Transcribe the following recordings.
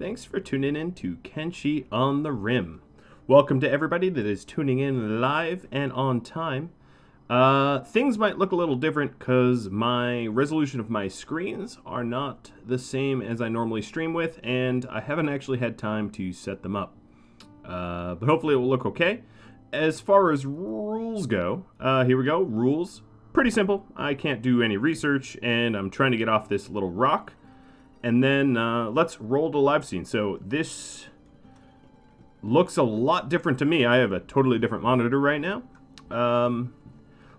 Thanks for tuning in to Kenshi on the Rim. Welcome to everybody that is tuning in live and on time. Things might look a little different because my resolution of my screens are not the same as I normally stream with, and I haven't actually had time to set them up. But hopefully it will look okay. As far as rules go, here we go, rules. Pretty simple. I can't do any research, and I'm trying to get off this little rock. And then let's roll to live scene. So this looks a lot different to me. I have a totally different monitor right now.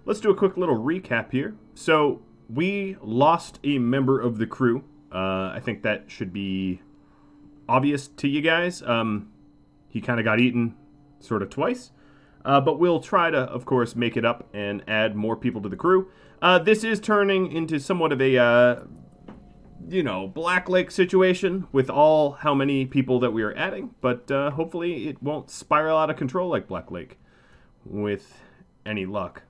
Let's do a quick little recap here. So we lost a member of the crew. I think that should be obvious to you guys. He kind of got eaten sort of twice. But we'll try to, of course, make it up and add more people to the crew. This is turning into somewhat of a, Black Lake situation with all how many people that we are adding. But hopefully it won't spiral out of control like Black Lake with any luck.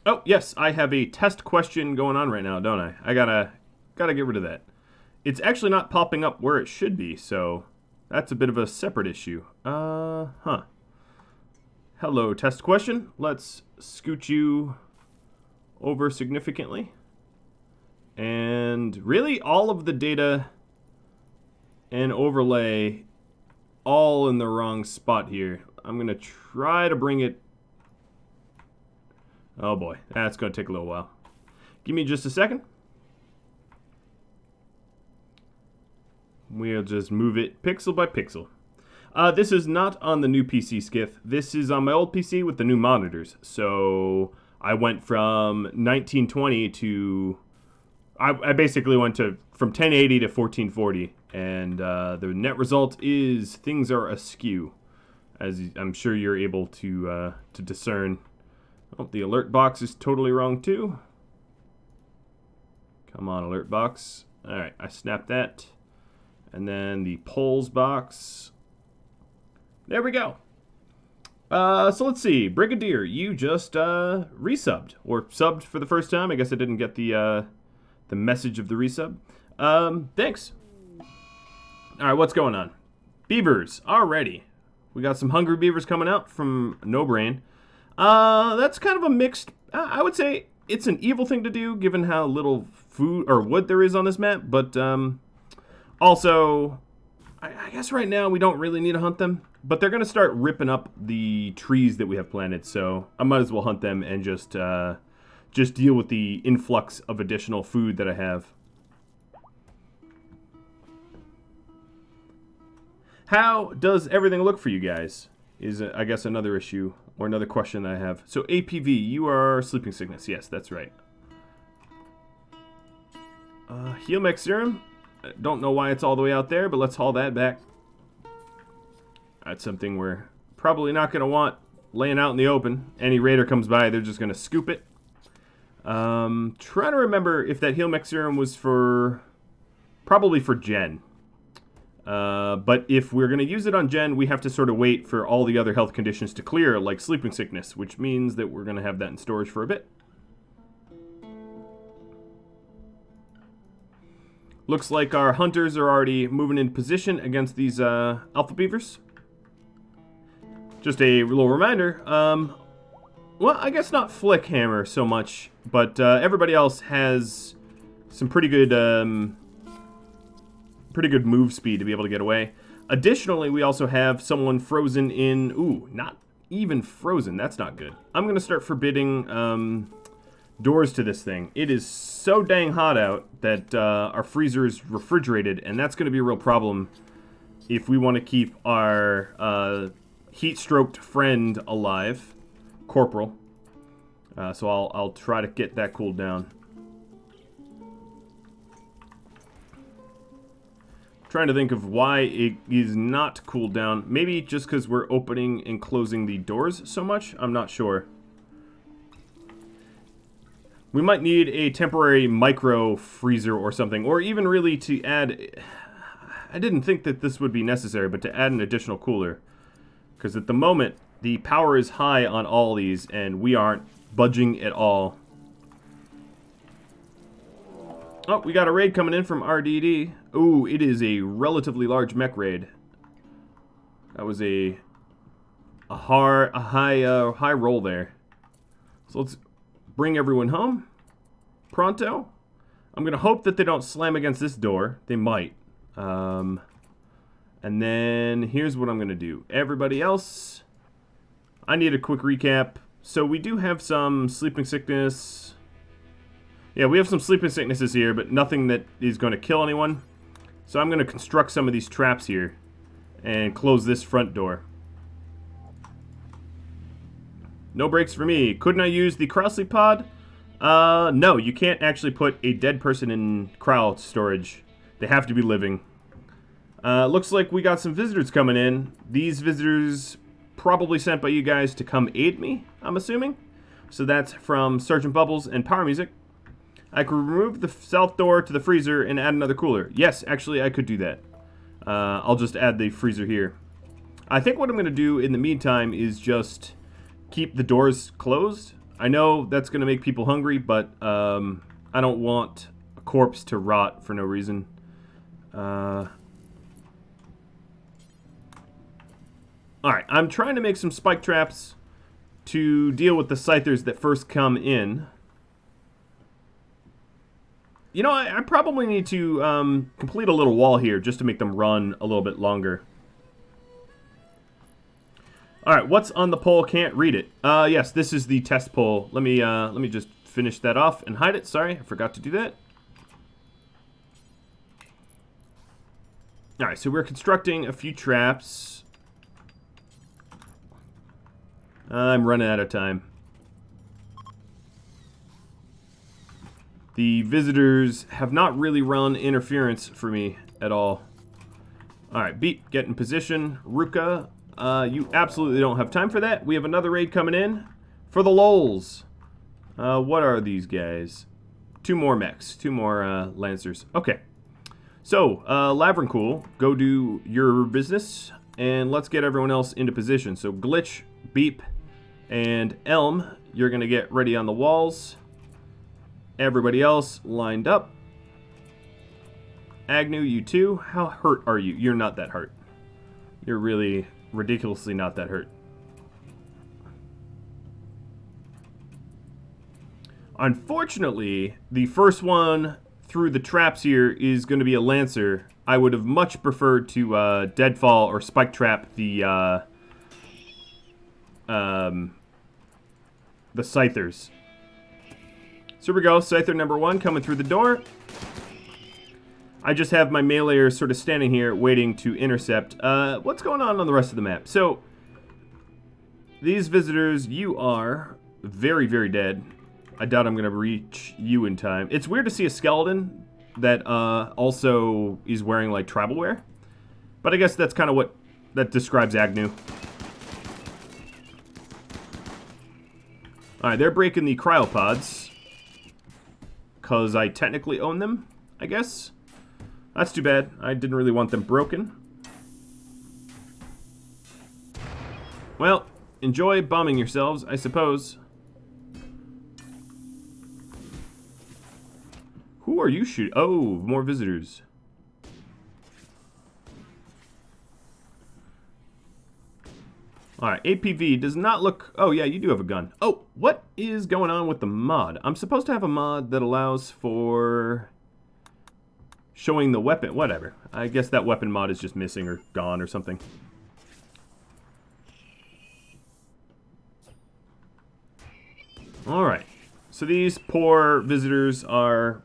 Oh, yes, I have a test question going on right now, don't I? I gotta get rid of that. It's actually not popping up where it should be, so that's a bit of a separate issue. Hello, test question. Let's scoot you over significantly. And really, all of the data and overlay all in the wrong spot here. I'm going to try to bring it. Oh boy, that's going to take a little while. Give me just a second. We'll just move it pixel by pixel. This is not on the new PC Skiff. This is on my old PC with the new monitors. So I went from 1920 to... I basically went from 1080 to 1440. And the net result is things are askew, as I'm sure you're able to discern. Oh, the alert box is totally wrong too. Come on, alert box. Alright, I snapped that. And then the polls box. There we go. So let's see. Brigadier, you just resubbed. Or subbed for the first time. I guess I didn't get the message of the resub. Thanks. Alright, what's going on? Beavers. Alrighty. We got some hungry beavers coming out from No Brain. That's kind of a mixed... I would say it's an evil thing to do, given how little food or wood there is on this map. But, also, I guess right now we don't really need to hunt them, but they're going to start ripping up the trees that we have planted, so I might as well hunt them and just deal with the influx of additional food that I have. How does everything look for you guys is, I guess, another issue or another question that I have. So APV, you are sleeping sickness. Yes, that's right. Heal mech serum. Don't know why it's all the way out there, but let's haul that back. That's something we're probably not going to want laying out in the open. Any raider comes by, they're just going to scoop it. Trying to remember if that heal mech serum was probably for Gen. But if we're going to use it on Gen, we have to sort of wait for all the other health conditions to clear, like sleeping sickness, which means that we're going to have that in storage for a bit. Looks like our hunters are already moving in position against these alpha beavers. Just a little reminder, well, I guess not Flickhammer so much, but everybody else has some pretty good move speed to be able to get away. Additionally, we also have someone frozen in... Ooh, not even frozen. That's not good. I'm going to start forbidding... doors to this thing. It is so dang hot out that our freezer is refrigerated, and that's going to be a real problem if we want to keep our heat-stroked friend alive, Corporal. So I'll try to get that cooled down. Trying to think of why it is not cooled down. Maybe just because we're opening and closing the doors so much? I'm not sure. We might need a temporary micro freezer or something, or even really to add... I didn't think that this would be necessary, but to add an additional cooler. Because at the moment, the power is high on all these, and we aren't budging at all. Oh, we got a raid coming in from RDD. Ooh, it is a relatively large mech raid. That was a high roll there. So let's bring everyone home. Pronto. I'm gonna hope that they don't slam against this door. They might. And then here's what I'm gonna do. Everybody else, I need a quick recap. So we do have some sleeping sickness. Yeah, we have some sleeping sicknesses here, but nothing that is going to kill anyone. So I'm going to construct some of these traps here and close this front door. No breaks for me. Couldn't I use the cryo pod? No, you can't actually put a dead person in cryo storage. They have to be living. Looks like we got some visitors coming in. These visitors probably sent by you guys to come aid me, I'm assuming. So that's from Sergeant Bubbles and Power Music. I could remove the south door to the freezer and add another cooler. Yes, actually, I could do that. I'll just add the freezer here. I think what I'm going to do in the meantime is just keep the doors closed. I know that's going to make people hungry, but I don't want a corpse to rot for no reason. Alright, I'm trying to make some spike traps to deal with the scythers that first come in. You know, I probably need to complete a little wall here just to make them run a little bit longer. Alright, what's on the poll? Can't read it. Yes, this is the test poll. Let me just finish that off and hide it. Sorry, I forgot to do that. Alright, so we're constructing a few traps. I'm running out of time. The visitors have not really run interference for me at all. Alright, Beat, get in position. Ruka, you absolutely don't have time for that. We have another raid coming in for the lols. What are these guys? 2 more mechs, 2 more lancers. Okay. So, Lavrincool, go do your business, and let's get everyone else into position. So, Glitch, Beep, and Elm, you're going to get ready on the walls. Everybody else lined up. Agnew, you too. How hurt are you? You're not that hurt. You're really ridiculously not that hurt. Unfortunately, the first one through the traps here is going to be a Lancer. I would have much preferred to deadfall or spike trap the Scythers. So here we go, Scyther number 1 coming through the door. I just have my meleeer sort of standing here waiting to intercept. What's going on the rest of the map? So, these visitors, you are very, very dead. I doubt I'm going to reach you in time. It's weird to see a skeleton that also is wearing, like, tribal wear. But I guess that's kind of what that describes Agnew. Alright, they're breaking the cryopods. Because I technically own them, I guess. That's too bad. I didn't really want them broken. Well, enjoy bombing yourselves, I suppose. Who are you shooting? Oh, more visitors. Alright, APV does not look... Oh, yeah, you do have a gun. Oh, what is going on with the mod? I'm supposed to have a mod that allows for showing the weapon. Whatever. I guess that weapon mod is just missing or gone or something. Alright. So these poor visitors are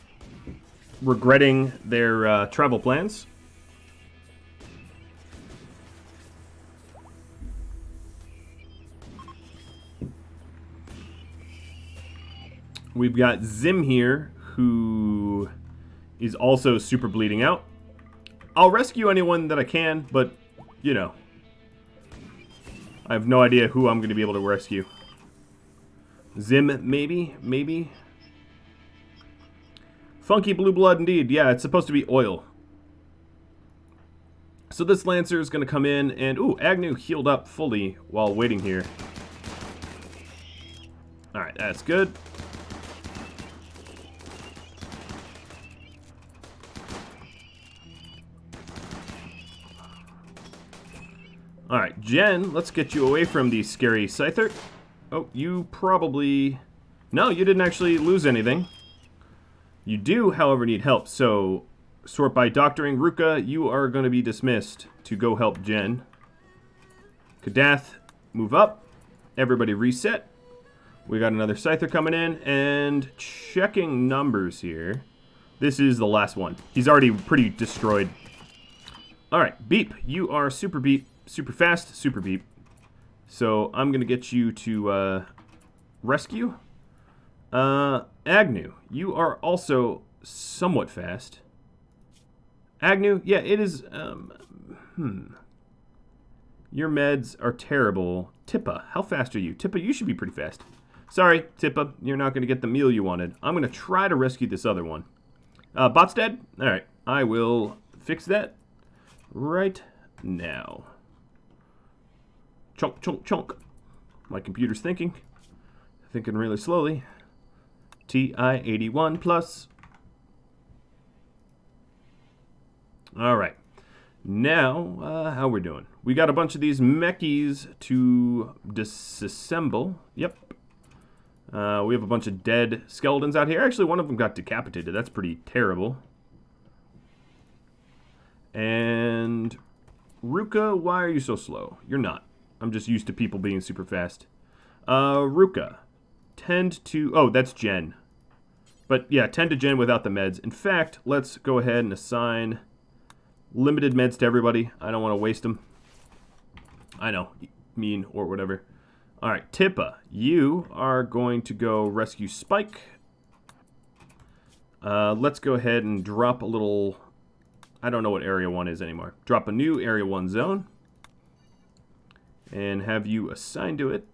regretting their travel plans. We've got Zim here, who is also super bleeding out. I'll rescue anyone that I can, but, you know, I have no idea who I'm going to be able to rescue. Zim, maybe? Maybe? Funky blue blood, indeed. Yeah, it's supposed to be oil. So this Lancer is going to come in, and, ooh, Agnew healed up fully while waiting here. Alright, that's good. Alright, Jen, let's get you away from the scary Scyther. Oh, you probably... No, you didn't actually lose anything. You do, however, need help. So, sort by doctoring. Ruka, you are going to be dismissed to go help Jen. Kadath, move up. Everybody reset. We got another Scyther coming in. And checking numbers here. This is the last one. He's already pretty destroyed. Alright, Beep. You are super beep. Super fast, super beep. So I'm going to get you to rescue. Agnew, you are also somewhat fast. Agnew, yeah, it is, Your meds are terrible. Tippa, how fast are you? Tippa, you should be pretty fast. Sorry, Tippa, you're not going to get the meal you wanted. I'm going to try to rescue this other one. Bot's dead? Alright, I will fix that right now. Chunk, chunk, chunk. My computer's thinking really slowly. TI-81 plus. Alright. Now, how we're doing? We got a bunch of these mechies to disassemble. Yep. We have a bunch of dead skeletons out here. Actually, one of them got decapitated. That's pretty terrible. And Ruka, why are you so slow? You're not. I'm just used to people being super fast. Ruka, tend to... Oh, that's Jen. But yeah, tend to Jen without the meds. In fact, let's go ahead and assign limited meds to everybody. I don't want to waste them. I know, mean or whatever. Alright, Tippa, you are going to go rescue Spike. Let's go ahead and drop a little... I don't know what Area 1 is anymore. Drop a new Area 1 zone. And have you assigned to it.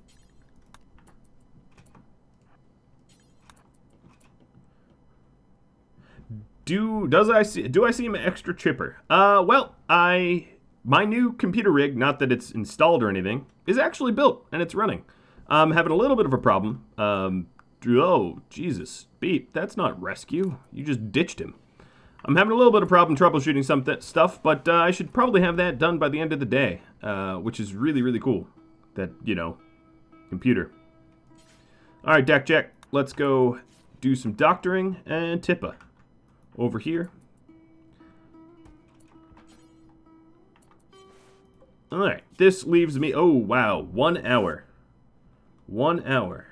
Do I see him extra chipper? Well, my new computer rig, not that it's installed or anything, is actually built and it's running. I'm having a little bit of a problem. Oh, Jesus. Beep, that's not rescue. You just ditched him. I'm having a little bit of problem troubleshooting some stuff, but I should probably have that done by the end of the day, which is really, really cool. That, you know, computer. Alright, Dak Jack, let's go do some doctoring, and Tippa over here. Alright, this leaves me, oh wow, 1 hour. 1 hour.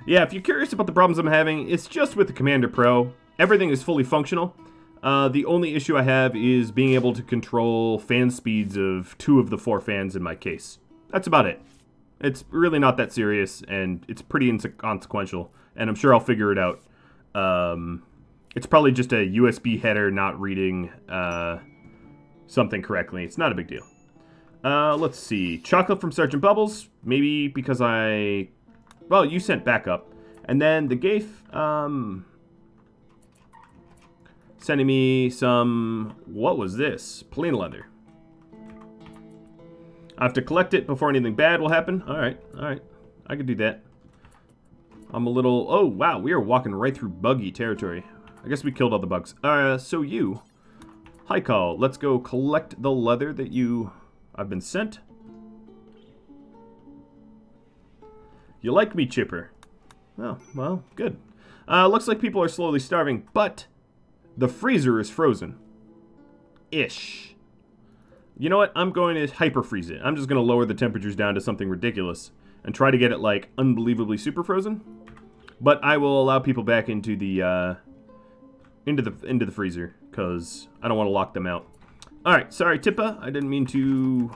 Yeah, if you're curious about the problems I'm having, it's just with the Commander Pro. Everything is fully functional. The only issue I have is being able to control fan speeds of 2 of the 4 fans in my case. That's about it. It's really not that serious, and it's pretty inconsequential, and I'm sure I'll figure it out. It's probably just a USB header not reading something correctly. It's not a big deal. Let's see. Chocolate from Sergeant Bubbles. Maybe because well, you sent backup. And then the Gaith, sending me some... What was this? Plain leather. I have to collect it before anything bad will happen. Alright, alright. I can do that. I'm a little... Oh, wow. We are walking right through buggy territory. I guess we killed all the bugs. So you... Hi, call. Let's go collect the leather that I've been sent. You like me, Chipper? Oh, well, good. Looks like people are slowly starving, but the freezer is frozen. Ish. You know what? I'm going to hyper-freeze it. I'm just going to lower the temperatures down to something ridiculous and try to get it, like, unbelievably super frozen. But I will allow people back into the freezer, because I don't want to lock them out. Alright, sorry, Tippa. I didn't mean to...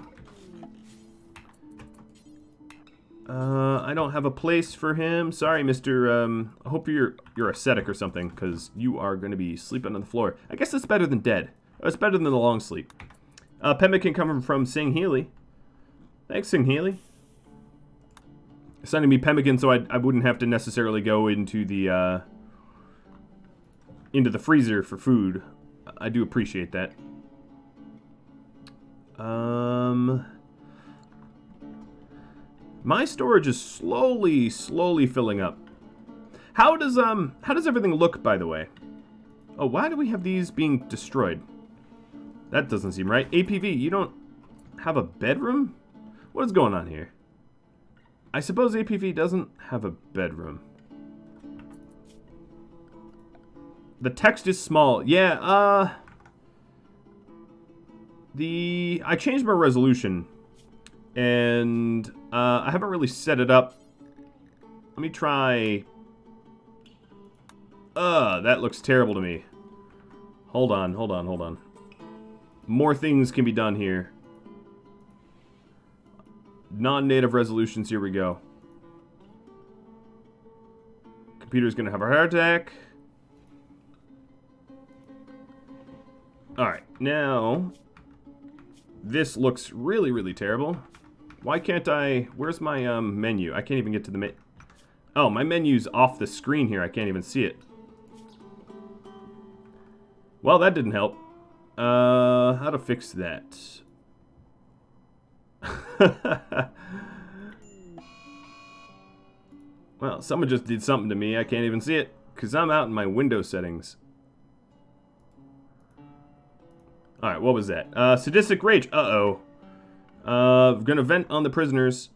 I don't have a place for him. Sorry, Mr. I hope you're ascetic or something, because you are going to be sleeping on the floor. I guess that's better than dead. It's better than the long sleep. Pemmican coming from Sing Healy. Thanks, Sing Healy. Sending me pemmican so I wouldn't have to necessarily go into the freezer for food. I do appreciate that. My storage is slowly filling up. How does everything look, by the way? Oh, why do we have these being destroyed? That doesn't seem right. APV, you don't have a bedroom? What is going on here? I suppose APV doesn't have a bedroom. The text is small. Yeah, I changed my resolution, and I haven't really set it up. Let me try. That looks terrible to me. Hold on. More things can be done here. Non-native resolutions, here we go. Computer's gonna have a heart attack. Alright, now this looks really, really terrible. Why can't I... Where's my menu? I can't even get to the Oh, my menu's off the screen here. I can't even see it. Well, that didn't help. How to fix that? Well, someone just did something to me. I can't even see it because I'm out in my window settings. Alright, what was that? Sadistic rage. Uh-oh. Gonna vent on the prisoners.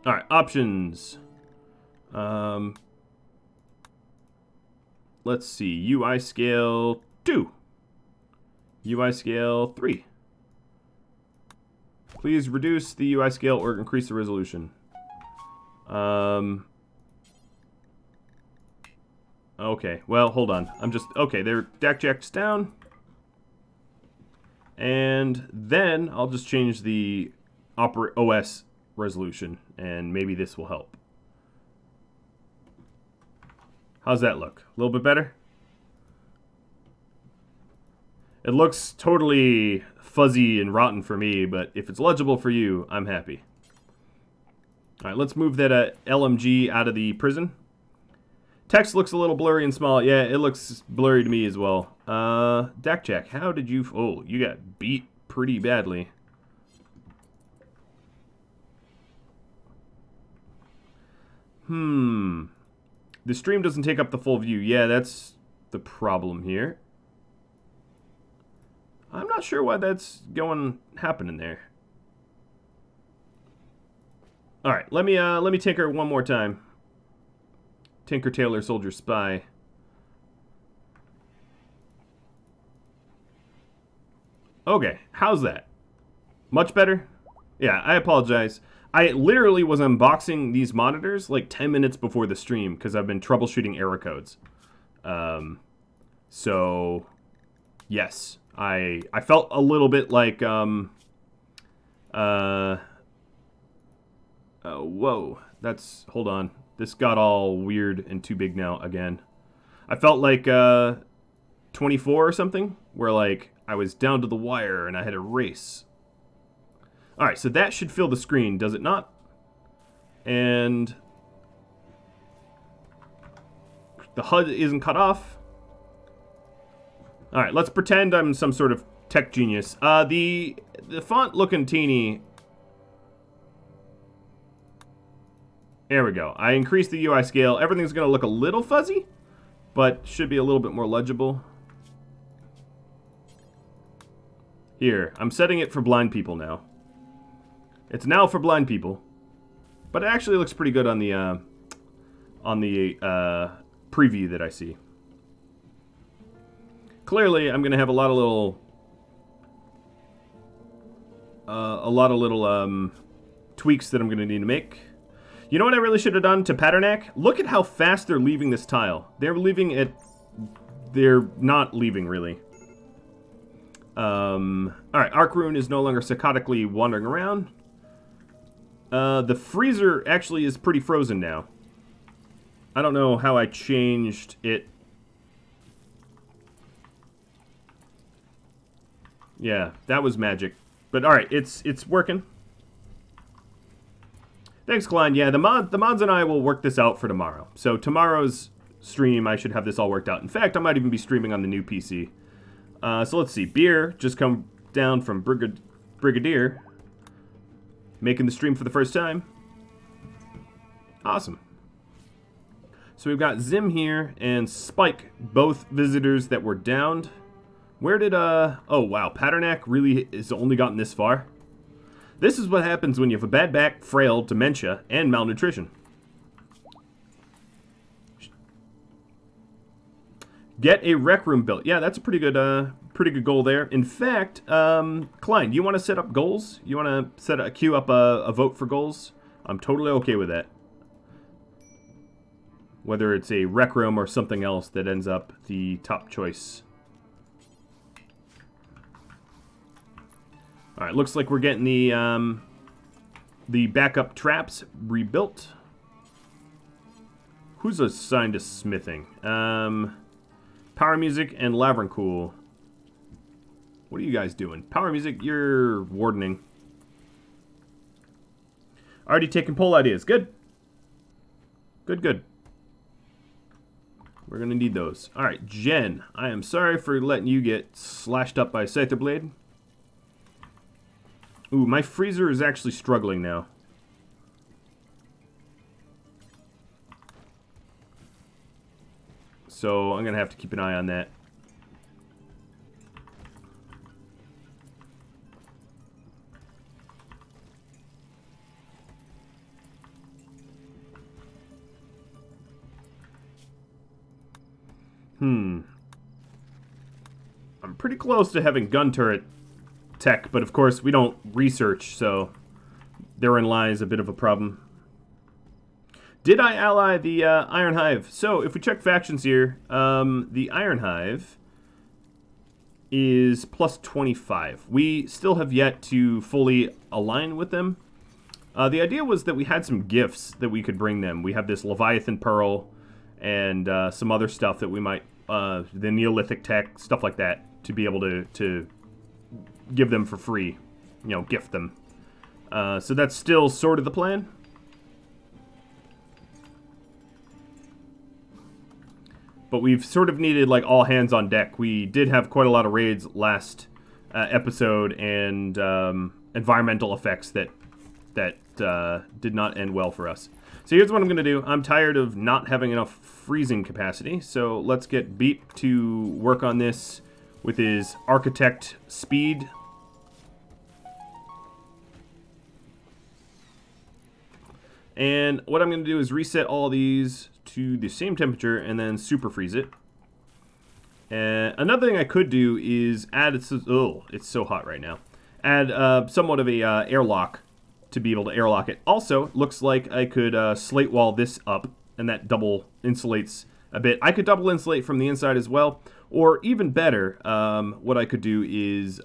Alright, options. Let's see. UI scale 2. UI scale 3. Please reduce the UI scale or increase the resolution. Okay, well, hold on. Okay, they're jacked down. And then I'll just change the OS resolution, and maybe this will help. How's that look? A little bit better? It looks totally fuzzy and rotten for me, but if it's legible for you, I'm happy. Alright, let's move that LMG out of the prison. Text looks a little blurry and small. Yeah, it looks blurry to me as well. Dakchak, how did you... Oh, you got beat pretty badly. The stream doesn't take up the full view. Yeah, that's the problem here. I'm not sure why that's happening there. All right, let me tinker one more time. Tinker, Tailor, Soldier, Spy. Okay, how's that? Much better? Yeah, I apologize. I literally was unboxing these monitors like 10 minutes before the stream because I've been troubleshooting error codes. So, yes, I felt a little bit like, whoa, hold on. This got all weird and too big now again. I felt like 24 or something, where like I was down to the wire and I had a race. Alright, so that should fill the screen, does it not? And the HUD isn't cut off. Alright, let's pretend I'm some sort of tech genius. The font looking teeny. There we go. I increased the UI scale. Everything's going to look a little fuzzy, but should be a little bit more legible. Here, I'm setting it for blind people now. It's now for blind people, but it actually looks pretty good on the preview that I see. Clearly, I'm going to have a lot of little tweaks that I'm going to need to make. You know what I really should have done to Patternack? Look at how fast they're leaving this tile. They're leaving it... They're not leaving, really. Alright, Arc Rune is no longer psychotically wandering around. The freezer actually is pretty frozen now. I don't know how I changed it. Yeah, that was magic. But alright, it's working. Thanks, Klein. Yeah, the mods and I will work this out for tomorrow. So tomorrow's stream, I should have this all worked out. In fact, I might even be streaming on the new PC. So let's see. Beer just come down from Brigadier. Making the stream for the first time. Awesome. So we've got Zim here and Spike, both visitors that were downed. Where did, oh wow, Paternak really has only gotten this far? This is what happens when you have a bad back, frail, dementia, and malnutrition. Get a rec room built. Yeah, that's a pretty good goal there. In fact, Klein, you want to set up goals? You want to queue up a vote for goals? I'm totally okay with that. Whether it's a rec room or something else that ends up the top choice. All right, looks like we're getting the backup traps rebuilt. Who's assigned to smithing? Power Music and Lavrancool. What are you guys doing? Power Music, you're wardening. Already taking poll ideas. Good. Good. We're going to need those. All right, Jen. I am sorry for letting you get slashed up by a Scyther Blade. Ooh, my freezer is actually struggling now. So I'm going to have to keep an eye on that. I'm pretty close to having gun turret tech, but of course we don't research, so therein lies a bit of a problem. Did I ally the Iron Hive? So if we check factions here, the Iron Hive is plus 25. We still have yet to fully align with them. The idea was that we had some gifts that we could bring them. We have this Leviathan Pearl and some other stuff that we might, the Neolithic tech, stuff like that, to be able to give them for free, you know, gift them. So that's still sort of the plan. But we've sort of needed, like, all hands on deck. We did have quite a lot of raids last episode and environmental effects that did not end well for us. So here's what I'm going to do. I'm tired of not having enough freezing capacity, so let's get Beep to work on this with his architect speed. And what I'm going to do is reset all these to the same temperature and then super freeze it. And another thing I could do is add, it's so hot right now, add somewhat of a airlock to be able to airlock it. Also, looks like I could slate wall this up, and that double insulates a bit. I could double insulate from the inside as well, or even better, what I could do is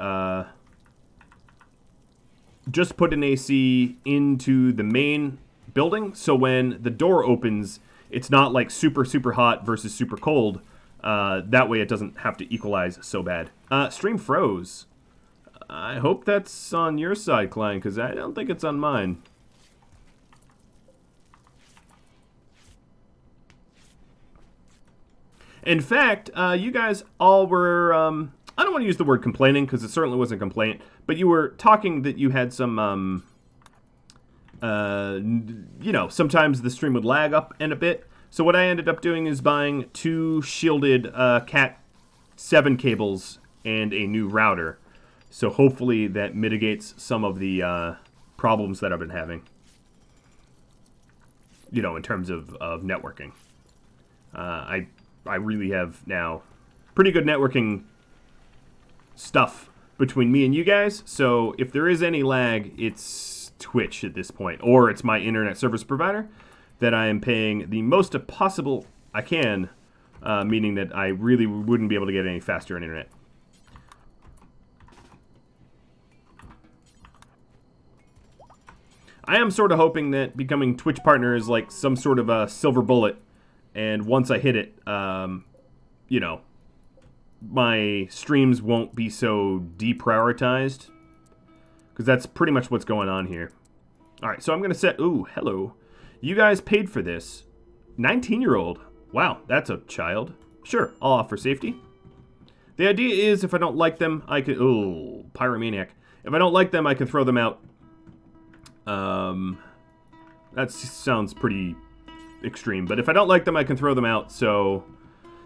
just put an AC into the main building, so when the door opens, it's not like super hot versus super cold. That way it doesn't have to equalize so bad. Stream froze. I hope that's on your side, Klein, because I don't think it's on mine. In fact, you guys all were, I don't want to use the word complaining, because it certainly wasn't a complaint, but you were talking that you had some, you know, sometimes the stream would lag up and a bit. So what I ended up doing is buying 2 shielded Cat 7 cables and a new router. So hopefully that mitigates some of the problems that I've been having, you know, in terms of networking. I really have now pretty good networking stuff between me and you guys. So if there is any lag, it's Twitch at this point, or it's my internet service provider that I am paying the most possible I can, meaning that I really wouldn't be able to get any faster internet. I am sort of hoping that becoming Twitch partner is like some sort of a silver bullet, and once I hit it, you know, my streams won't be so deprioritized, because that's pretty much what's going on here. Alright, so I'm going to set... Ooh, hello. You guys paid for this. 19-year-old. Wow, that's a child. Sure, I'll offer safety. The idea is if I don't like them, I can... Ooh, pyromaniac. If I don't like them, I can throw them out. That sounds pretty extreme. But if I don't like them, I can throw them out. So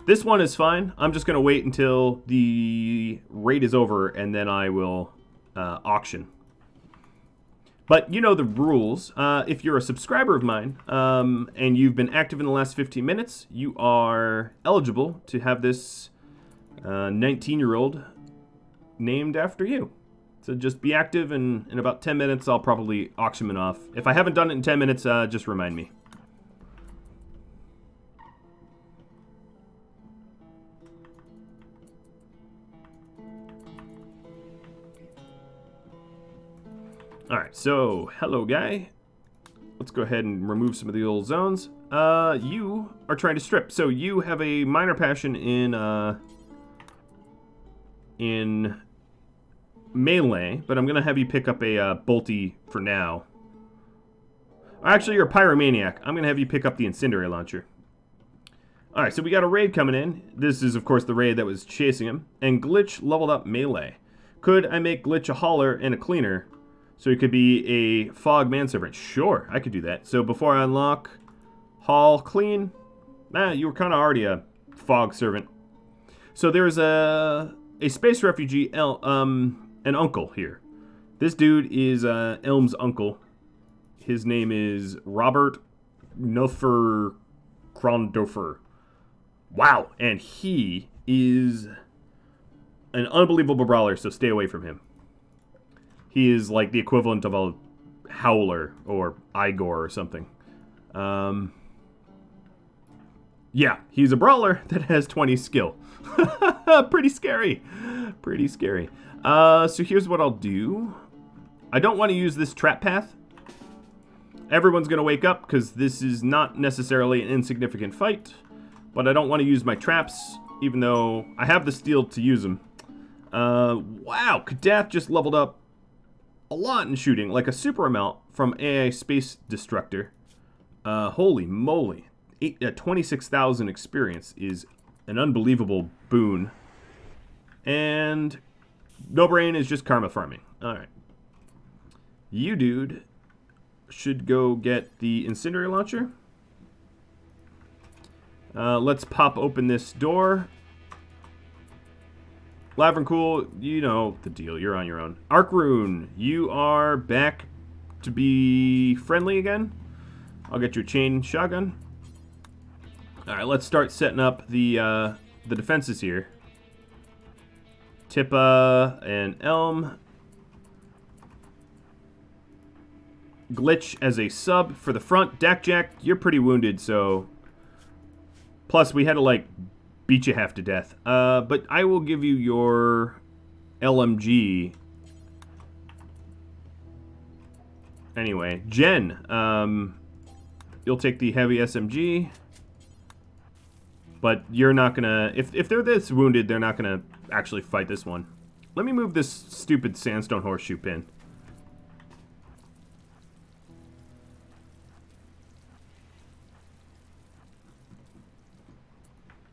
this one is fine. I'm just going to wait until the raid is over, and then I will auction. But you know the rules. If you're a subscriber of mine and you've been active in the last 15 minutes, you are eligible to have this 19-year-old named after you. So just be active, and in about 10 minutes, I'll probably auction it off. If I haven't done it in 10 minutes, just remind me. Alright, so, hello guy. Let's go ahead and remove some of the old zones. You are trying to strip. So you have a minor passion in melee, but I'm going to have you pick up a bolty for now. Actually, you're a pyromaniac. I'm going to have you pick up the incendiary launcher. Alright, so we got a raid coming in. This is, of course, the raid that was chasing him. And Glitch leveled up melee. Could I make Glitch a hauler and a cleaner? So he could be a fog manservant. Sure, I could do that. So before I unlock haul, clean. You were kind of already a fog servant. So there's a space refugee, an uncle here. This dude is Elm's uncle. His name is Robert Nuffer Krondofer. Wow, and he is an unbelievable brawler, so stay away from him. He is like the equivalent of a Howler or Igor or something. Yeah, he's a brawler that has 20 skill. Pretty scary. Pretty scary. So here's what I'll do. I don't want to use this trap path. Everyone's going to wake up because this is not necessarily an insignificant fight. But I don't want to use my traps, even though I have the steel to use them. Wow, Kadath just leveled up a lot in shooting, like a super amount from AI Space Destructor. Holy moly. 26,000 experience is an unbelievable boon. And No Brain is just karma farming. Alright. You, dude, should go get the incendiary launcher. Let's pop open this door. Lavrencool, you know the deal. You're on your own. Arcrune, you are back to be friendly again. I'll get you a chain shotgun. Alright, let's start setting up the defenses here. Tippa and Elm. Glitch as a sub for the front. Jack, you're pretty wounded, so... Plus, we had to, like, beat you half to death. But I will give you your LMG. Anyway, Jen, you'll take the heavy SMG. But you're not gonna... If they're this wounded, they're not gonna actually fight this one. Let me move this stupid sandstone horseshoe pin.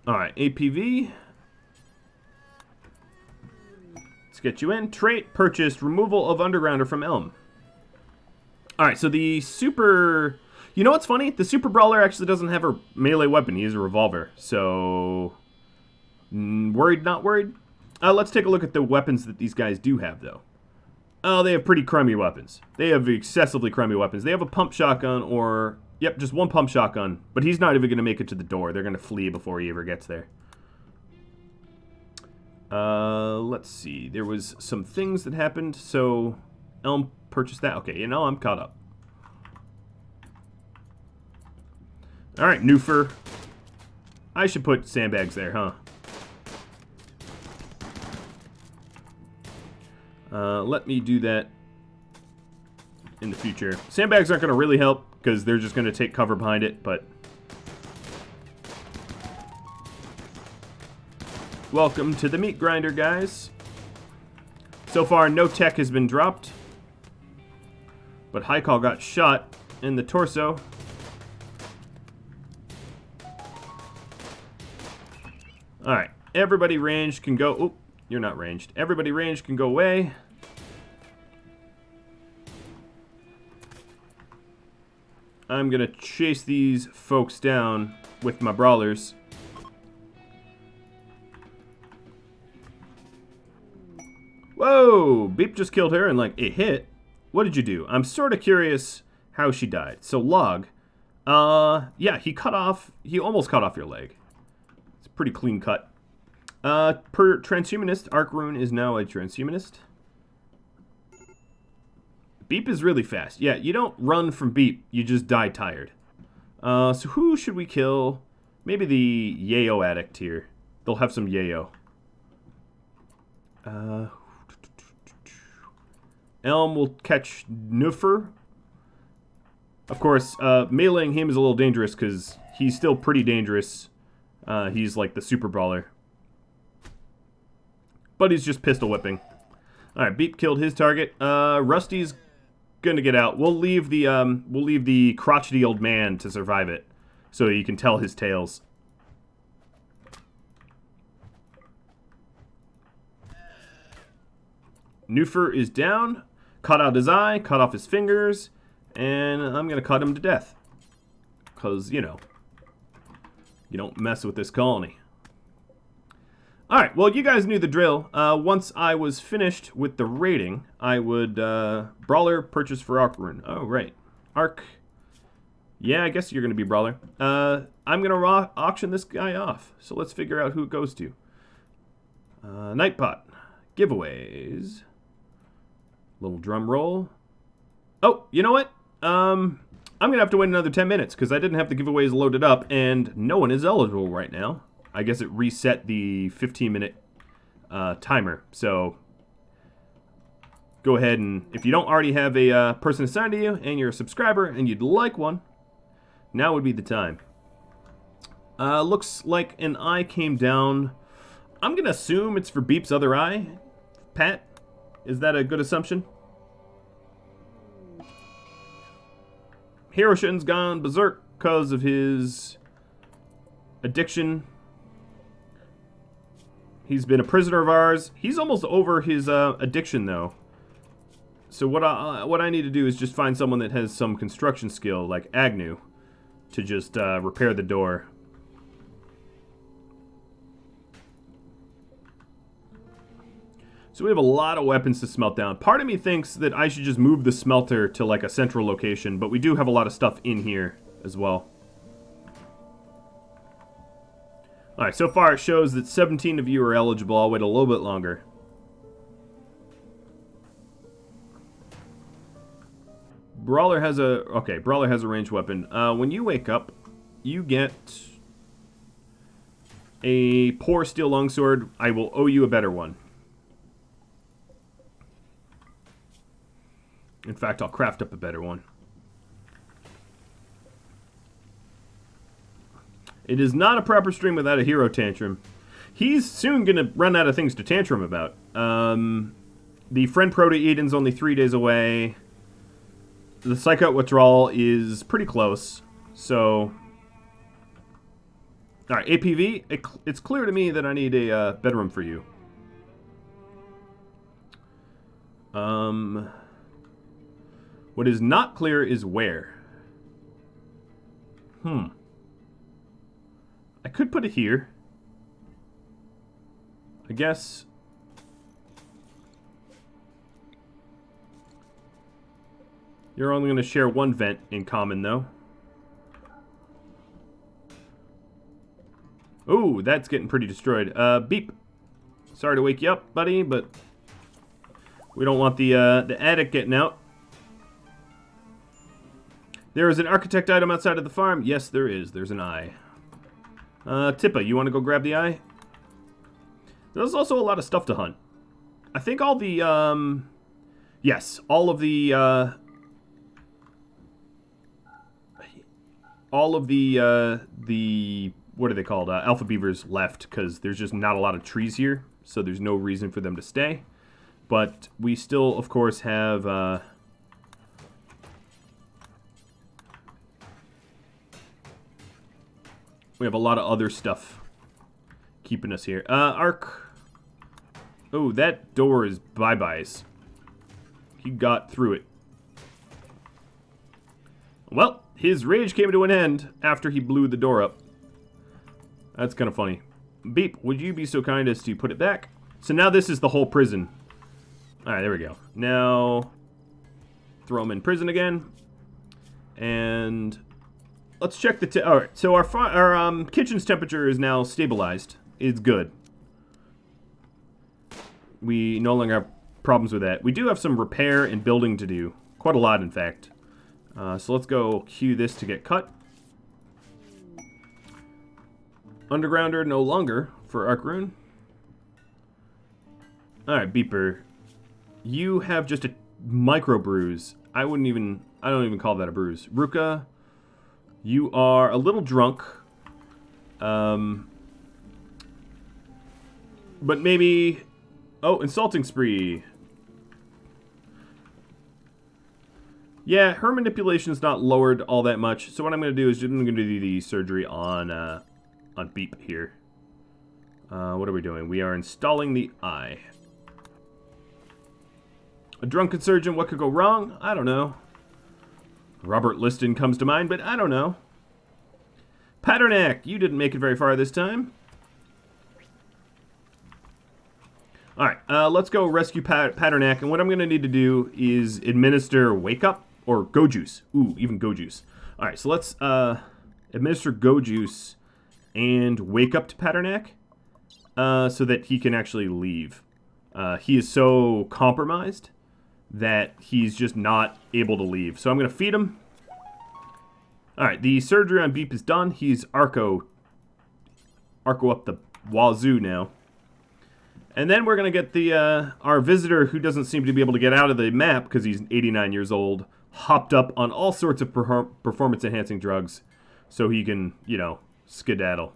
Alright, APV. Let's get you in. Trait purchased removal of Undergrounder from Elm. Alright, so the super... You know what's funny? The super brawler actually doesn't have a melee weapon. He has a revolver. So... worried, not worried? Let's take a look at the weapons that these guys do have, though. Oh, they have pretty crummy weapons. They have excessively crummy weapons. They have a pump shotgun or... Yep, just one pump shotgun. But he's not even going to make it to the door. They're going to flee before he ever gets there. Let's see. There was some things that happened. So, Elm purchased that. Okay, you know, I'm caught up. Alright, Noofer. I should put sandbags there, huh? Let me do that in the future. Sandbags aren't going to really help because they're just going to take cover behind it, but... Welcome to the meat grinder, guys. So far, no tech has been dropped. But Highcall got shot in the torso. Alright, everybody ranged can go... Oh, you're not ranged. Everybody ranged can go away. I'm gonna chase these folks down with my brawlers. Whoa! Beep just killed her and, like, it hit. What did you do? I'm sort of curious how she died. So, log. Yeah, he almost cut off your leg. It's a pretty clean cut. Per transhumanist, Arc Rune is now a transhumanist. Beep is really fast. Yeah, you don't run from Beep, you just die tired. So who should we kill? Maybe the Yayo addict here. They'll have some Yayo. Elm will catch Nuffer. Of course, meleeing him is a little dangerous because he's still pretty dangerous. He's like the super brawler. But he's just pistol whipping. Alright, Beep killed his target. Rusty's gonna get out. We'll leave the crotchety old man to survive it, so you can tell his tales. Nuffer is down. Cut out his eye, cut off his fingers, and I'm gonna cut him to death. Cause, you know, you don't mess with this colony. Alright, well, you guys knew the drill. Once I was finished with the rating, I would, Brawler purchase for Arc Rune. Oh, right. Arc. Yeah, I guess you're going to be Brawler. I'm going to auction this guy off. So let's figure out who it goes to. Nightbot. Giveaways. Little drum roll. Oh, you know what? I'm going to have to wait another 10 minutes because I didn't have the giveaways loaded up and no one is eligible right now. I guess it reset the 15-minute timer. So go ahead and, if you don't already have a person assigned to you and you're a subscriber and you'd like one, now would be the time. Looks like an eye came down. I'm going to assume it's for Beep's other eye. Pat, is that a good assumption? Hiroshin's gone berserk because of his addiction. He's been a prisoner of ours. He's almost over his addiction, though. So what I need to do is just find someone that has some construction skill, like Agnew, to just repair the door. So we have a lot of weapons to smelt down. Part of me thinks that I should just move the smelter to like a central location, but we do have a lot of stuff in here as well. Alright, so far it shows that 17 of you are eligible. I'll wait a little bit longer. Brawler has a... Okay, Brawler has a ranged weapon. When you wake up, you get a poor steel longsword. I will owe you a better one. In fact, I'll craft up a better one. It is not a proper stream without a hero tantrum. He's soon going to run out of things to tantrum about. The friend Proto-Eden's only 3 days away. The Psychout withdrawal is pretty close. So, alright, APV, it's clear to me that I need a bedroom for you. What is not clear is where. I could put it here. I guess. You're only going to share one vent in common, though. Ooh, that's getting pretty destroyed. Beep. Sorry to wake you up, buddy, but we don't want the attic getting out. There is an architect item outside of the farm. Yes, there is. There's an eye. Tippa, you want to go grab the eye? There's also a lot of stuff to hunt. I think all the, yes, all of the what are they called? Alpha beavers left, because there's just not a lot of trees here, so there's no reason for them to stay. But we still, of course, have, we have a lot of other stuff keeping us here. Arc. Oh, that door is bye-byes. He got through it. Well, his rage came to an end after he blew the door up. That's kind of funny. Beep, would you be so kind as to put it back? So now this is the whole prison. Alright, there we go. Now, throw him in prison again. And let's check the... Alright, so our kitchen's temperature is now stabilized. It's good. We no longer have problems with that. We do have some repair and building to do. Quite a lot, in fact. So let's go cue this to get cut. Undergrounder no longer for Arc Rune. Alright, Beeper. You have just a micro bruise. I don't even call that a bruise. Ruka, you are a little drunk. But maybe... Oh, insulting spree. Yeah, her manipulation is not lowered all that much. So what I'm going to do is I'm going to do the surgery on Beep here. What are we doing? We are installing the eye. A drunken surgeon, what could go wrong? I don't know. Robert Liston comes to mind, but I don't know. Patternack, you didn't make it very far this time. Alright, let's go rescue Patternack, and what I'm going to need to do is administer Wake Up, or Go Juice. Ooh, even Go Juice. Alright, so let's administer Go Juice and Wake Up to Patternack, so that he can actually leave. He is so compromised that he's just not able to leave. So I'm going to feed him. Alright, the surgery on Beep is done. He's Arco up the wazoo now. And then we're going to get the our visitor, who doesn't seem to be able to get out of the map because he's 89 years old, hopped up on all sorts of performance-enhancing drugs so he can, you know, skedaddle.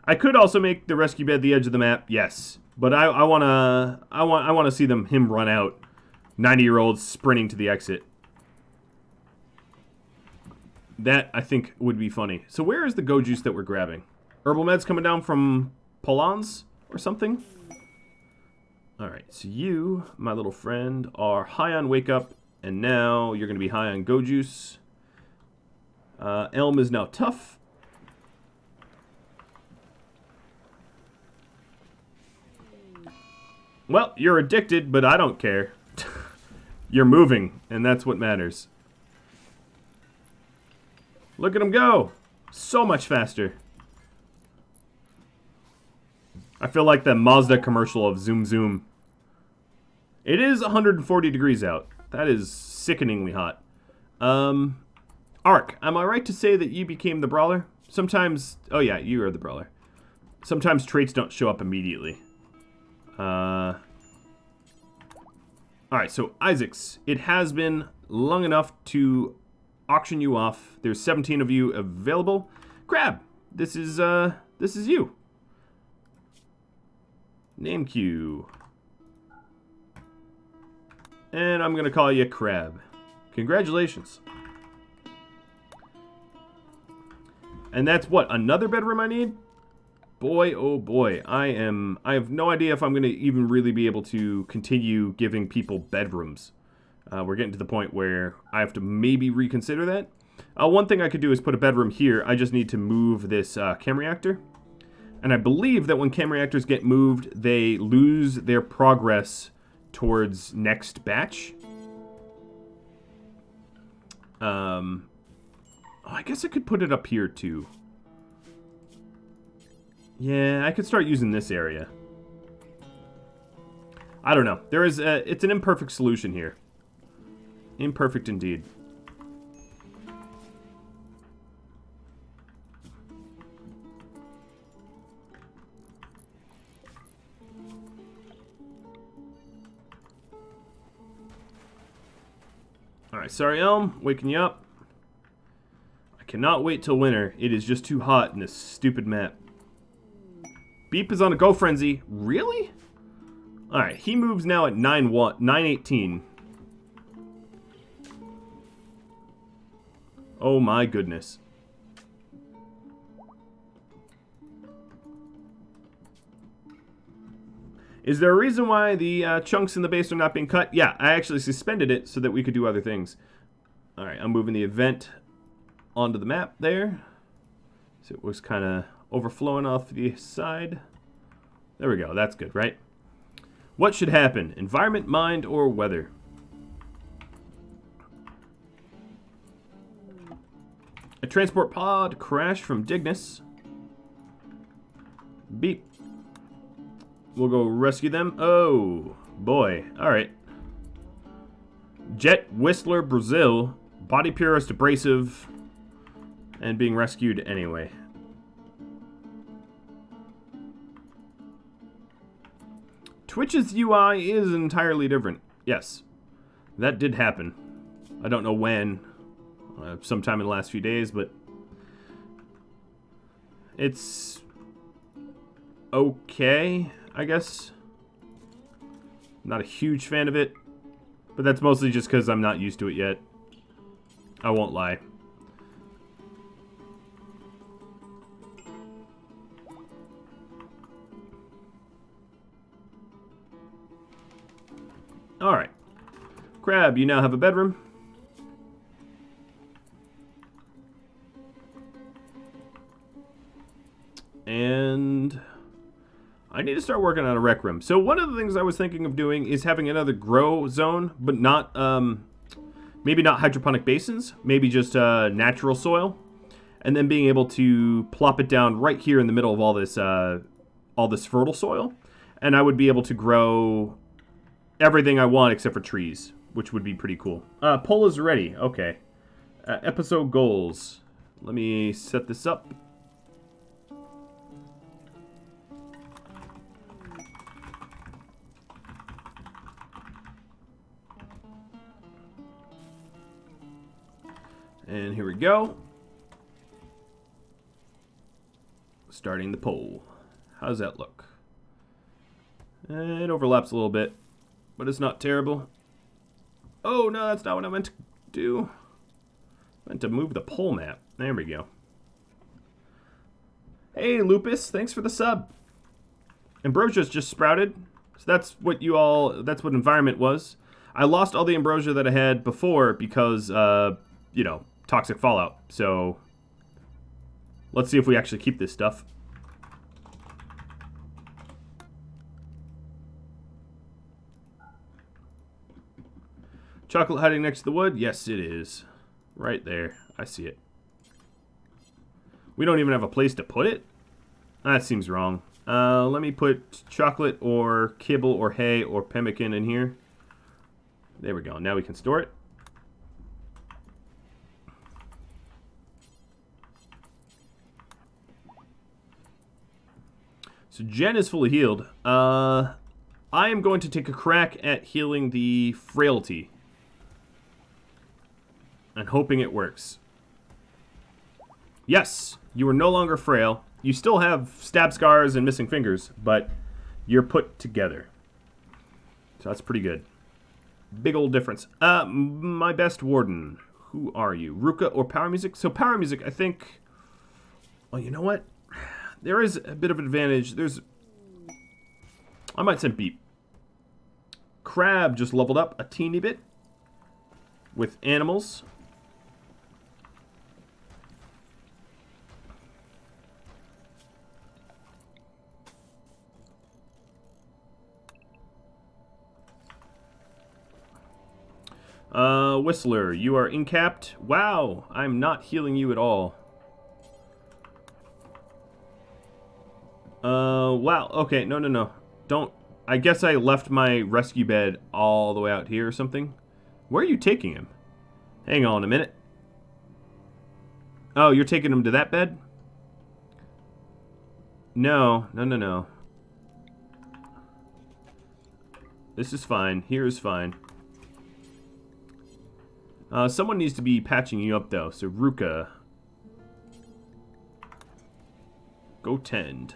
I could also make the rescue bed the edge of the map, yes. But I want to see him run out. 90-year-old sprinting to the exit. That, I think, would be funny. So where is the Go Juice that we're grabbing? Herbal meds coming down from Polans or something? Alright, so you, my little friend, are high on Wake Up, and now you're going to be high on Go Juice. Elm is now tough. Well, you're addicted, but I don't care. You're moving, and that's what matters. Look at him go! So much faster. I feel like the Mazda commercial of Zoom Zoom. It is 140 degrees out. That is sickeningly hot. Ark, am I right to say that you became the brawler? Sometimes... Oh yeah, you are the brawler. Sometimes traits don't show up immediately. Alright, so Isaacs. It has been long enough to auction you off. There's 17 of you available. Crab, this is you. Name queue. And I'm going to call you Crab. Congratulations. And that's what? Another bedroom I need? Boy, oh boy. I have no idea if I'm going to even really be able to continue giving people bedrooms. We're getting to the point where I have to maybe reconsider that. One thing I could do is put a bedroom here. I just need to move this chem reactor. And I believe that when chem reactors get moved, they lose their progress towards next batch. I guess I could put it up here too. Yeah, I could start using this area. I don't know. There is it's an imperfect solution here. Imperfect indeed. Alright, sorry Elm, waking you up. I cannot wait till winter. It is just too hot in this stupid map. Beep is on a go frenzy. Really? Alright, he moves now at 918. Oh my goodness. Is there a reason why the chunks in the base are not being cut? Yeah, I actually suspended it so that we could do other things. Alright, I'm moving the event onto the map there. So it was kind of overflowing off the side. There we go, that's good, right? What should happen? Environment, mind, or weather? A transport pod crashed from Dignus. Beep. We'll go rescue them. Oh, boy. Alright. Jet Whistler Brazil. Body Purist Abrasive. And being rescued anyway. Twitch's UI is entirely different. Yes. That did happen. I don't know when. Sometime in the last few days, but it's okay, I guess. Not a huge fan of it, but that's mostly just because I'm not used to it yet. I won't lie. Alright. Crab, you now have a bedroom. And I need to start working on a rec room. So one of the things I was thinking of doing is having another grow zone, but not, maybe not hydroponic basins, maybe just natural soil, and then being able to plop it down right here in the middle of all this fertile soil, and I would be able to grow everything I want except for trees, which would be pretty cool. Poll is ready. Okay. Episode goals. Let me set this up. And here we go. Starting the poll. How does that look? It overlaps a little bit, but it's not terrible. Oh, no, that's not what I meant to do. I meant to move the poll map. There we go. Hey, Lupus, thanks for the sub. Ambrosia's just sprouted. So that's what that's what environment was. I lost all the ambrosia that I had before because, you know, toxic fallout. So let's see if we actually keep this stuff. Chocolate hiding next to the wood? Yes, it is. Right there. I see it. We don't even have a place to put it? That seems wrong. Let me put chocolate or kibble or hay or pemmican in here. There we go. Now we can store it. So Jen is fully healed. I am going to take a crack at healing the frailty. And hoping it works. Yes, you are no longer frail. You still have stab scars and missing fingers, but you're put together. So that's pretty good. Big old difference. My best warden. Who are you? Ruka or Power Music? So Power Music, I think... Well, you know what? There is a bit of an advantage. I might send Beep. Crab just leveled up a teeny bit. With animals. Whistler, you are incapped. Wow, I'm not healing you at all. Wow, okay, no. Don't, I guess I left my rescue bed all the way out here or something. Where are you taking him? Hang on a minute. Oh, you're taking him to that bed? No. This is fine. Here is fine. Someone needs to be patching you up, though. So, Ruka. Go tend.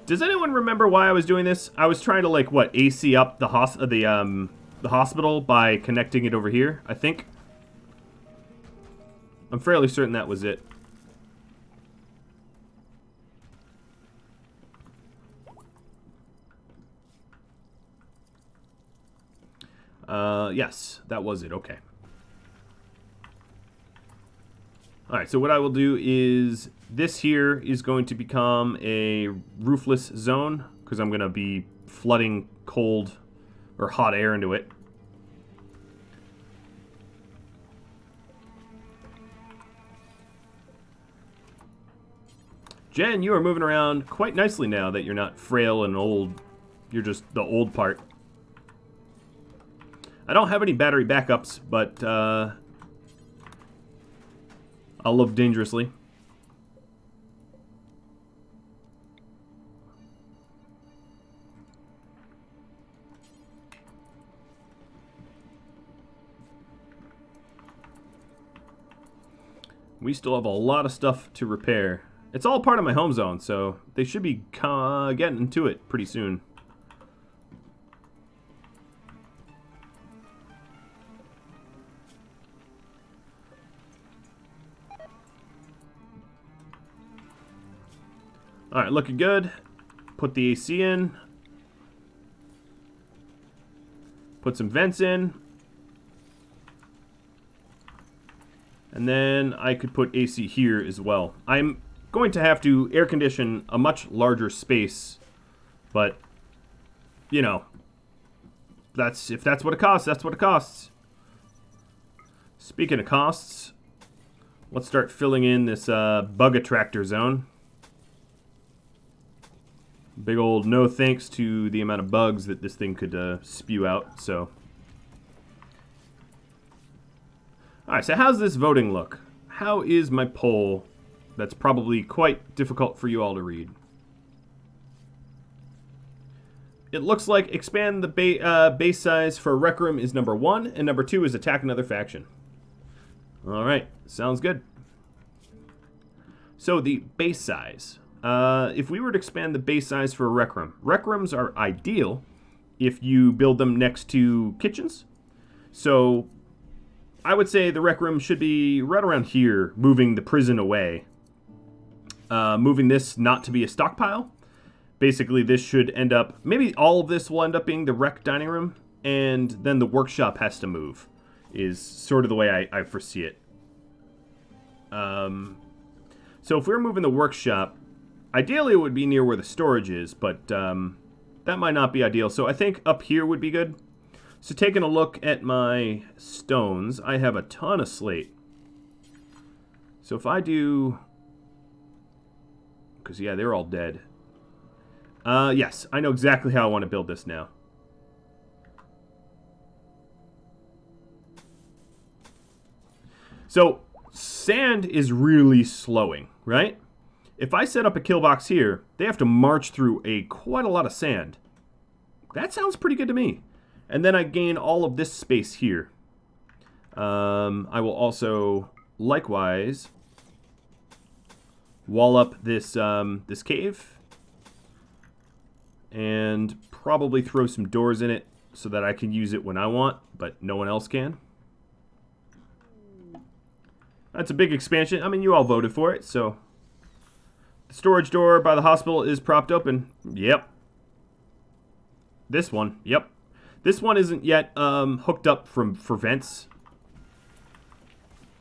Does anyone remember why I was doing this? I was trying to, like, what, AC up the the hospital by connecting it over here, I think. I'm fairly certain that was it. Yes, that was it. Okay. Alright, so what I will do is this here is going to become a roofless zone because I'm going to be flooding cold or hot air into it. Jen, you are moving around quite nicely now that you're not frail and old. You're just the old part. I don't have any battery backups, but I'll live dangerously. We still have a lot of stuff to repair. It's all part of my home zone, so they should be getting into it pretty soon. Alright, looking good. Put the AC in. Put some vents in. And then I could put AC here as well. I'm going to have to air condition a much larger space, but, you know, if that's what it costs, that's what it costs. Speaking of costs, let's start filling in this bug attractor zone. Big old no thanks to the amount of bugs that this thing could spew out, so. Alright, so how's this voting look? How is my poll? That's probably quite difficult for you all to read. It looks like expand the base size for Rec Room is number 1, and number 2 is attack another faction. Alright, sounds good. So the base size. If we were to expand the base size for a Rec Rooms are ideal if you build them next to kitchens. So I would say the Rec Room should be right around here, moving the prison away. Moving this not to be a stockpile. Basically, this should end up, maybe all of this will end up being the rec dining room, and then the workshop has to move, is sort of the way I foresee it. So if we're moving the workshop, ideally it would be near where the storage is, but that might not be ideal. So I think up here would be good. So taking a look at my stones, I have a ton of slate. So if I do, because yeah, they're all dead. Yes, I know exactly how I want to build this now. So sand is really slowing, right? If I set up a kill box here, they have to march through quite a lot of sand. That sounds pretty good to me. And then I gain all of this space here. I will also, likewise, wall up this this cave. And probably throw some doors in it so that I can use it when I want, but no one else can. That's a big expansion. I mean, you all voted for it, so. The storage door by the hospital is propped open. Yep. This one. Yep. This one isn't yet hooked up for vents.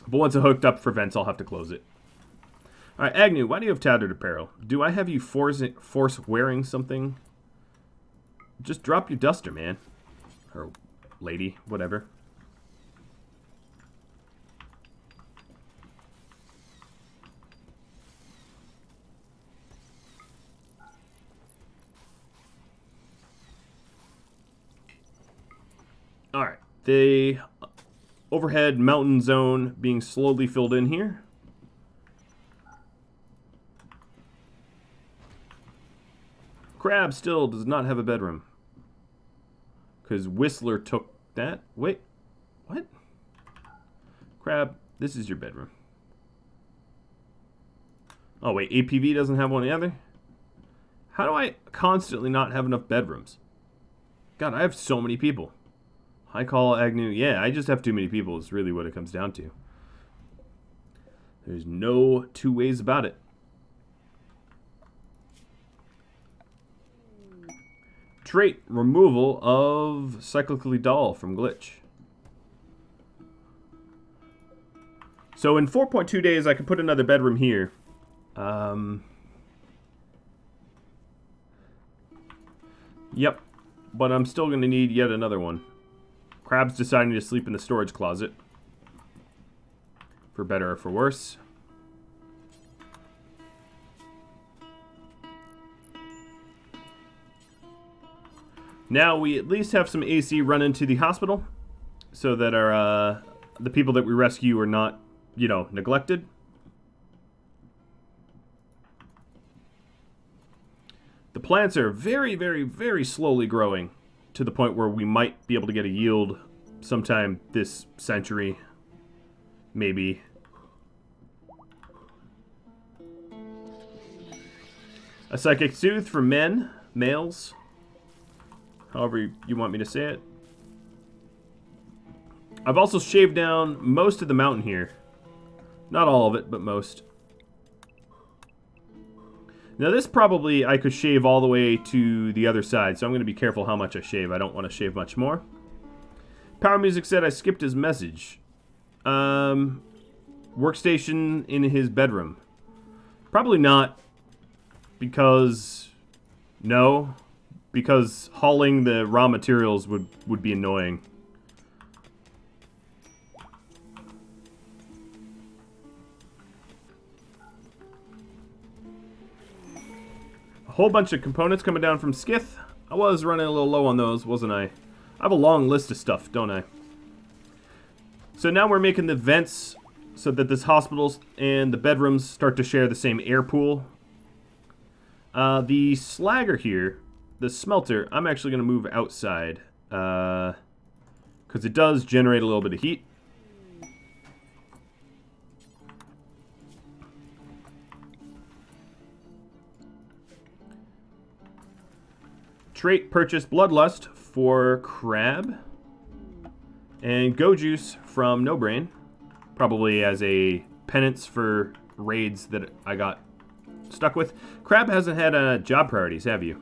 But once it's hooked up for vents, I'll have to close it. Alright, Agnew, why do you have tattered apparel? Do I have you force wearing something? Just drop your duster, man. Or lady, whatever. Alright, the overhead mountain zone being slowly filled in here. Crab still does not have a bedroom. Because Whistler took that. Wait, what? Crab, this is your bedroom. Oh wait, APV doesn't have one either? How do I constantly not have enough bedrooms? God, I have so many people. I call Agnew. Yeah, I just have too many people is really what it comes down to. There's no two ways about it. Trait, removal of cyclically dull from glitch. So in 4.2 days, I can put another bedroom here. Yep, but I'm still going to need yet another one. Crab's deciding to sleep in the storage closet. For better or for worse. Now we at least have some AC run into the hospital, so that our the people that we rescue are not, you know, neglected. The plants are very, very, very slowly growing to the point where we might be able to get a yield sometime this century, maybe. A psychic soothe for men, males, however you want me to say it. I've also shaved down most of the mountain here. Not all of it, but most. Now this probably I could shave all the way to the other side, so I'm going to be careful how much I shave. I don't want to shave much more. Power Music said I skipped his message. Workstation in his bedroom. Probably not, because... No. Because hauling the raw materials would be annoying. A whole bunch of components coming down from Skith. I was running a little low on those, wasn't I? I have a long list of stuff, don't I? So now we're making the vents so that this hospital and the bedrooms start to share the same air pool. The slagger here, the smelter, I'm actually going to move outside. Because it does generate a little bit of heat. Trait purchased Bloodlust for Crab. And Go Juice from No Brain. Probably as a penance for raids that I got stuck with. Crab hasn't had job priorities, have you?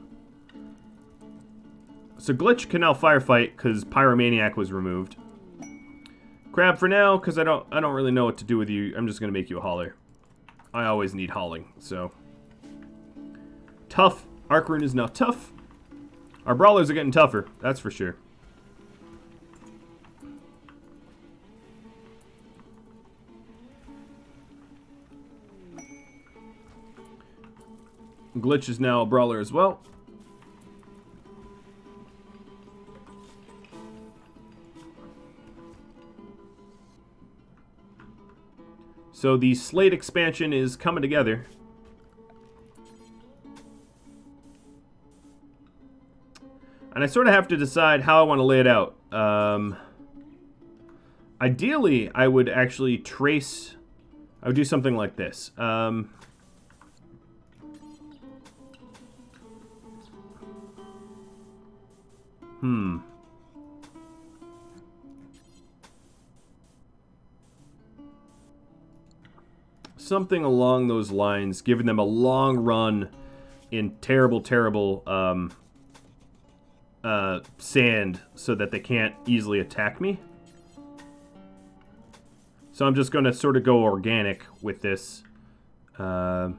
So Glitch can now firefight because Pyromaniac was removed. Crab for now, because I don't really know what to do with you. I'm just gonna make you a hauler. I always need hauling, so. Tough. Arc Rune is now tough. Our brawlers are getting tougher, that's for sure. Glitch is now a brawler as well. So the Slate expansion is coming together. And I sort of have to decide how I want to lay it out. Ideally, I would actually trace... I would do something like this. Something along those lines, giving them a long run in terrible, terrible sand so that they can't easily attack me. So I'm just going to sort of go organic with this. And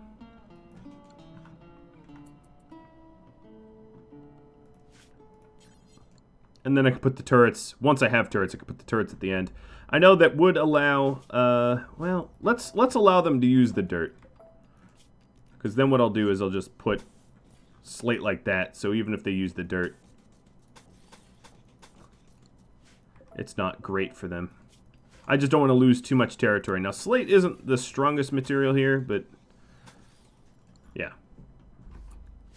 then I can put the turrets, once I have turrets, I can put the turrets at the end. I know that would allow, well, let's allow them to use the dirt. Because then what I'll do is I'll just put slate like that, so even if they use the dirt, it's not great for them. I just don't want to lose too much territory. Now, slate isn't the strongest material here, but yeah.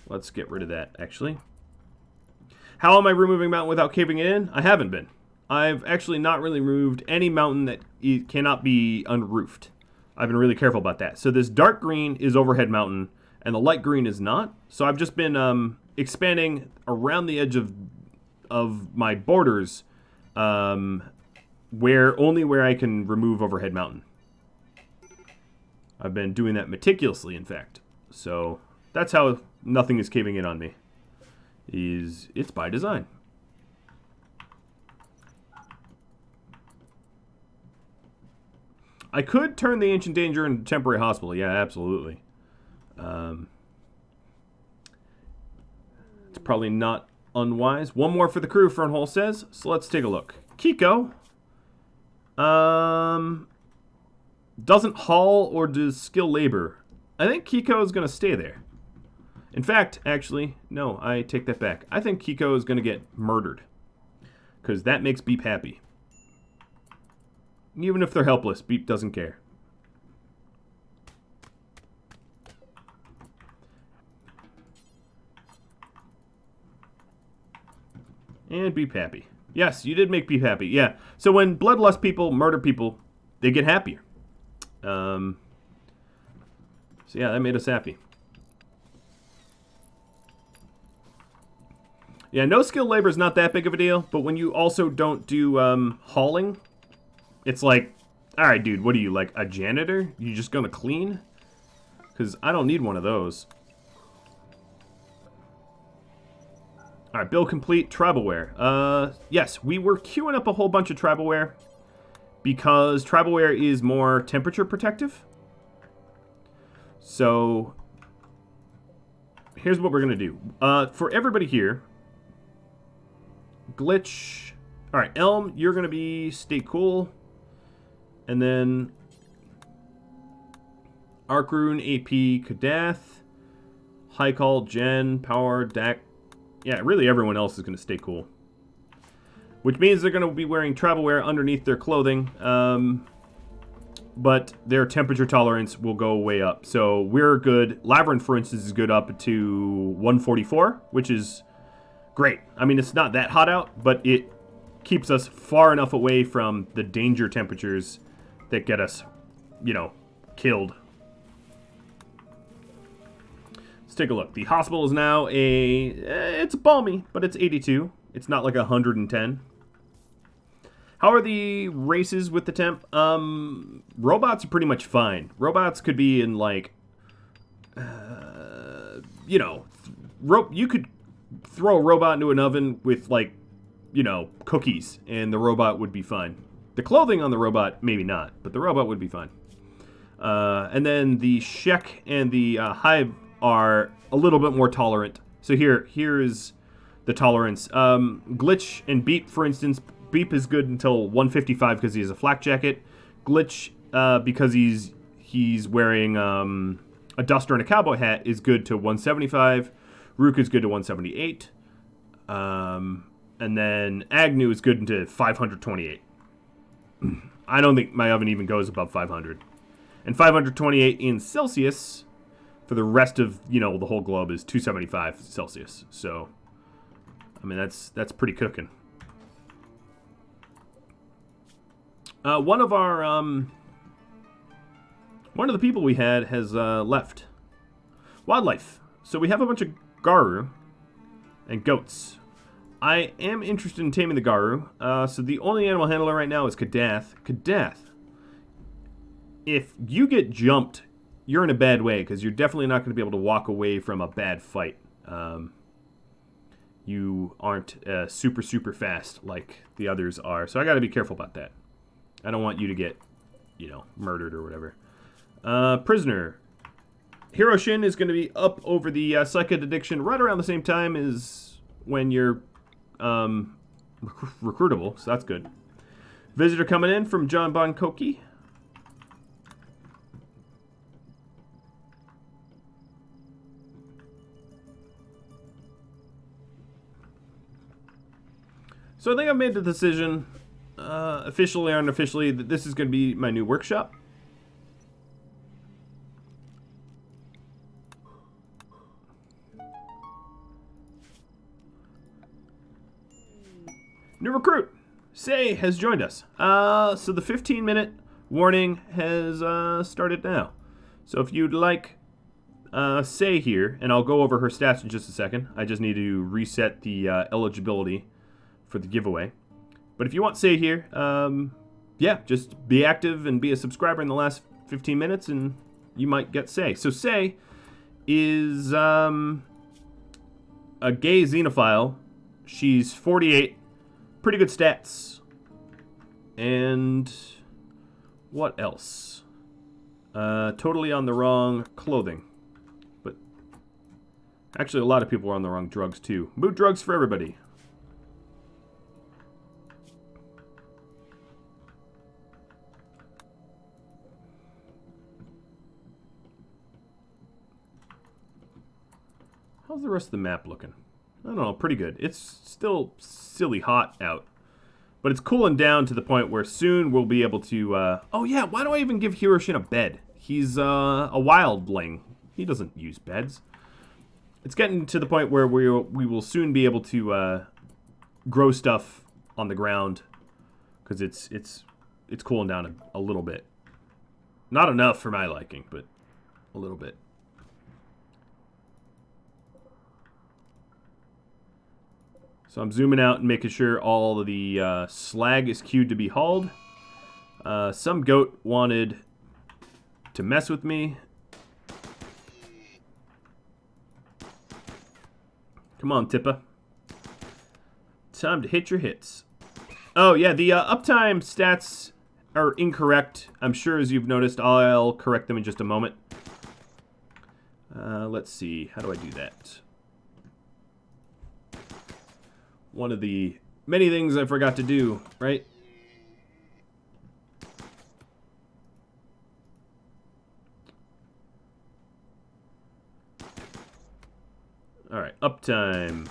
Let's get rid of that, actually. How am I removing mountain without caving it in? I haven't been. I've actually not really removed any mountain that cannot be unroofed. I've been really careful about that. So this dark green is overhead mountain, and the light green is not. So I've just been expanding around the edge of my borders where I can remove overhead mountain. I've been doing that meticulously, in fact. So that's how nothing is caving in on me. It's by design. I could turn the Ancient Danger into temporary hospital. Yeah, absolutely. It's probably not unwise. One more for the crew, Fernhole says. So let's take a look. Kiko. Doesn't haul or does skill labor. I think Kiko is going to stay there. In fact, actually, no, I take that back. I think Kiko is going to get murdered. Because that makes Beep happy. Even if they're helpless, Beep doesn't care. And Beep happy. Yes, you did make Beep happy. Yeah. So when bloodlust people murder people, they get happier. So yeah, that made us happy. Yeah, no skill labor is not that big of a deal, but when you also don't do hauling, it's like, all right, dude, what are you, like a janitor? You just gonna clean? Because I don't need one of those. All right, build complete, tribalware. Yes, we were queuing up a whole bunch of tribalware because tribalware is more temperature protective. So here's what we're gonna do. For everybody here, Glitch. All right, Elm, you're gonna be stay cool. And then Arkrune, AP, Kadath, Haikal, Jen, Power, Dak. Yeah, really everyone else is going to stay cool. Which means they're going to be wearing travelwear underneath their clothing. But their temperature tolerance will go way up. So we're good. Labyrinth, for instance, is good up to 144, which is great. I mean, it's not that hot out, but it keeps us far enough away from the danger temperatures that get us, you know, killed. Let's take a look. The hospital is now it's balmy, but it's 82. It's not like 110. How are the races with the temp? Robots are pretty much fine. Robots could be in like, you know, you could throw a robot into an oven with like, you know, cookies, and the robot would be fine. The clothing on the robot, maybe not, but the robot would be fine. And then the Shek and the Hive are a little bit more tolerant. So here is the tolerance. Glitch and Beep, for instance. Beep is good until 155 because he has a flak jacket. Glitch, because he's wearing a duster and a cowboy hat, is good to 175. Rook is good to 178. And then Agnew is good into 528. I don't think my oven even goes above 500. And 528 in Celsius for the rest of, you know, the whole globe is 275 Celsius. So, I mean, that's pretty cooking. One of the people we had has left. Wildlife. So we have a bunch of Garu and goats. I am interested in taming the Garu. So the only animal handler right now is Kadath. Kadath, if you get jumped, you're in a bad way because you're definitely not going to be able to walk away from a bad fight. You aren't super, super fast like the others are. So I got to be careful about that. I don't want you to get, you know, murdered or whatever. Prisoner. Hiroshin is going to be up over the psychid addiction right around the same time as when you're recruitable, so that's good. Visitor coming in from John Bonkoki. So I think I've made the decision, officially or unofficially, that this is going to be my new workshop. New recruit, Say, has joined us. So the 15-minute warning has started now. So if you'd like Say here, and I'll go over her stats in just a second. I just need to reset the eligibility for the giveaway. But if you want Say here, yeah, just be active and be a subscriber in the last 15 minutes and you might get Say. So Say is a gay xenophile. She's 48. Pretty good stats. And what else? Totally on the wrong clothing. But actually a lot of people are on the wrong drugs too. Mood drugs for everybody. How's the rest of the map looking? I don't know, pretty good. It's still silly hot out. But it's cooling down to the point where soon we'll be able to... oh yeah, why do I even give Hiroshin a bed? He's a wildling. He doesn't use beds. It's getting to the point where we will soon be able to grow stuff on the ground. Because it's cooling down a little bit. Not enough for my liking, but a little bit. So I'm zooming out and making sure all of the slag is queued to be hauled. Some goat wanted to mess with me. Come on, Tippa. Time to hit your hits. Oh, yeah, the uptime stats are incorrect. I'm sure, as you've noticed. I'll correct them in just a moment. Let's see. How do I do that? One of the many things I forgot to do, right? Alright, uptime.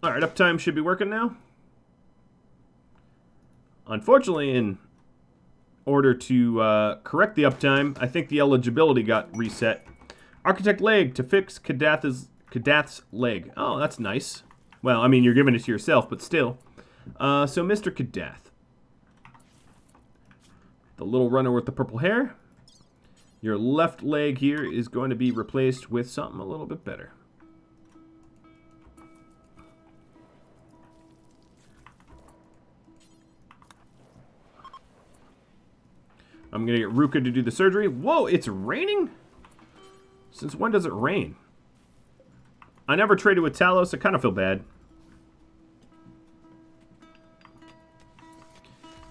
Alright, uptime should be working now. Unfortunately, in order to correct the uptime, I think the eligibility got reset. Architect leg to fix Kadath's leg. Oh, that's nice. Well, I mean, you're giving it to yourself, but still. So, Mr. Kadath. The little runner with the purple hair. Your left leg here is going to be replaced with something a little bit better. I'm going to get Ruka to do the surgery. Whoa, it's raining? Since when does it rain? I never traded with Talos. I kind of feel bad.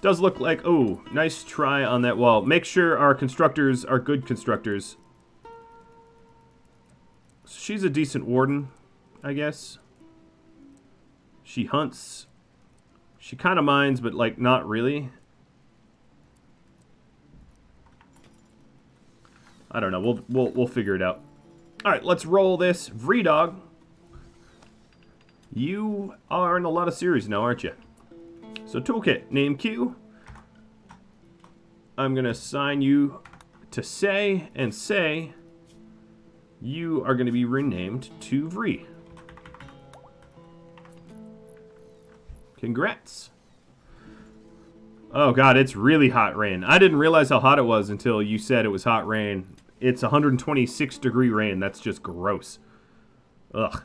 Does look like... Oh, nice try on that wall. Make sure our constructors are good constructors. She's a decent warden, I guess. She hunts. She kind of mines, but, like, not really. I don't know. We'll figure it out. All right, let's roll this. Vredog. You are in a lot of series now, aren't you? So Toolkit, name Q. I'm gonna assign you to Say, and Say, you are gonna be renamed to Vre. Congrats. Oh god, it's really hot rain. I didn't realize how hot it was until you said it was hot rain. It's 126-degree rain. That's just gross. Ugh.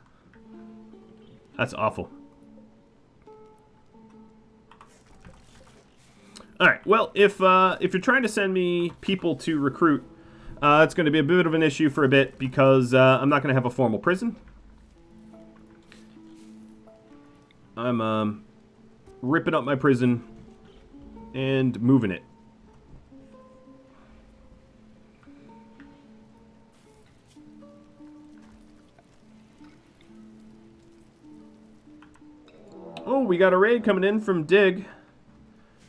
That's awful. Alright, well, if you're trying to send me people to recruit, it's going to be a bit of an issue for a bit because I'm not going to have a formal prison. I'm ripping up my prison and moving it. Oh, we got a raid coming in from Dig.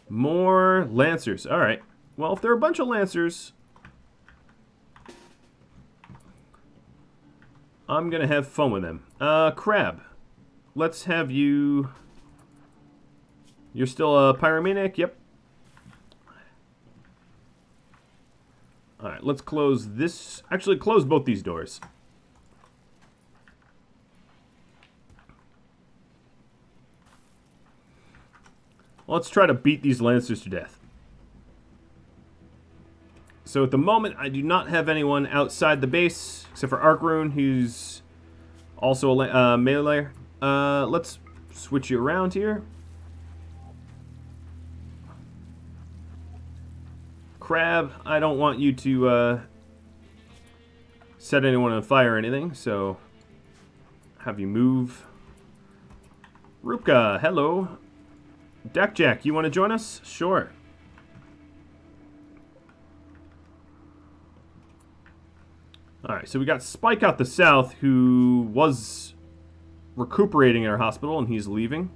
More Lancers. Alright. Well, if there are a bunch of Lancers, I'm going to have fun with them. Crab. Let's have you... You're still a pyromaniac? Yep. Alright, let's close this. Actually, close both these doors. Let's try to beat these Lancers to death. so at the moment, I do not have anyone outside the base, except for Arkrune, who's also a melee. Let's switch you around here. Crab, I don't want you to set anyone on fire or anything, so have you move. Rupka, hello. Jack, you want to join us? Sure. Alright, so we got Spike out the south, who was recuperating in our hospital, and he's leaving.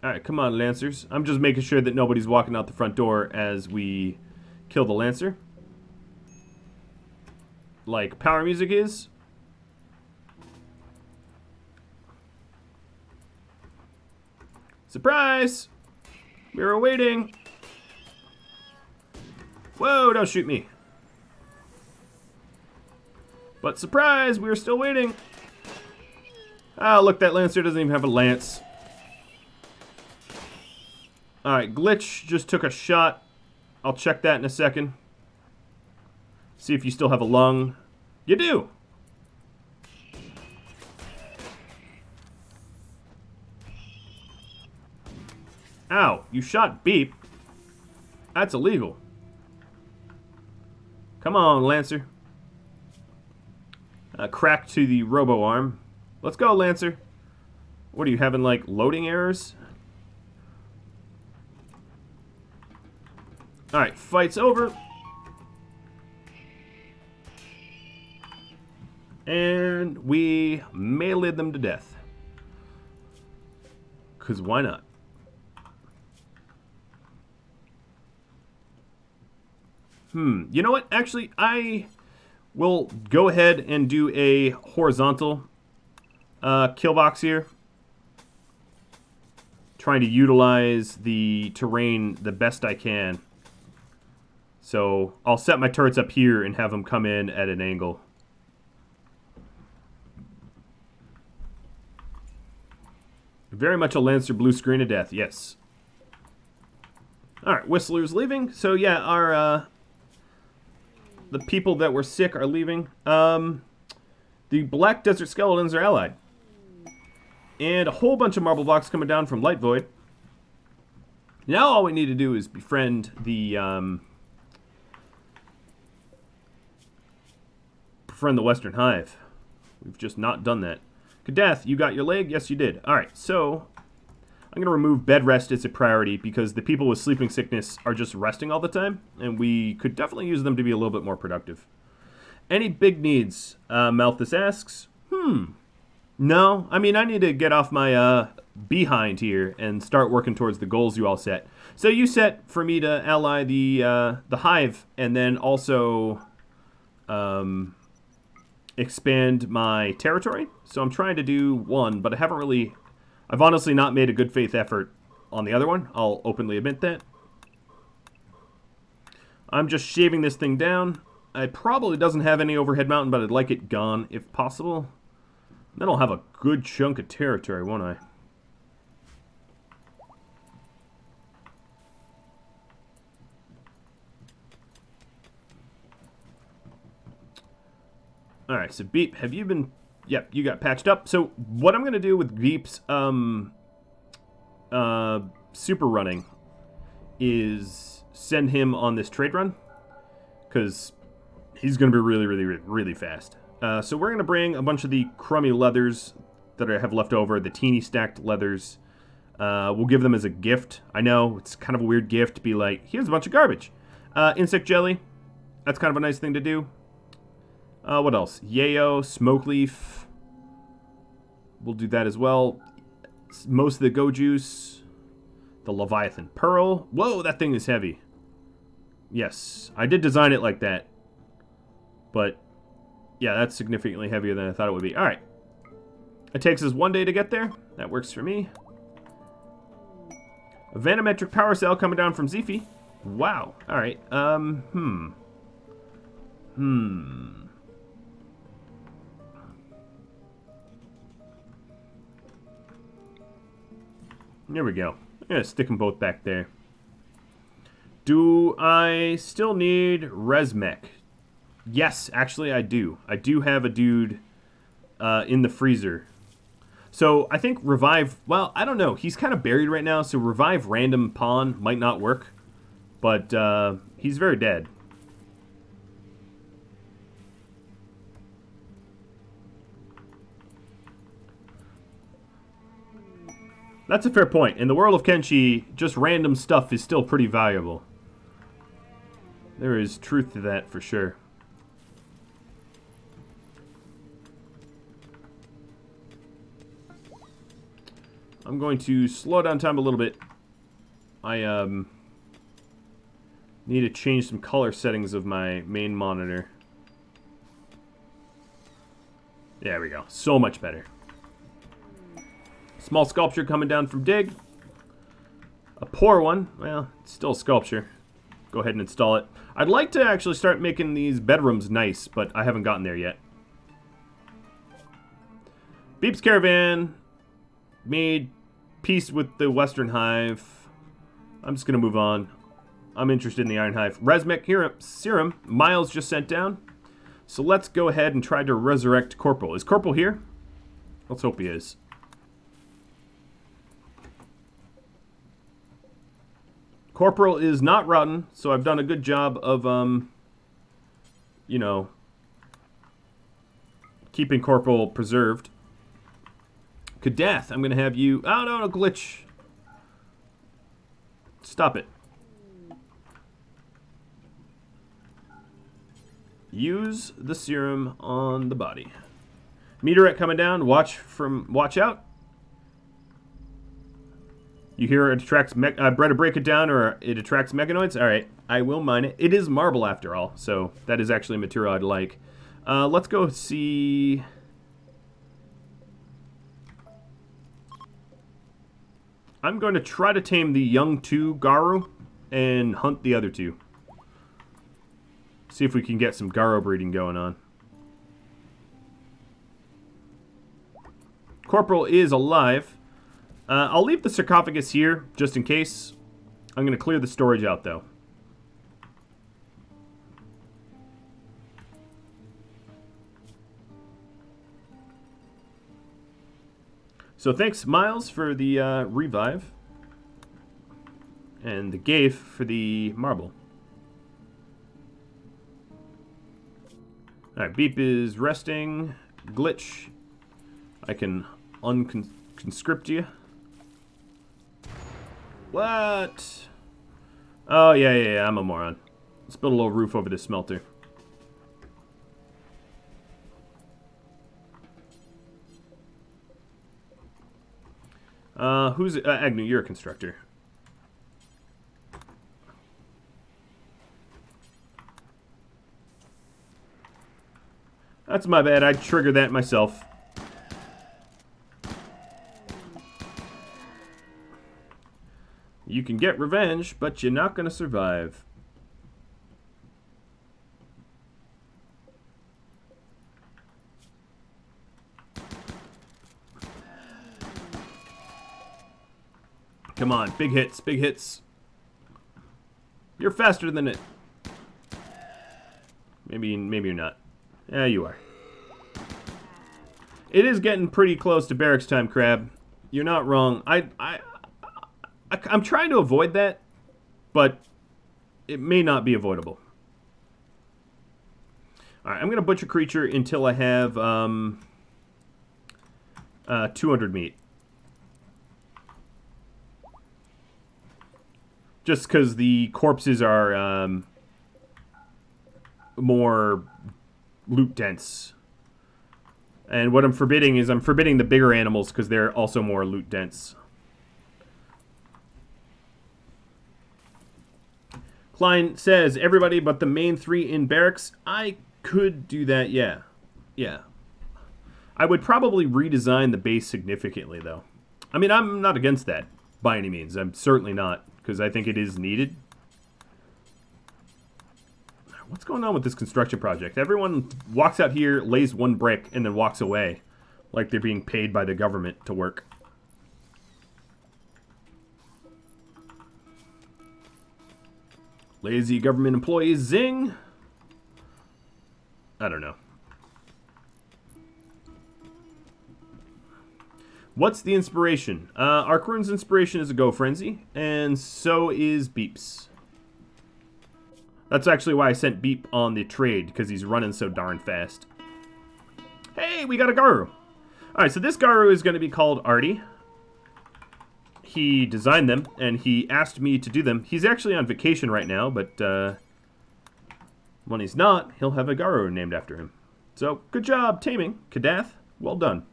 Alright, come on, Lancers. I'm just making sure that nobody's walking out the front door as we kill the Lancer. Like power music is. Surprise! We were waiting. Whoa, don't shoot me. But surprise, we were still waiting. Oh, look, that Lancer doesn't even have a lance. Alright, Glitch just took a shot. I'll check that in a second. See if you still have a lung. You do! Ow, you shot Beep. That's illegal. Come on, Lancer. Crack to the robo arm. Let's go, Lancer. What are you having, like, loading errors? Alright, fight's over. And we meleeed them to death. Because why not? You know what? Actually, I will go ahead and do a horizontal kill box here. Trying to utilize the terrain the best I can. So I'll set my turrets up here and have them come in at an angle. Very much a Lancer blue screen of death, yes. Alright, Whistler's leaving. So yeah, our the people that were sick are leaving. The Black Desert Skeletons are allied. And a whole bunch of marble blocks coming down from Light Void. Now all we need to do is befriend the Western Hive. We've just not done that. Kadath, you got your leg? Yes, you did. Alright, so I'm going to remove bed rest as a priority because the people with sleeping sickness are just resting all the time, and we could definitely use them to be a little bit more productive. Any big needs? Malthus asks. No, I mean, I need to get off my behind here and start working towards the goals you all set. So you set for me to ally the Hive and then also expand my territory. So I'm trying to do one, but I've honestly not made a good faith effort on the other one. I'll openly admit that. I'm just shaving this thing down. It probably doesn't have any overhead mountain, but I'd like it gone if possible. Then I'll have a good chunk of territory, won't I? Alright, so Beep, have you been... Yep, you got patched up. So what I'm going to do with Beep's super running is send him on this trade run. Because he's going to be really, really, really fast. So we're going to bring a bunch of the crummy leathers that I have left over, the teeny stacked leathers. We'll give them as a gift. I know, it's kind of a weird gift to be like, here's a bunch of garbage. Insect jelly. That's kind of a nice thing to do. What else? Yayo, smoke leaf. We'll do that as well. Most of the go juice. The Leviathan pearl. Whoa, that thing is heavy. Yes, I did design it like that. But, yeah, that's significantly heavier than I thought it would be. Alright. It takes us 1 day to get there. That works for me. A Vanometric power cell coming down from Zifi. Wow. Alright. Here we go. Yeah, stick them both back there. Do I still need mech? Yes, actually I do. I do have a dude in the freezer. So I think revive, well, I don't know. He's kind of buried right now, so revive random pawn might not work. But he's very dead. That's a fair point. In the world of Kenshi, just random stuff is still pretty valuable. There is truth to that for sure. I'm going to slow down time a little bit. I need to change some color settings of my main monitor. There we go. So much better. Small sculpture coming down from Dig. A poor one. Well, it's still a sculpture. Go ahead and install it. I'd like to actually start making these bedrooms nice, but I haven't gotten there yet. Beep's Caravan. Made peace with the Western Hive. I'm just going to move on. I'm interested in the Iron Hive. Resmech Serum. Miles just sent down. So let's go ahead and try to resurrect Corporal. Is Corporal here? Let's hope he is. Corporal is not rotten, so I've done a good job of, you know, keeping Corporal preserved. Kadath, I'm going to have you... Oh, no, glitch. Stop it. Use the serum on the body. Meteorite coming down. Watch out. You hear it attracts Bretta, break it down, or it attracts mechanoids? Alright, I will mine it. It is marble after all, so that is actually a material I'd like. Let's go see... I'm going to try to tame the young 2 Garu and hunt the other 2. See if we can get some Garo breeding going on. Corporal is alive. I'll leave the sarcophagus here, just in case. I'm going to clear the storage out, though. So thanks, Miles, for the revive. And the Gaif for the marble. Alright, Beep is resting. Glitch. I can unconscript you. What? Oh, yeah, I'm a moron. Let's build a little roof over this smelter. Who's... Agnew, you're a constructor. That's my bad. I triggered that myself. You can get revenge, but you're not going to survive. Come on, big hits, big hits. You're faster than it. Maybe you're not. Yeah, you are. It is getting pretty close to barracks time, Crab. You're not wrong. I'm trying to avoid that, but it may not be avoidable. All right, I'm going to butcher creature until I have 200 meat. Just because the corpses are more loot dense. And what I'm forbidding is I'm forbidding the bigger animals because they're also more loot dense. Klein says, everybody but the main 3 in barracks. I could do that, yeah. Yeah. I would probably redesign the base significantly, though. I mean, I'm not against that by any means. I'm certainly not, because I think it is needed. What's going on with this construction project? Everyone walks out here, lays 1 brick, and then walks away. Like they're being paid by the government to work. Lazy government employees, zing. I don't know. What's the inspiration? Arcrune's inspiration is a Go Frenzy, and so is Beep's. That's actually why I sent Beep on the trade, because he's running so darn fast. Hey, we got a Garu. Alright, so this Garu is going to be called Artie. He designed them, and he asked me to do them. He's actually on vacation right now, but when he's not, he'll have a Garu named after him. So, good job taming, Kadath. Well done.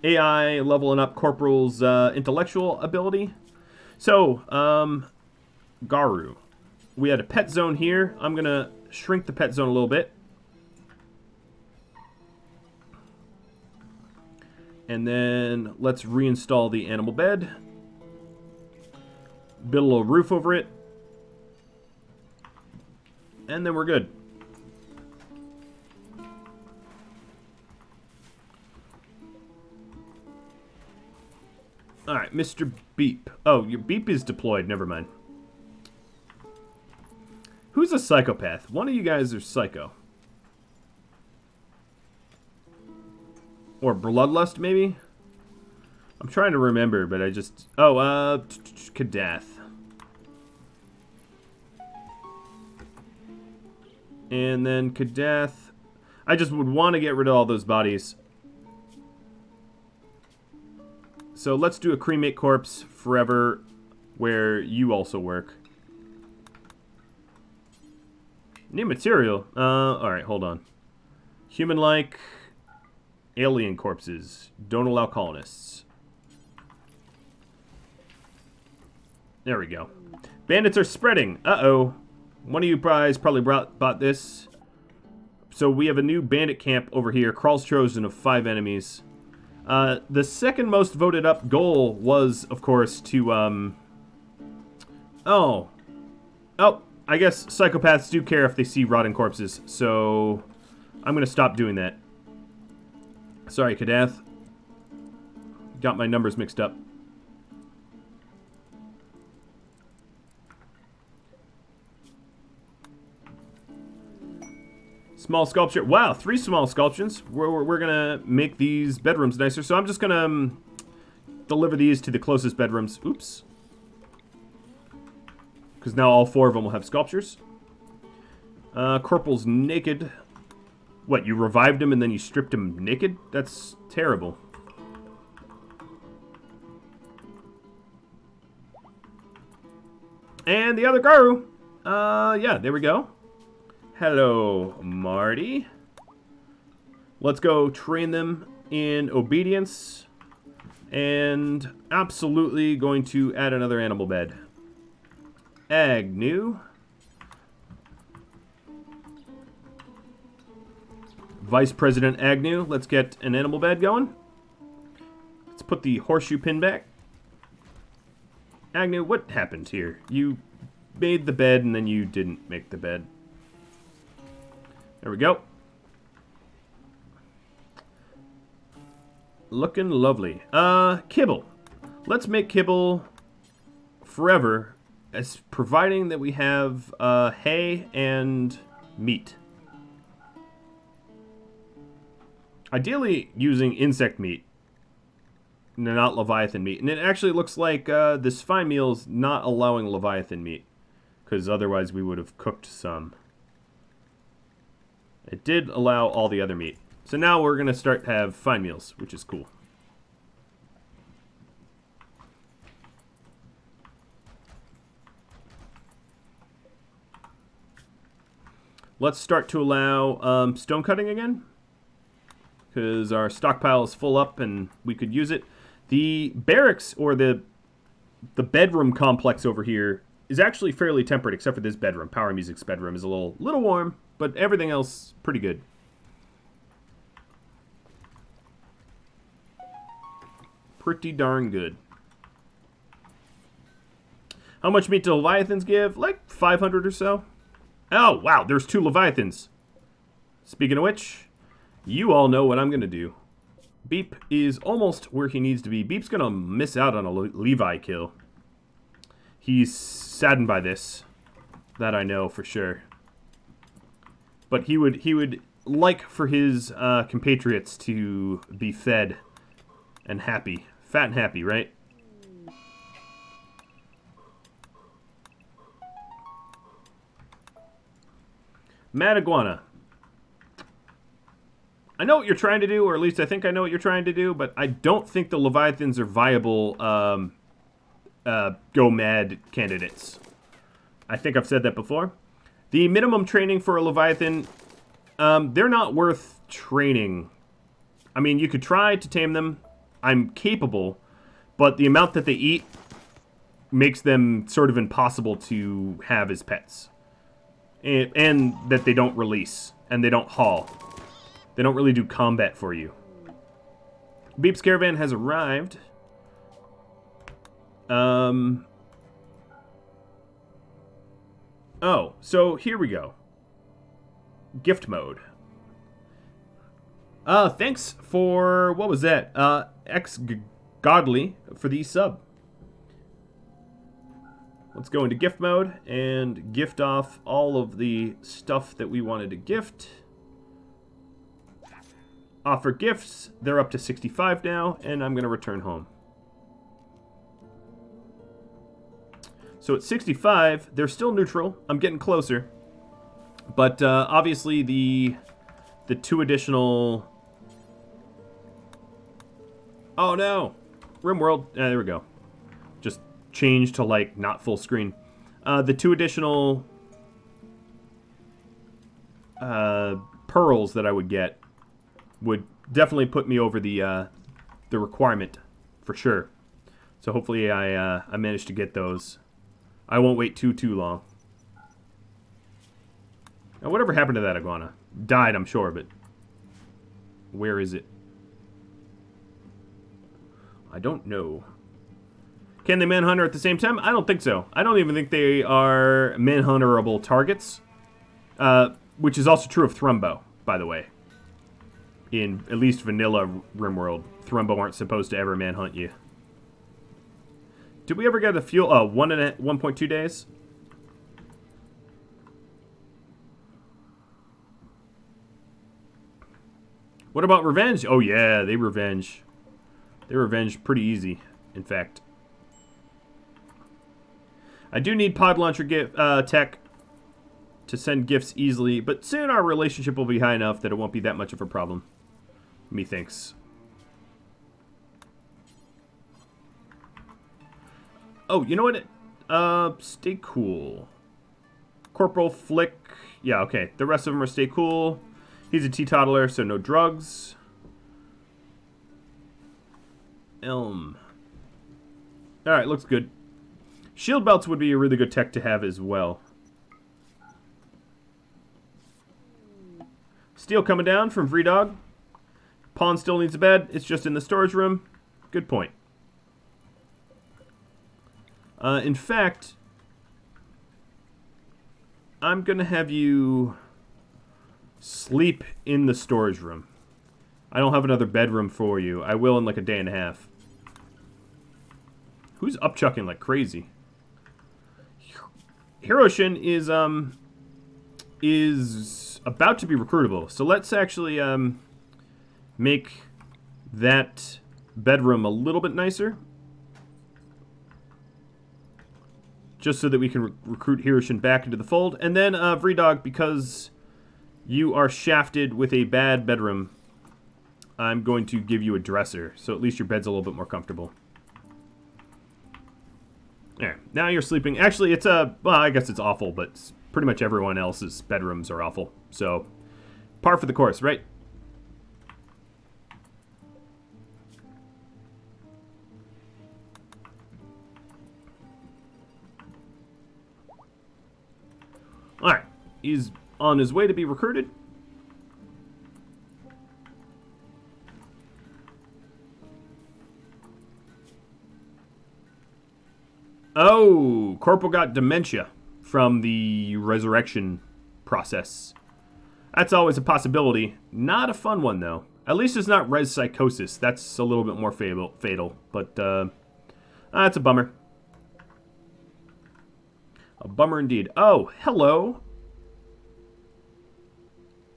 AI leveling up Corporal's intellectual ability. So, Garu. We had a pet zone here. I'm going to shrink the pet zone a little bit. And then let's reinstall the animal bed. Build a little roof over it. And then we're good. Alright, Mr. Beep. Oh, your Beep is deployed. Never mind. Who's a psychopath? One of you guys are psycho. Or bloodlust, maybe? I'm trying to remember, but I just... Oh, Kadath. And then Kadath. I just would want to get rid of all those bodies. So let's do a cremate corpse forever, where you also work. New material. Alright, hold on. Human-like alien corpses. Don't allow colonists. There we go. Bandits are spreading. Uh-oh. One of you guys probably bought this. So we have a new bandit camp over here. Crawl's chosen of 5 enemies. The second most voted up goal was, of course, to, Oh, I guess psychopaths do care if they see rotting corpses, so I'm going to stop doing that. Sorry, Kadath. Got my numbers mixed up. Small sculpture. Wow, 3 small sculptures. We're going to make these bedrooms nicer. So I'm just going to deliver these to the closest bedrooms. Oops. Because now all 4 of them will have sculptures. Corporal's naked. What, you revived him and then you stripped him naked? That's terrible. And the other Garu. Yeah, there we go. Hello, Marty. Let's go train them in obedience. And absolutely going to add another animal bed. Agnew. Vice President Agnew. Let's get an animal bed going. Let's put the horseshoe pin back. Agnew, what happened here? You made the bed and then you didn't make the bed. There we go. Looking lovely. Kibble. Let's make kibble forever, as providing that we have hay and meat. Ideally using insect meat, not Leviathan meat. And it actually looks like this fine meal's not allowing Leviathan meat, because otherwise we would have cooked some. It did allow all the other meat. So now we're going to start to have fine meals, which is cool. Let's start to allow stone cutting again, because our stockpile is full up and we could use it. The barracks, or the bedroom complex over here, is actually fairly temperate, except for this bedroom. Power Music's bedroom is a little warm, but everything else pretty good. Pretty darn good. How much meat do Leviathans give? Like 500 or so. Oh, wow, there's 2 Leviathans. Speaking of which, you all know what I'm going to do. Beep is almost where he needs to be. Beep's going to miss out on a Levi kill. He's saddened by this. That I know for sure. But he would like for his compatriots to be fed and happy. Fat and happy, right? Mad Iguana. I know what you're trying to do, or at least I think I know what you're trying to do, but I don't think the Leviathans are viable go mad candidates. I think I've said that before. The minimum training for a Leviathan, they're not worth training. I mean, you could try to tame them. I'm capable, but the amount that they eat makes them sort of impossible to have as pets. And that they don't release, and they don't haul. They don't really do combat for you. Beep's caravan has arrived. Oh, so here we go. Gift mode. Thanks for, what was that? Godly for the sub. Let's go into gift mode and gift off all of the stuff that we wanted to gift. Offer gifts. They're up to 65 now, and I'm going to return home. So at 65, they're still neutral. I'm getting closer. But obviously the 2 additional... Oh no! RimWorld. There we go. Just change to, like, not full screen. The 2 additional pearls that I would get would definitely put me over the requirement for sure. So hopefully I managed to get those. I won't wait too long. Now, whatever happened to that iguana? Died, I'm sure, but where is it? I don't know. Can they manhunt her at the same time? I don't think so. I don't even think they are manhunterable targets. Which is also true of Thrumbo, by the way. In at least vanilla RimWorld, Thrumbo aren't supposed to ever manhunt you. Did we ever get the fuel? 1.2 days? What about revenge? Oh yeah, they revenge. They revenge pretty easy, in fact. I do need pod launcher tech to send gifts easily, but soon our relationship will be high enough that it won't be that much of a problem. Methinks. Oh, you know what? Stay cool. Corporal Flick. Yeah, okay. The rest of them are stay cool. He's a teetotaler, so no drugs. Elm. Alright, looks good. Shield belts would be a really good tech to have as well. Steel coming down from Vreedog. Pawn still needs a bed. It's just in the storage room. Good point. In fact, I'm going to have you sleep in the storage room. I don't have another bedroom for you. I will in like a day and a half. Who's upchucking like crazy? Hiroshin is about to be recruitable. So let's actually make that bedroom a little bit nicer. Just so that we can recruit Hiroshin back into the fold. And then Vreedog, because you are shafted with a bad bedroom, I'm going to give you a dresser. So at least your bed's a little bit more comfortable. There. Now you're sleeping. Actually, it's well, I guess it's awful, but pretty much everyone else's bedrooms are awful. So, par for the course, right? Alright. He's on his way to be recruited. Oh, Corporal got dementia from the resurrection process. That's always a possibility. Not a fun one, though. At least it's not res psychosis. That's a little bit more fatal. But, that's a bummer. A bummer indeed. Oh, hello.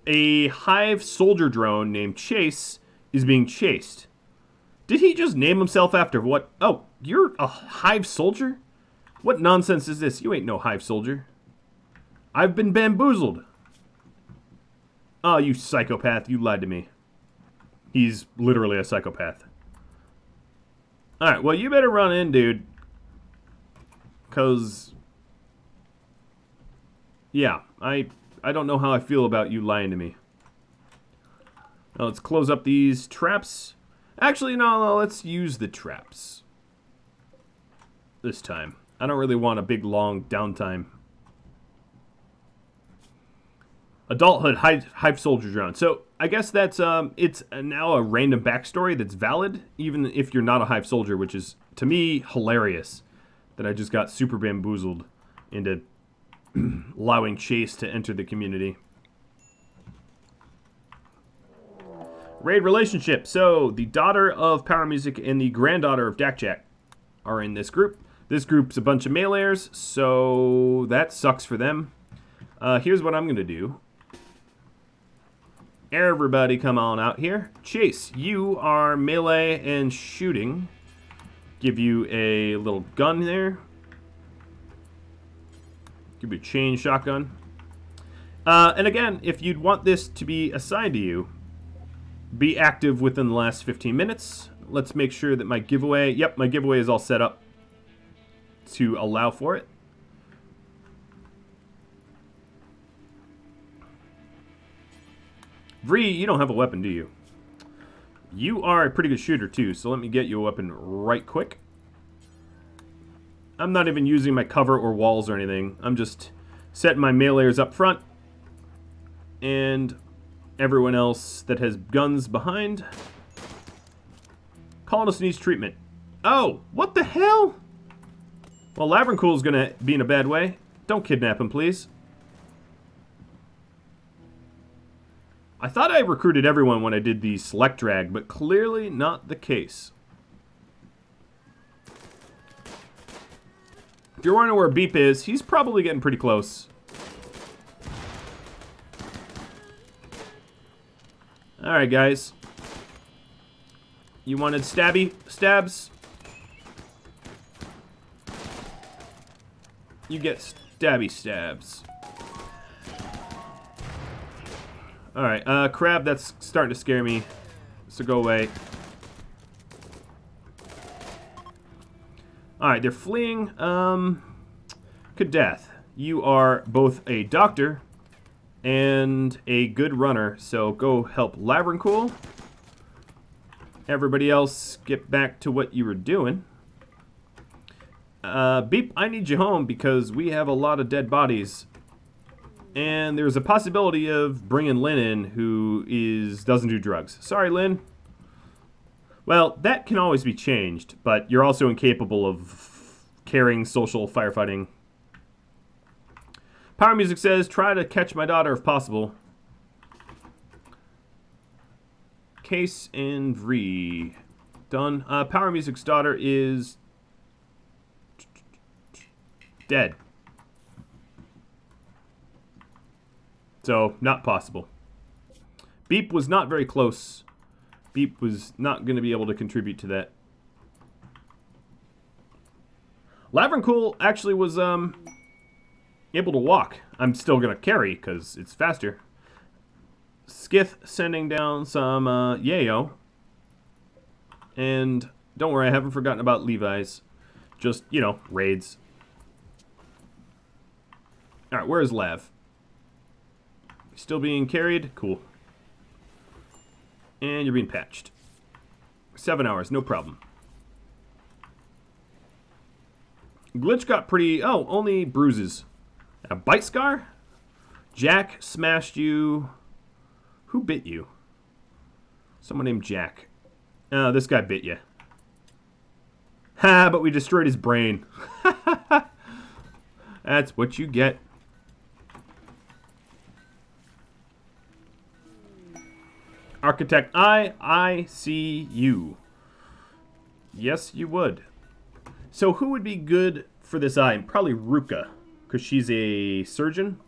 A Hive soldier drone named Chase is being chased. Did he just name himself after what? Oh, you're a Hive soldier? What nonsense is this? You ain't no Hive soldier. I've been bamboozled. Oh, you psychopath. You lied to me. He's literally a psychopath. Alright, well, you better run in, dude. Because... yeah, I don't know how I feel about you lying to me. Now, let's close up these traps. Actually, no, let's use the traps. This time. I don't really want a big, long downtime. Adulthood Hive Soldier Drone. So, I guess that's, it's now a random backstory that's valid, even if you're not a Hive Soldier, which is, to me, hilarious. That I just got super bamboozled into allowing Chase to enter the community. Raid relationship. So, the daughter of Power Music and the granddaughter of Dak Jack are in this group. This group's a bunch of meleeers, so that sucks for them. Here's what I'm going to do. Everybody come on out here. Chase, you are melee and shooting. Give you a little gun there. Give you a chain shotgun. And again, if you'd want this to be assigned to you, be active within the last 15 minutes. Let's make sure that my giveaway... yep, my giveaway is all set up to allow for it. Vree, you don't have a weapon, do you? You are a pretty good shooter, too, so let me get you a weapon right quick. I'm not even using my cover or walls or anything. I'm just setting my meleeers up front. And everyone else that has guns behind. Colonist needs treatment. Oh, what the hell? Well, Lavrencool's gonna be in a bad way. Don't kidnap him, please. I thought I recruited everyone when I did the select drag, but clearly not the case. If you're wondering where Beep is, he's probably getting pretty close. Alright, guys. You wanted stabs? You get stabs. Alright, crab, that's starting to scare me. So go away. Alright, they're fleeing. Kadath, you are both a doctor and a good runner, so go help Lavrencool. Everybody else, get back to what you were doing. Beep, I need you home because we have a lot of dead bodies. And there's a possibility of bringing Lynn in, who doesn't do drugs. Sorry, Lynn. Well, that can always be changed, but you're also incapable of carrying social firefighting. Power Music says, try to catch my daughter if possible. Case and Vree. Done. Power Music's daughter is dead. So, not possible. Beep was not very close. Beep was not going to be able to contribute to that. Lavrencool actually was able to walk. I'm still going to carry because it's faster. Skith sending down some yayo. And don't worry, I haven't forgotten about Levi's. Just, you know, raids. Alright, where is Lav? Still being carried? Cool. And you're being patched. 7 hours, no problem. Glitch got pretty... oh, only bruises. A bite scar? Jack smashed you. Who bit you? Someone named Jack. Oh, this guy bit you. Ha, but we destroyed his brain. That's what you get. Architect I see you. Yes, you would. So who would be good for this eye? Probably Ruka. because she's a surgeon.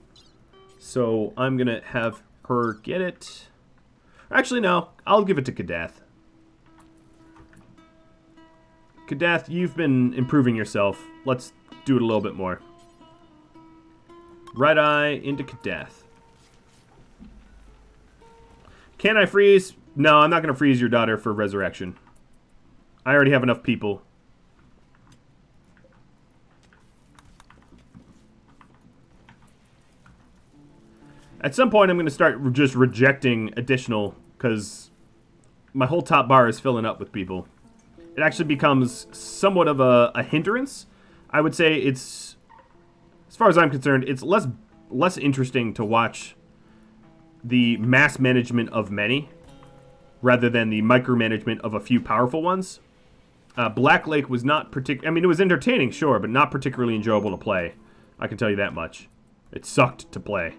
So I'm going to have her get it. Actually, no. I'll give it to Kadath. Kadath, you've been improving yourself. Let's do it a little bit more. Right eye into Kadath. Can I freeze? No, I'm not going to freeze your daughter for resurrection. I already have enough people. At some point, I'm going to start just rejecting additional, because my whole top bar is filling up with people. It actually becomes somewhat of a hindrance. I would say it's, as far as I'm concerned, it's less interesting to watch the mass management of many rather than the micromanagement of a few powerful ones. Black Lake was not I mean, it was entertaining, sure, but not particularly enjoyable to play. I can tell you that much. It sucked to play.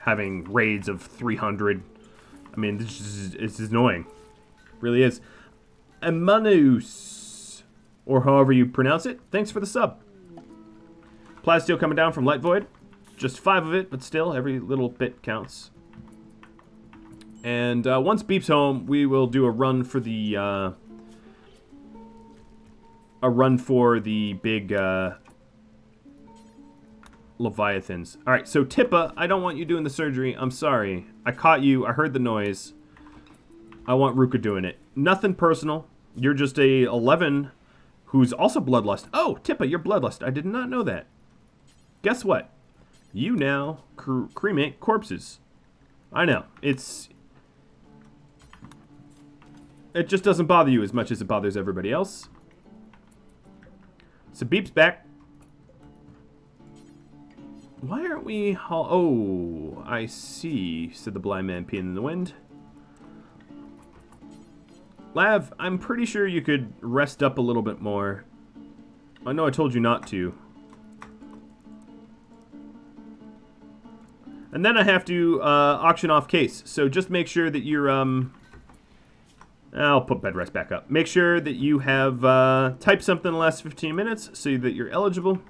Having raids of 300. I mean, it's annoying. Really is. Amanus, or however you pronounce it, thanks for the sub. Plasteel coming down from Light Void. Just 5 of it, but still, every little bit counts. And once Beep's home, we will do a run for the big Leviathans. All right, so Tippa, I don't want you doing the surgery. I'm sorry. I caught you. I heard the noise. I want Ruka doing it. Nothing personal. You're just a 11 who's also Bloodlust. Oh, Tippa, you're Bloodlust. I did not know that. Guess what? You now cremate corpses. I know. It just doesn't bother you as much as it bothers everybody else. So Beep's back. Why aren't we... Oh, I see, said the blind man peeing in the wind. Lav, I'm pretty sure you could rest up a little bit more. I know I told you not to. And then I have to auction off case. So just make sure that you're... I'll put bed rest back up. Make sure that you have typed something in the last 15 minutes so that you're eligible.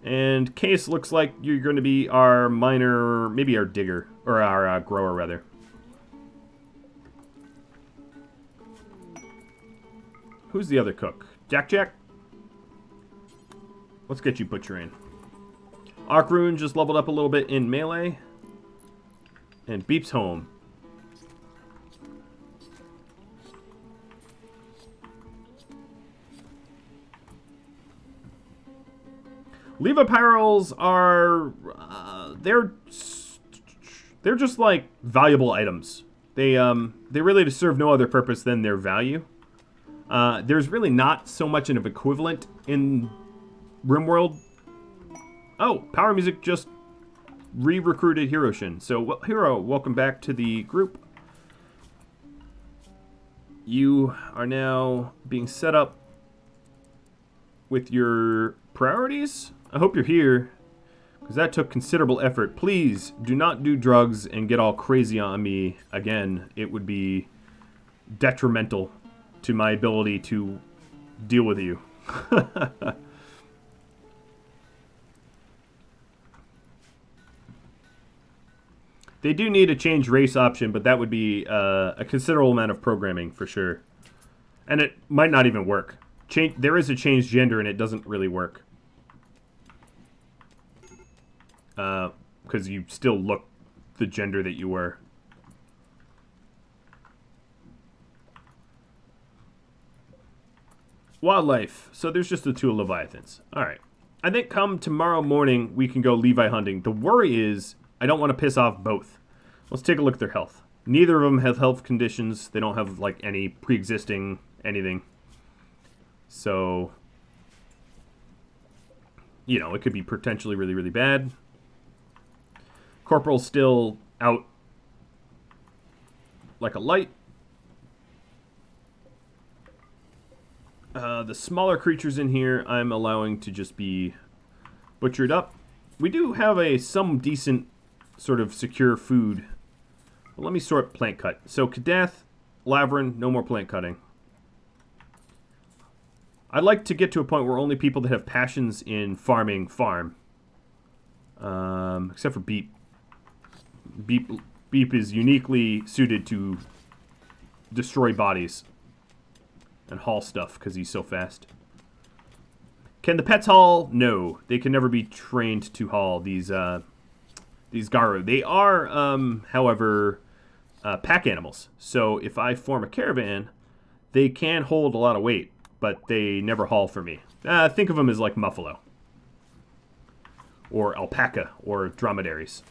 And case looks like you're going to be our miner, maybe our digger, or our grower rather. Who's the other cook? Jack? Let's get you butcher in. Arkrune just leveled up a little bit in melee. And Beep's home. Leva Parels are... they're just like valuable items. They really serve no other purpose than their value. There's really not so much of an equivalent in RimWorld. Oh, Power Music just re-recruited Hiroshin. So, Hiro, welcome back to the group. You are now being set up with your priorities. I hope you're here, because that took considerable effort. Please do not do drugs and get all crazy on me again. It would be detrimental to my ability to deal with you. They do need a change race option, but that would be a considerable amount of programming for sure. And it might not even work. There is a change gender and it doesn't really work. Because you still look the gender that you were. Wildlife. So there's just the 2 Leviathans. Alright. I think come tomorrow morning we can go Levi hunting. The worry is I don't want to piss off both. Let's take a look at their health. Neither of them have health conditions. They don't have like any pre-existing anything. So, you know, it could be potentially really, really bad. Corporal's still out like a light. The smaller creatures in here I'm allowing to just be butchered up. We do have some decent sort of secure food. Well, let me sort plant cut. So Kadath, Lavrin, no more plant cutting. I'd like to get to a point where only people that have passions in farming farm. Except for Beep. Beep is uniquely suited to destroy bodies and haul stuff because he's so fast. Can the pets haul? No, they can never be trained to haul these Garu. They are, however, pack animals. So if I form a caravan, they can hold a lot of weight, but they never haul for me. Think of them as like muffalo or alpaca or dromedaries.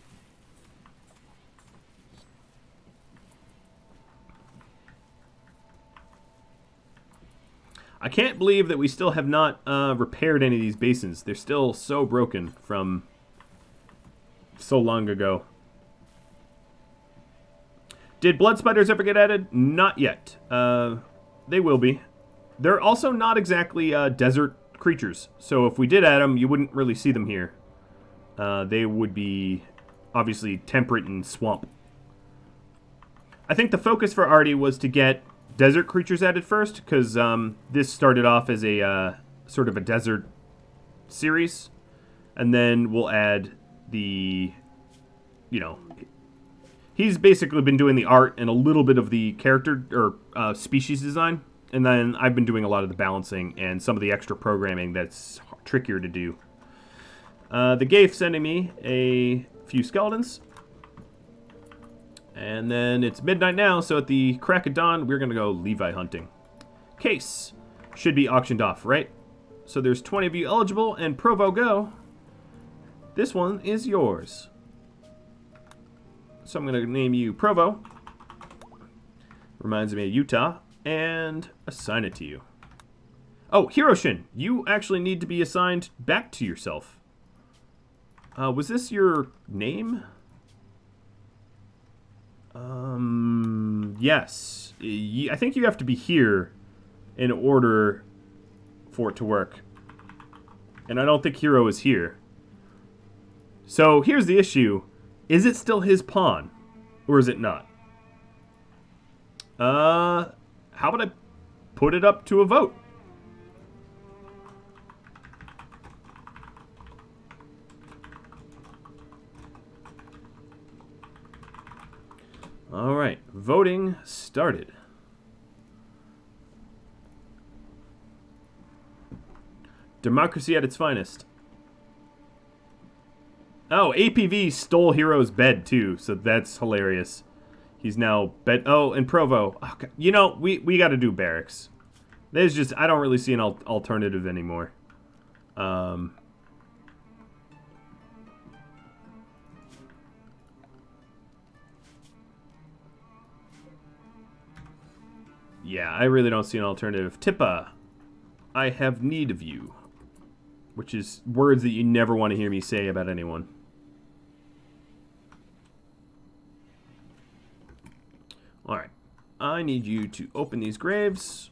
I can't believe that we still have not repaired any of these basins. They're still so broken from so long ago. Did blood spiders ever get added? Not yet. They will be. They're also not exactly desert creatures. So if we did add them, you wouldn't really see them here. They would be obviously temperate and swamp. I think the focus for Artie was to get desert creatures added first, because this started off as a sort of a desert series, and then we'll add the, you know, he's basically been doing the art and a little bit of the character or species design, and then I've been doing a lot of the balancing and some of the extra programming that's trickier to do. The Gaith sending me a few skeletons. And then it's midnight now, so at the crack of dawn, we're going to go Levi hunting. Case should be auctioned off, right? So there's 20 of you eligible, and Provo go. This one is yours. So I'm going to name you Provo. Reminds me of Utah. And assign it to you. Oh, Hiroshin, you actually need to be assigned back to yourself. Was this your name? Yes. I think you have to be here in order for it to work. And I don't think Hero is here. So here's the issue. Is it still his pawn? Or is it not? How about I put it up to a vote? All right, voting started. Democracy at its finest. Oh, APV stole Hero's bed too, so that's hilarious. He's now bed. Oh, and Provo. Oh, you know, we got to do Barracks. There's just, I don't really see an alternative anymore. Yeah, I really don't see an alternative. Tippa, I have need of you. Which is words that you never want to hear me say about anyone. Alright. I need you to open these graves.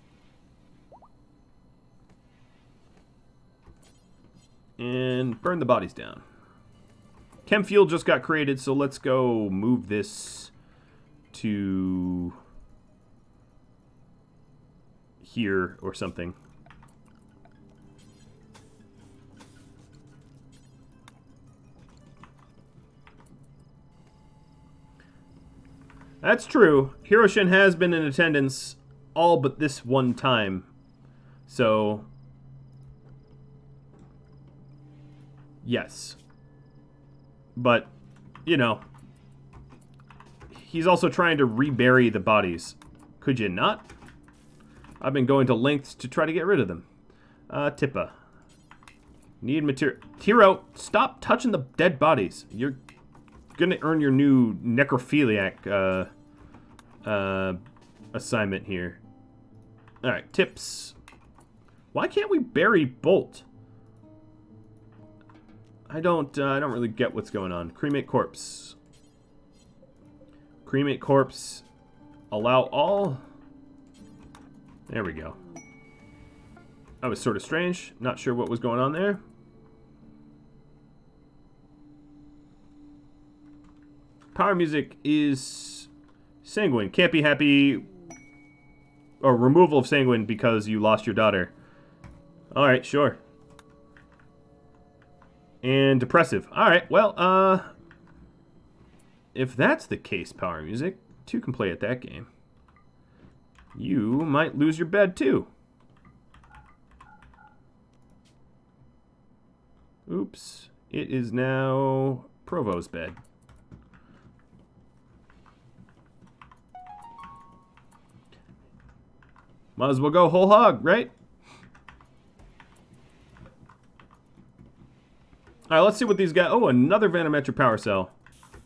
And burn the bodies down. Chem fuel just got created, so let's go move this to here or something. That's true. Hiroshin has been in attendance all but this one time. So, yes. But, you know, he's also trying to rebury the bodies. Could you not? I've been going to lengths to try to get rid of them. Tippa. Need material. Hero, stop touching the dead bodies. You're gonna earn your new necrophiliac assignment here. Alright, tips. Why can't we bury Bolt? I don't really get what's going on. Cremate corpse. Cremate corpse. Allow all. There we go. That was sort of strange. Not sure what was going on there. Power music is sanguine. Can't be happy. Or removal of sanguine because you lost your daughter. Alright, sure. And depressive. Alright, well, if that's the case, Power Music, 2 can play at that game. You might lose your bed, too. Oops. It is now Provo's bed. Might as well go whole hog, right? Alright, let's see what these guys... Oh, another Vanometric power cell.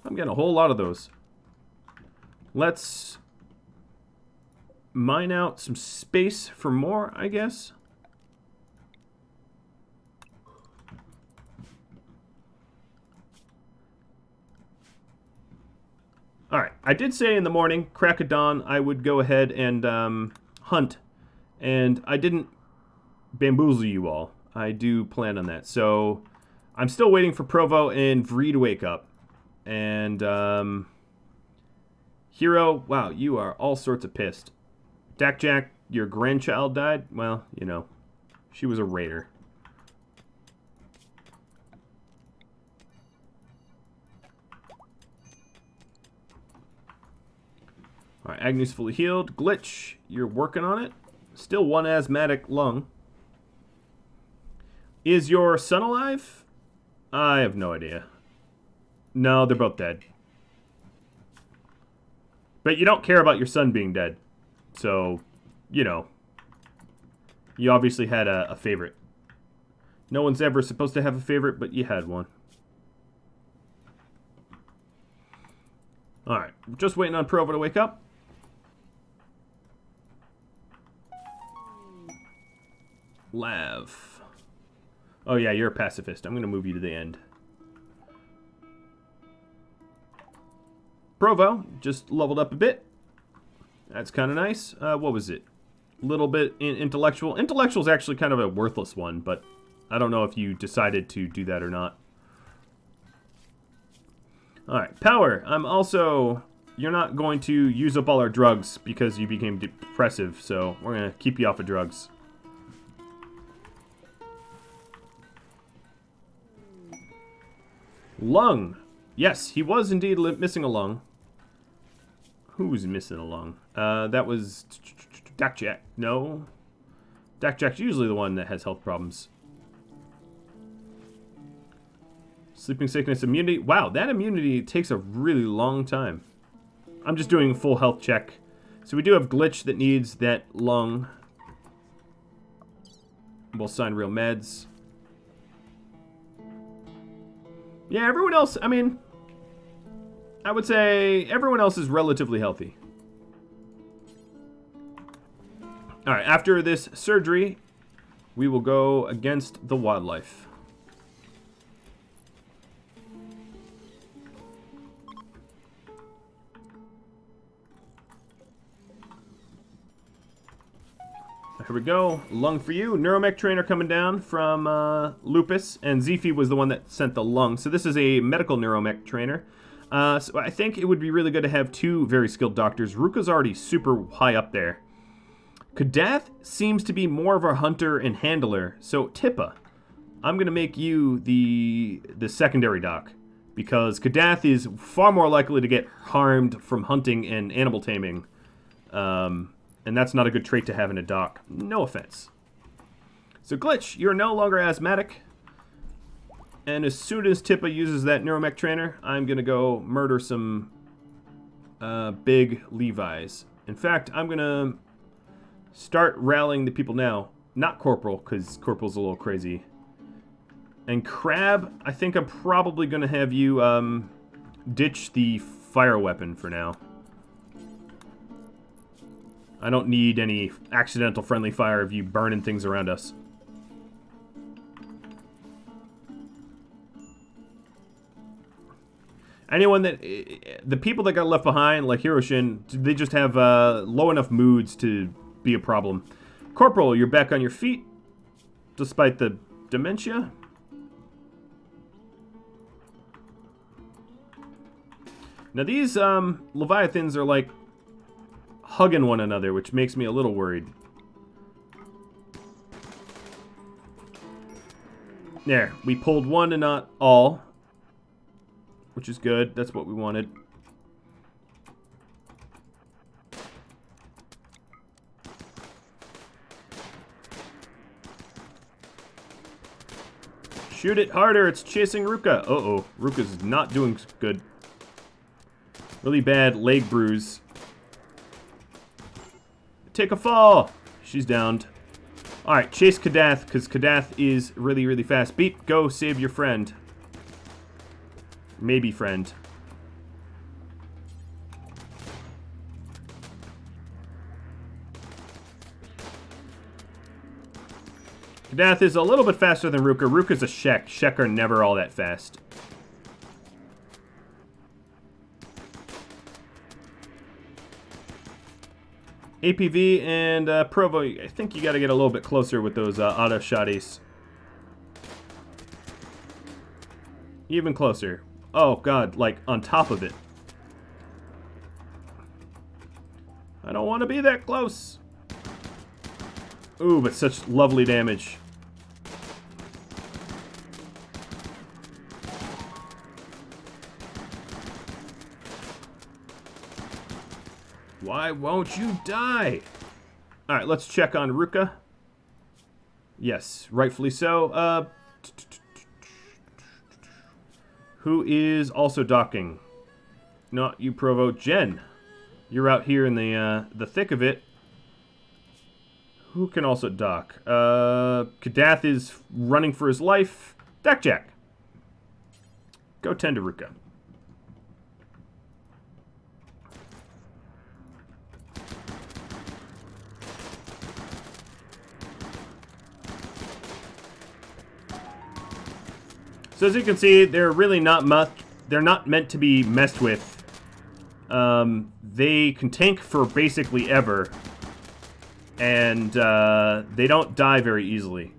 I'm getting a whole lot of those. Let's mine out some space for more, I guess. Alright, I did say in the morning, crack of dawn, I would go ahead and hunt. And I didn't bamboozle you all. I do plan on that. So, I'm still waiting for Provo and Vree to wake up. And, Hero, wow, you are all sorts of pissed. Dak Jack, your grandchild died? Well, you know, she was a raider. Alright, Agni's fully healed. Glitch, you're working on it. Still 1 asthmatic lung. Is your son alive? I have no idea. No, they're both dead. But you don't care about your son being dead. So, you know. You obviously had a favorite. No one's ever supposed to have a favorite, but you had one. Alright, just waiting on Provo to wake up. Lav. Oh yeah, you're a pacifist. I'm going to move you to the end. Provo just leveled up a bit. That's kind of nice. What was it? A little bit intellectual. Intellectual is actually kind of a worthless one, but I don't know if you decided to do that or not. Alright, power. I'm also... You're not going to use up all our drugs because you became depressive, so we're going to keep you off of drugs. Lung. Yes, he was indeed missing a lung. Who's missing a lung? That was Dak Jack. No. Dak Jack's usually the one that has health problems. Sleeping sickness immunity. Wow, that immunity takes a really long time. I'm just doing a full health check. So we do have Glitch that needs that lung. We'll sign real meds. Yeah, everyone else, I mean, I would say everyone else is relatively healthy. Alright, after this surgery, we will go against the wildlife. Here we go. Lung for you. Neuromech trainer coming down from Lupus. And Zifi was the one that sent the lung. So this is a medical neuromech trainer. So I think it would be really good to have 2 very skilled doctors. Ruka's already super high up there. Kadath seems to be more of a hunter and handler. So Tippa, I'm going to make you the secondary doc. Because Kadath is far more likely to get harmed from hunting and animal taming. And that's not a good trait to have in a doc. No offense. So Glitch, you're no longer asthmatic. And as soon as Tippa uses that neuromech trainer, I'm going to go murder some big Levi's. In fact, I'm going to start rallying the people now. Not Corporal, because Corporal's a little crazy. And Crab, I think I'm probably going to have you ditch the fire weapon for now. I don't need any accidental friendly fire of you burning things around us. Anyone that... The people that got left behind, like Hiroshin, they just have low enough moods to be a problem. Corporal, you're back on your feet, despite the dementia. Now these Leviathans are like hugging one another, which makes me a little worried. There, we pulled one and not all, which is good. That's what we wanted. Shoot it harder, it's chasing Ruka. Uh-oh, Ruka's not doing good. Really bad leg bruise. Take a fall. She's downed. Alright, chase Kadath, because Kadath is really, really fast. Beep, go save your friend. Maybe friend. Kadath is a little bit faster than Ruka. Ruka's a Shek. Shek are never all that fast. APV and Provo, I think you got to get a little bit closer with those auto shotties. Even closer. Oh god, like on top of it. I don't want to be that close. Ooh, but such lovely damage. Why won't you die? Alright, let's check on Ruka. Yes, rightfully so. Who is also docking? Not you, Provo. Jen. You're out here in the thick of it. Who can also dock? Kadath is running for his life. Deckjack. Go tend to Ruka. So as you can see, they're really not much. They're not meant to be messed with. They can tank for basically ever, and they don't die very easily.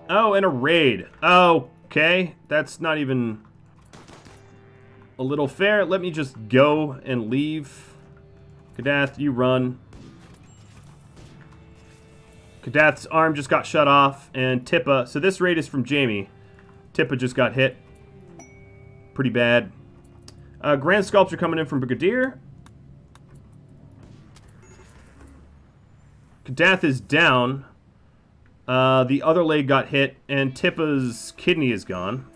Oh, and a raid. Okay, that's not even a little fair. Let me just go and leave. Kadath, you run. Kadath's arm just got shut off, and Tippa... So this raid is from Jamie. Tippa just got hit. Pretty bad. Grand Sculpture coming in from Brigadier. Kadath is down. The other leg got hit, and Tippa's kidney is gone.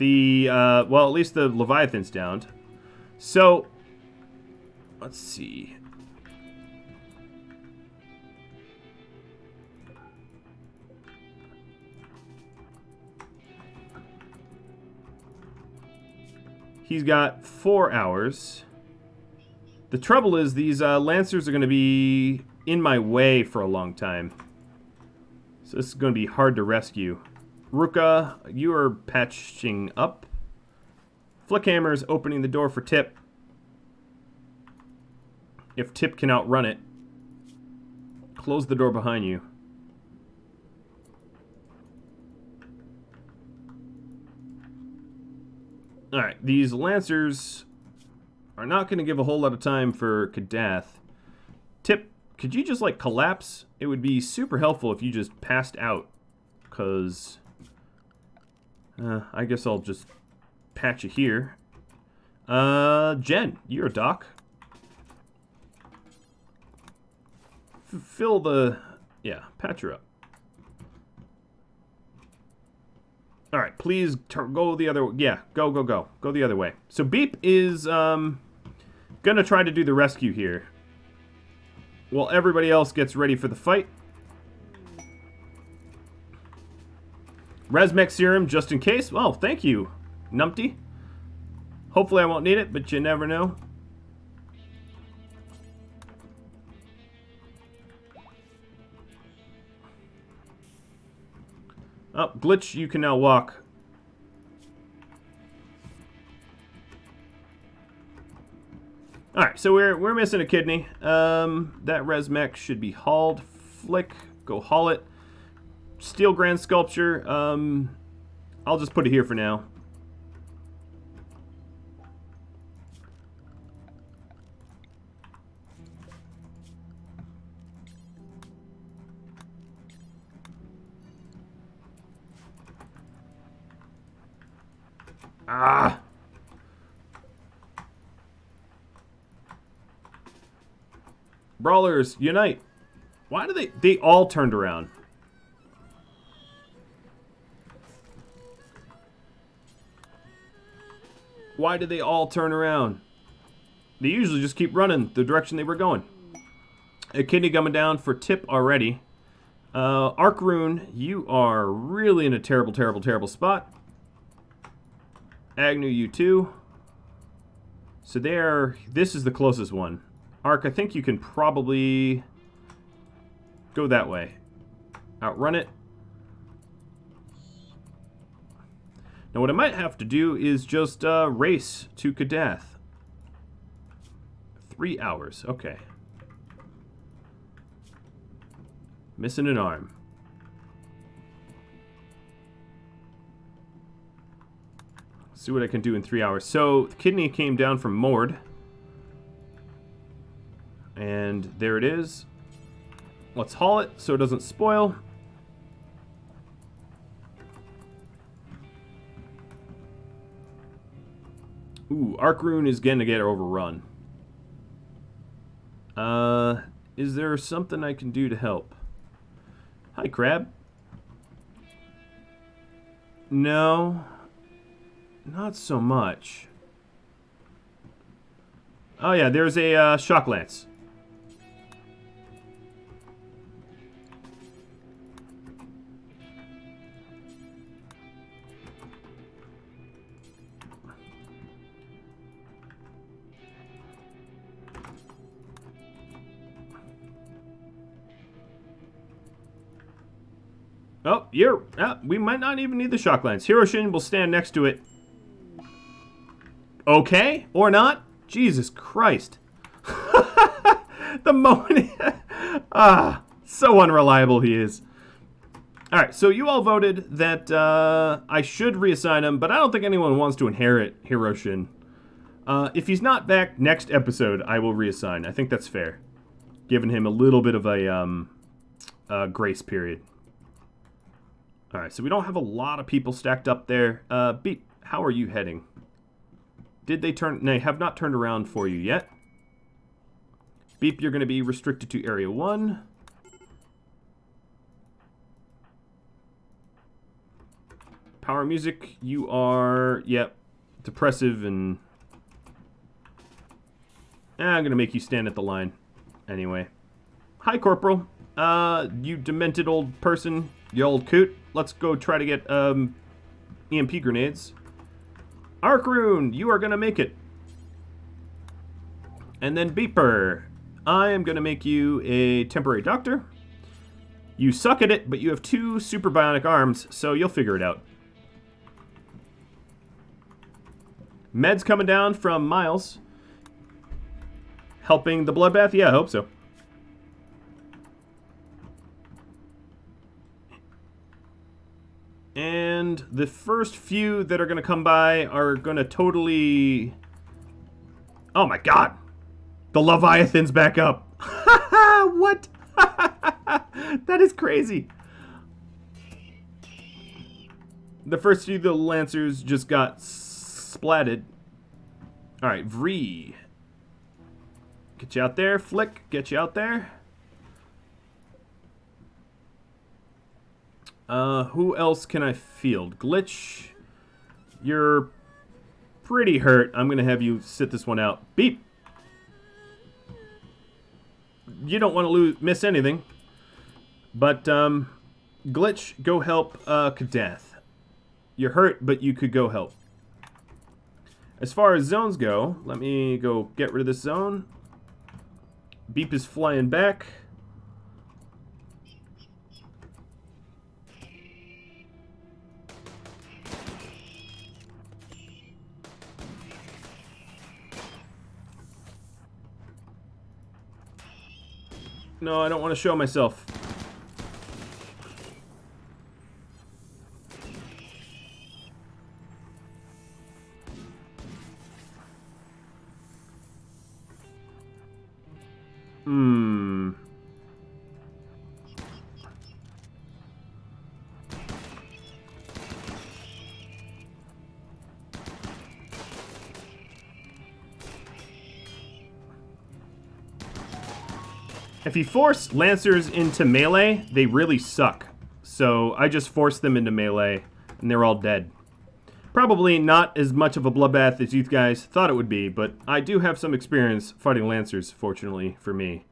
Well, at least the Leviathan's downed. So... let's see. He's got 4 hours. The trouble is these Lancers are going to be in my way for a long time. So this is going to be hard to rescue. Ruka, you are patching up. Flickhammer is opening the door for Tip. If Tip can outrun it, close the door behind you. Alright, these Lancers are not going to give a whole lot of time for Kadath. Tip, could you just, like, collapse? It would be super helpful if you just passed out. Because... I guess I'll just patch you here. Jen, you're a doc. Fill the... yeah, patch her up. Alright, please go the other... yeah, go. Go the other way. So Beep is gonna try to do the rescue here. While everybody else gets ready for the fight. Resmec Serum, just in case. Well, thank you, Numpty. Hopefully I won't need it, but you never know. Oh, Glitch, you can now walk. Alright, so we're missing a kidney. That Resmec should be hauled. Flick, go haul it. Steel Grand Sculpture. I'll just put it here for now. Ah! Brawlers, unite! Why do they all turned around? Why did they all turn around? They usually just keep running the direction they were going. A kidney coming down for tip already. Arc Rune, you are really in a terrible, terrible, terrible spot. Agnew, you too. So this is the closest one. Arc, I think you can probably go that way. Outrun it. Now what I might have to do is just race to Kadath. 3 hours, okay. Missing an arm. See what I can do in 3 hours. So, the kidney came down from Mord. And there it is. Let's haul it so it doesn't spoil. Ooh, Arc Rune is going to get overrun. Is there something I can do to help? Hi, Crab. No. Not so much. Oh yeah, there's a shock lance. Oh, we might not even need the shock lance. Hiroshin will stand next to it. Okay, or not? Jesus Christ. The moment... so unreliable he is. Alright, so you all voted that I should reassign him, but I don't think anyone wants to inherit Hiroshin. If he's not back next episode, I will reassign. I think that's fair. Giving him a little bit of a grace period. Alright, so we don't have a lot of people stacked up there. Beat, how are you heading? Did they turn... They have not turned around for you yet. Beep, you're going to be restricted to Area 1. Power Music, you are... Yep, depressive and... I'm going to make you stand at the line. Anyway. Hi, Corporal. You demented old person. You old coot. Let's go try to get EMP grenades. Arc Rune, you are going to make it. And then Beeper, I am going to make you a temporary doctor. You suck at it, but you have 2 super bionic arms, so you'll figure it out. Meds coming down from Miles. Helping the bloodbath? Yeah, I hope so. And the first few that are going to come by are going to totally... Oh my god! The Leviathan's back up! What? That is crazy! The first few of the Lancers just got splatted. Alright, Vree. Get you out there. Flick, get you out there. Who else can I field? Glitch, you're pretty hurt. I'm going to have you sit this one out. Beep! You don't want to miss anything. But, Glitch, go help, Kadath. You're hurt, but you could go help. As far as zones go, let me go get rid of this zone. Beep is flying back. No, I don't want to show myself. If you force Lancers into melee, they really suck. So I just forced them into melee, and they're all dead. Probably not as much of a bloodbath as you guys thought it would be, but I do have some experience fighting Lancers, fortunately for me.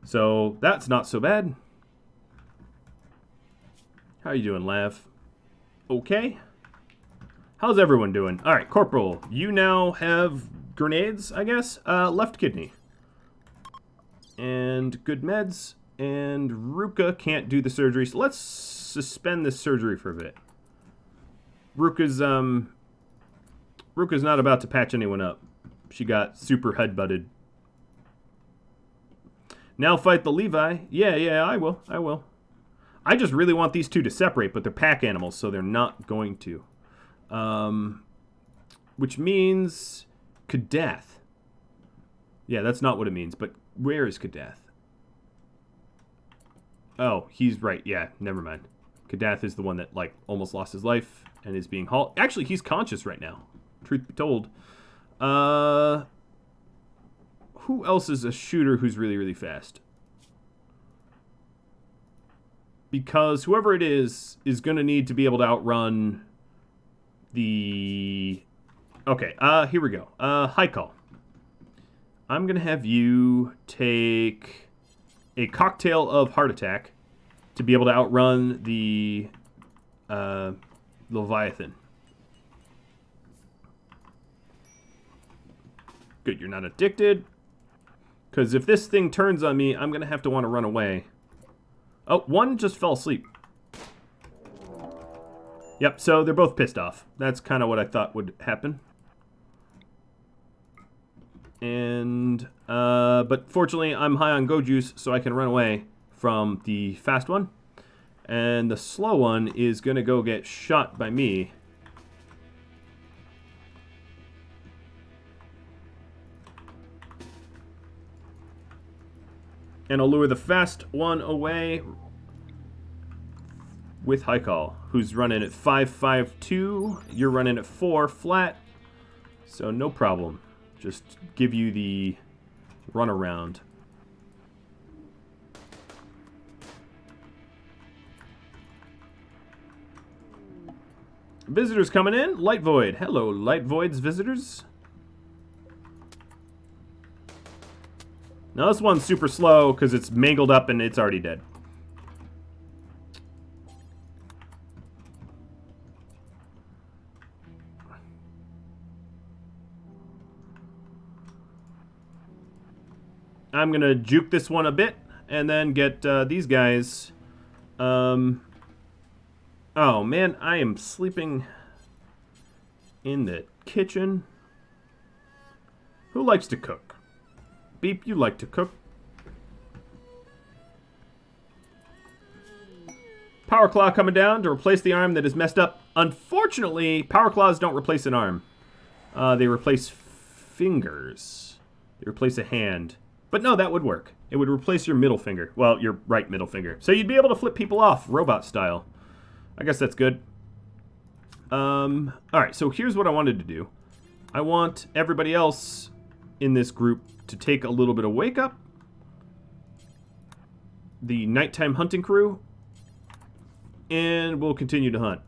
So that's not so bad. How you doing, Lav? Okay. How's everyone doing? Alright, Corporal, you now have grenades, I guess? Left kidney. And good meds. And Ruka can't do the surgery, so let's suspend this surgery for a bit. Ruka's not about to patch anyone up. She got super headbutted. Now fight the Levi. Yeah, I will. I just really want these two to separate, but they're pack animals, so they're not going to. Which means Kadath. Yeah, that's not what it means, but where is Kadath? Oh, he's right. Yeah, never mind. Kadath is the one that, like, almost lost his life and is being hauled. Actually, he's conscious right now, truth be told. Who else is a shooter who's really, really fast? Because whoever it is going to need to be able to outrun the... Okay, here we go. Haikal. I'm going to have you take a cocktail of heart attack to be able to outrun the Leviathan. Good, you're not addicted. Because if this thing turns on me, I'm going to have to want to run away. Oh, one just fell asleep. Yep, so they're both pissed off. That's kind of what I thought would happen. And, but fortunately, I'm high on Go Juice, so I can run away from the fast one. And the slow one is going to go get shot by me. And I'll lure the fast one away with Haikal, who's running at 5.52. You're running at 4 flat. So no problem. Just give you the runaround. Visitors coming in. Light Void. Hello, Light Void's visitors. Now this one's super slow because it's mangled up and it's already dead. I'm going to juke this one a bit and then get these guys. Oh man, I am sleeping in the kitchen. Who likes to cook? Beep, you like to cook. Power Claw coming down to replace the arm that is messed up. Unfortunately, Power Claws don't replace an arm. They replace fingers. They replace a hand. But no, that would work. It would replace your middle finger. Well, your right middle finger. So you'd be able to flip people off, robot style. I guess that's good. Alright, so here's what I wanted to do. I want everybody else in this group to take a little bit of wake up. The nighttime hunting crew. And we'll continue to hunt.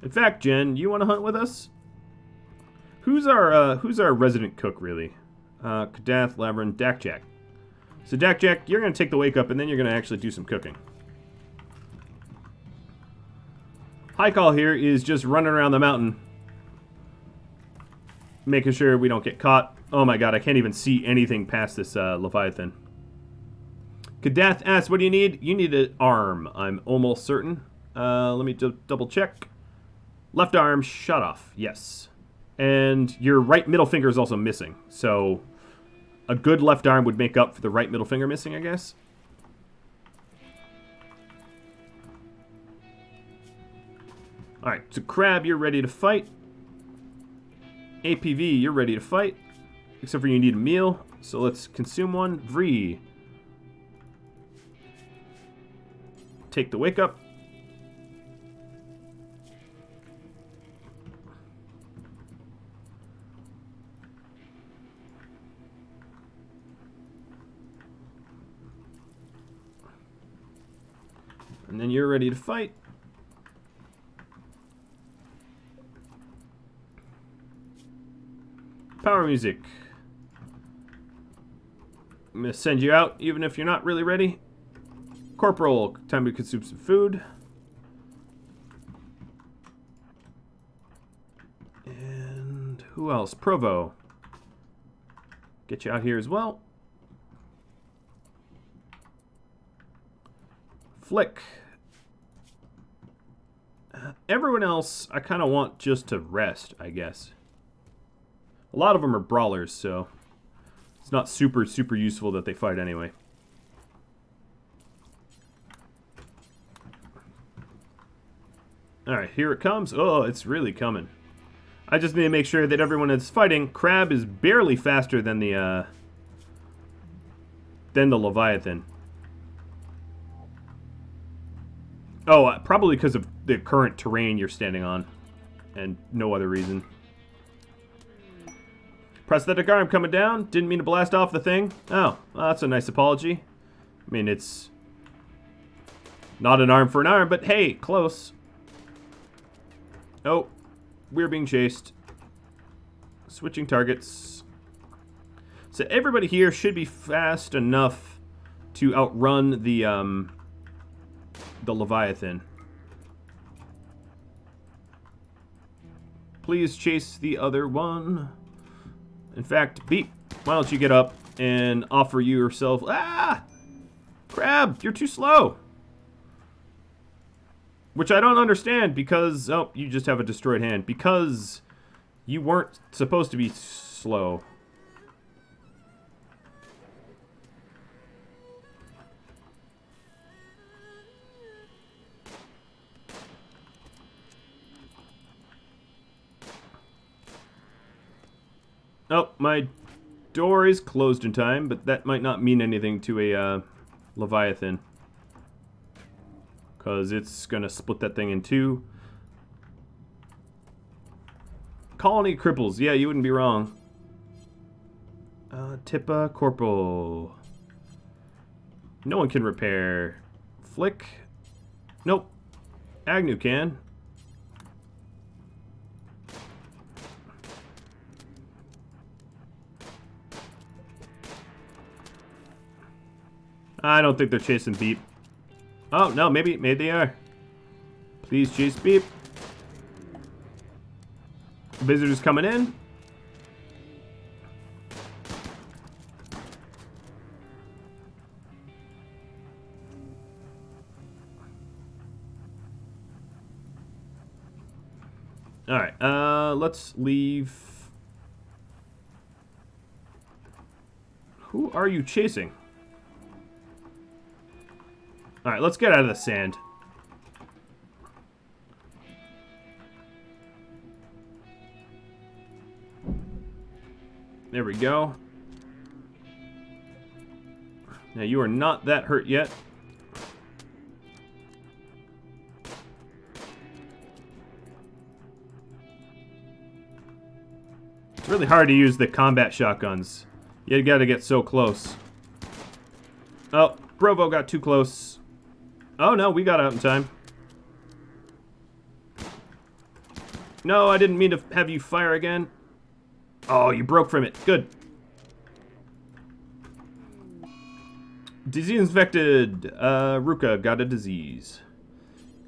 In fact, Jen, you want to hunt with us? Who's our resident cook, really? Kadath, Lavrin, Dakjak. So Dakjak, you're going to take the wake up, and then you're going to actually do some cooking. Haikal here is just running around the mountain, making sure we don't get caught. Oh my god, I can't even see anything past this Leviathan. Kadath asks, what do you need? You need an arm, I'm almost certain. Let me double check. Left arm shut off, yes. And your right middle finger is also missing. So a good left arm would make up for the right middle finger missing, I guess. Alright, so Crab, you're ready to fight. APV, you're ready to fight. Except for you need a meal. So let's consume one. Vree. Take the wake up. And then you're ready to fight. Power music. I'm going to send you out even if you're not really ready. Corporal, time to consume some food. And who else? Provo. Get you out here as well. Flick. Everyone else, I kind of want just to rest, I guess. A lot of them are brawlers, so it's not super useful that they fight anyway. Alright, here it comes. Oh, it's really coming. I just need to make sure that everyone that's fighting, Crab is barely faster than the Leviathan. Oh, probably because of the current terrain you're standing on, and no other reason. Prosthetic arm coming down. Didn't mean to blast off the thing. Oh, well, that's a nice apology. I mean, it's not an arm for an arm, but hey, close. Oh, we're being chased. Switching targets. So everybody here should be fast enough to outrun the Leviathan. Please chase the other one. In fact, Beep, why don't you get up and offer yourself... Ah! Crab, you're too slow. Which I don't understand because... Oh, you just have a destroyed hand. Because you weren't supposed to be slow. Oh, my door is closed in time, but that might not mean anything to a Leviathan. Because it's going to split that thing in two. Colony cripples. Yeah, you wouldn't be wrong. Tippa Corporal. No one can repair. Flick. Nope. Agnew can. I don't think they're chasing Beep. Oh, no, maybe they are. Please chase Beep. Visitors coming in. Alright, let's leave. Who are you chasing? Alright, let's get out of the sand. There we go. Now, you are not that hurt yet. It's really hard to use the combat shotguns. You gotta get so close. Oh, Brovo got too close. Oh no, we got out in time. No, I didn't mean to have you fire again. Oh, you broke from it. Good. Disease infected. Ruka got a disease.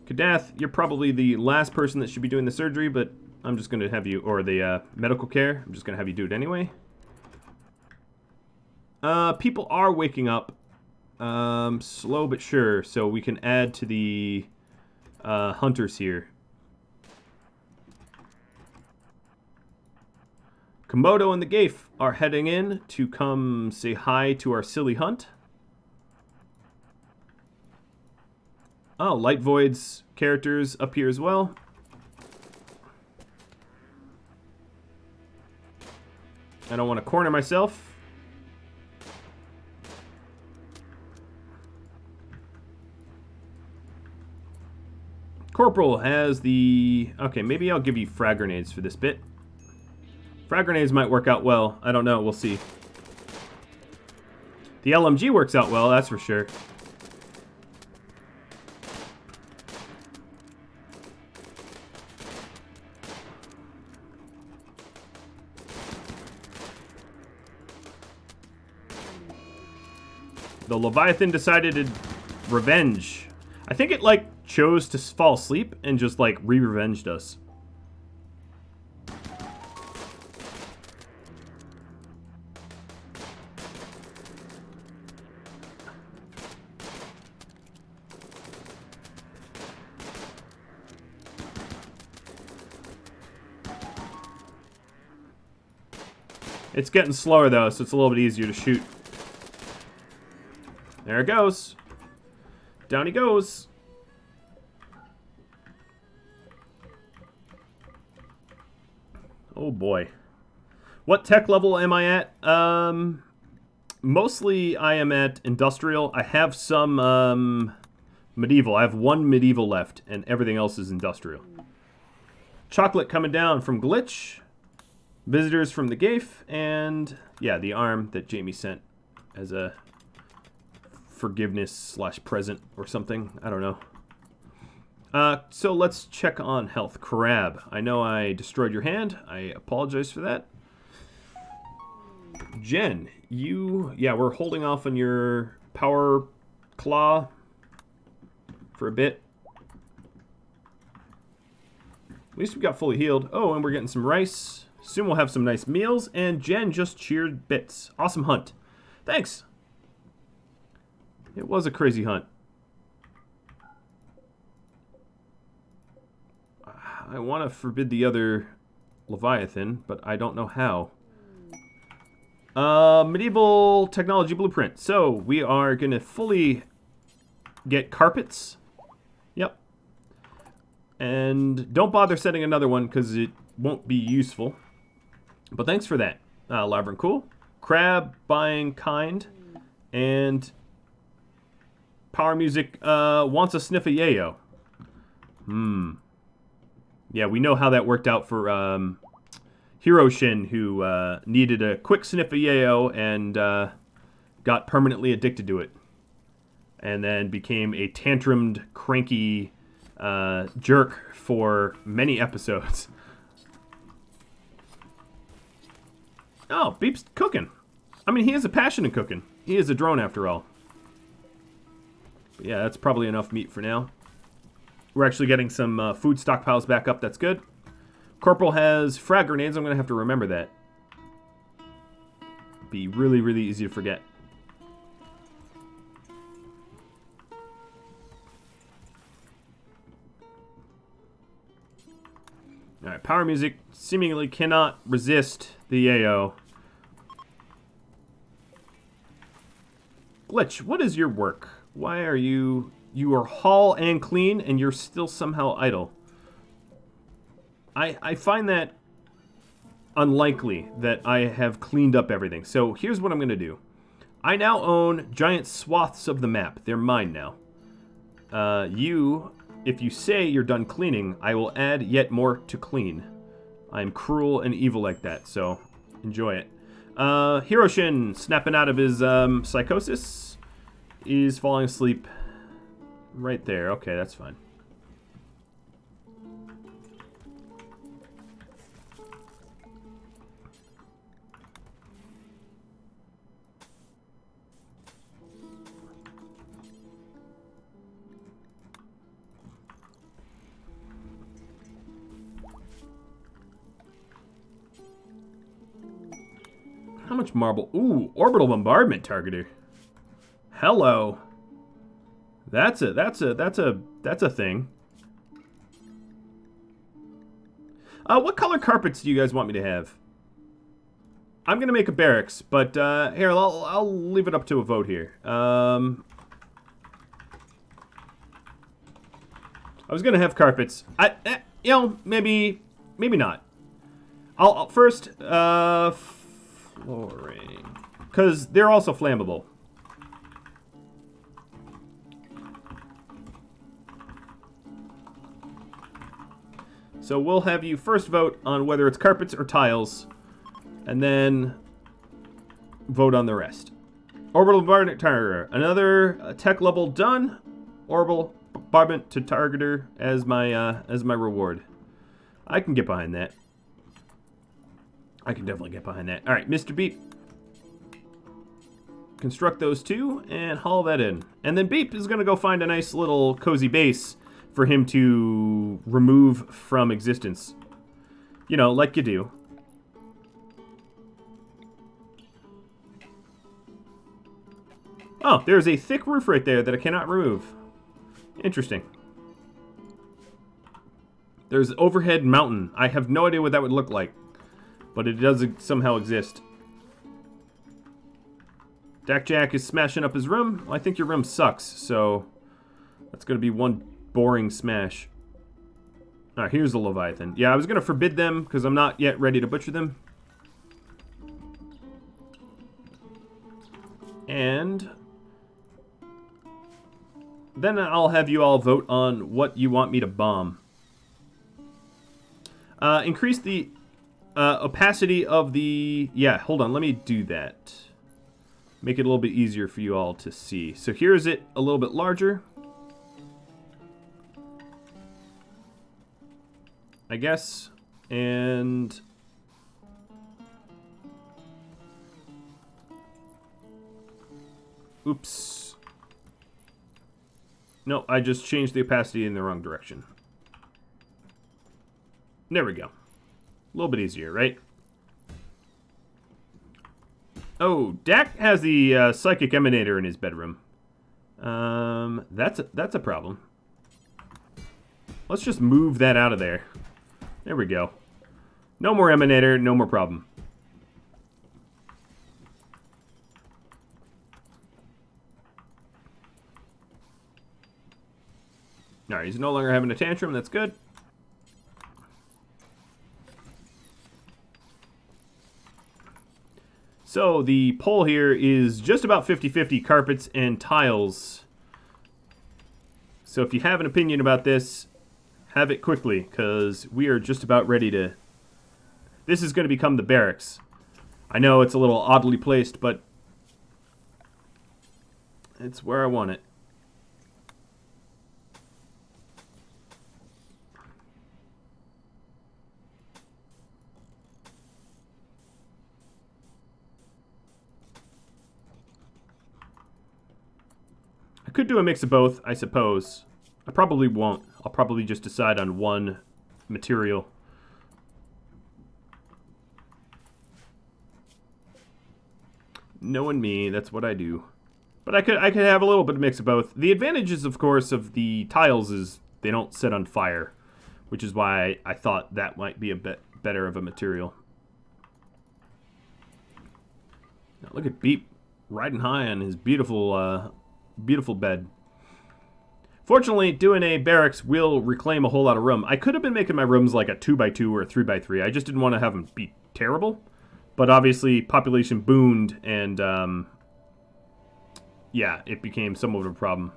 Kadath, you're probably the last person that should be doing the surgery, but I'm just going to have you, or the medical care, I'm just going to have you do it anyway. People are waking up. Slow but sure, so we can add to the hunters here. Komodo and the Gaif are heading in to come say hi to our silly hunt. Oh, Light Void's characters up here as well. I don't want to corner myself. Corporal has the... Okay, maybe I'll give you frag grenades for this bit. Frag grenades might work out well. I don't know. We'll see. The LMG works out well, that's for sure. The Leviathan decided to revenge. I think it, like, chose to fall asleep and just, like, re-revenged us. It's getting slower, though, so it's a little bit easier to shoot. There it goes. Down he goes. Oh, boy. What tech level am I at? Mostly I am at industrial. I have some medieval. I have one medieval left, and everything else is industrial. Chocolate coming down from Glitch. Visitors from the Gaif, and yeah, the arm that Jamie sent as a forgiveness / present or something. I don't know. So let's check on health. Crab. I know I destroyed your hand. I apologize for that. Jen, yeah, we're holding off on your power claw for a bit. At least we got fully healed. Oh, and we're getting some rice. Soon we'll have some nice meals, and Jen just cheered bits. Awesome hunt. Thanks. It was a crazy hunt. I want to forbid the other Leviathan, but I don't know how. Medieval technology blueprint. So we are going to fully get carpets. Yep. And don't bother setting another one because it won't be useful. But thanks for that, Labyrinth Cool. Crab buying kind. And Power Music wants a sniff of yayo. Yeah, we know how that worked out for Hiroshin, who needed a quick sniff of yayo and got permanently addicted to it. And then became a tantrumed, cranky jerk for many episodes. Oh, Beep's cooking. I mean, he has a passion in cooking. He is a drone after all. But yeah, that's probably enough meat for now. We're actually getting some food stockpiles back up. That's good. Corporal has frag grenades. I'm going to have to remember that. Be really, really easy to forget. Alright, Power Music seemingly cannot resist the yayo. Glitch, what is your work? Why are you... You are haul and clean, and you're still somehow idle. I find that unlikely that I have cleaned up everything. So here's what I'm going to do. I now own giant swaths of the map. They're mine now. If you say you're done cleaning, I will add yet more to clean. I'm cruel and evil like that, so enjoy it. Hiroshin, snapping out of his psychosis, is falling asleep right there. Okay, that's fine. How much marble? Ooh, orbital bombardment targeter. Hello. That's a thing. What color carpets do you guys want me to have? I'm gonna make a barracks, but here I'll leave it up to a vote here. I was gonna have carpets. You know, maybe not. I'll first flooring, because they're also flammable. So we'll have you first vote on whether it's carpets or tiles, and then vote on the rest. Orbital bombardment targeter. Another tech level done. Orbital bombardment to targeter as my reward. I can get behind that. I can definitely get behind that. All right, Mr. Beep. construct those two and haul that in. And then Beep is going to go find a nice little cozy base for him to remove from existence. You know, like you do. Oh, there's a thick roof right there that I cannot remove. Interesting. There's overhead mountain. I have no idea what that would look like, but it does somehow exist. Dak Jack is smashing up his room. Well, I think your room sucks, so that's going to be one boring smash. Alright, here's the Leviathan. Yeah, I was going to forbid them because I'm not yet ready to butcher them. And then I'll have you all vote on what you want me to bomb. Increase the opacity of the... Yeah, hold on, let me do that. Make it a little bit easier for you all to see. So here's it a little bit larger, I guess. And oops. No, I just changed the opacity in the wrong direction. There we go. A little bit easier, right? Oh, Dak has the psychic emanator in his bedroom. That's a problem. Let's just move that out of there. There we go. No more emanator, no more problem. Alright, he's no longer having a tantrum, that's good. So the poll here is just about 50-50 carpets and tiles. So if you have an opinion about this, have it quickly, because we are just about ready to... This is going to become the barracks. I know it's a little oddly placed, but it's where I want it. I could do a mix of both, I suppose. I probably won't. I'll probably just decide on one material. Knowing me, that's what I do. But I could have a little bit of mix of both. The advantages, of course, of the tiles is they don't set on fire, which is why I thought that might be a bit better of a material. Now look at Beep riding high on his beautiful, beautiful bed. Fortunately, doing a barracks will reclaim a whole lot of room. I could have been making my rooms like a 2x2 or a 3x3. I just didn't want to have them be terrible. But obviously, population boomed, and yeah, it became somewhat of a problem.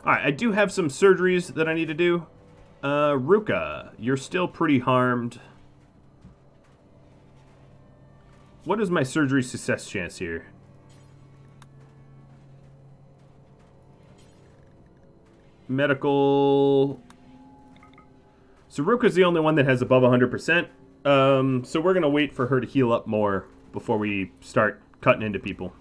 Alright, I do have some surgeries that I need to do. Ruka, you're still pretty harmed. What is my surgery success chance here? Medical... Saruka's the only one that has above 100%. So we're going to wait for her to heal up more before we start cutting into people.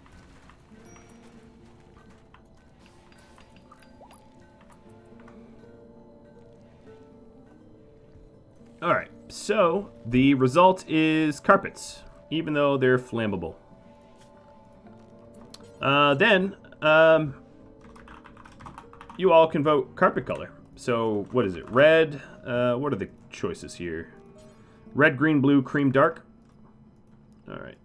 Alright, so the result is carpets, even though they're flammable. Then, you all can vote carpet color. So, what is it? Red, what are the choices here? Red, green, blue, cream, dark. Alright.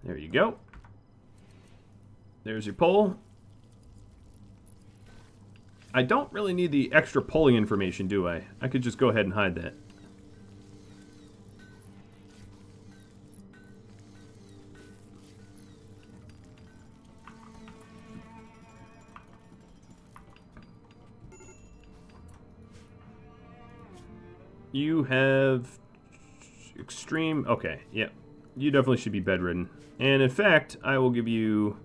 There you go. There's your poll. I don't really need the extra polling information, do I? I could just go ahead and hide that. You have extreme... Okay, yeah. You definitely should be bedridden. And in fact, I will give you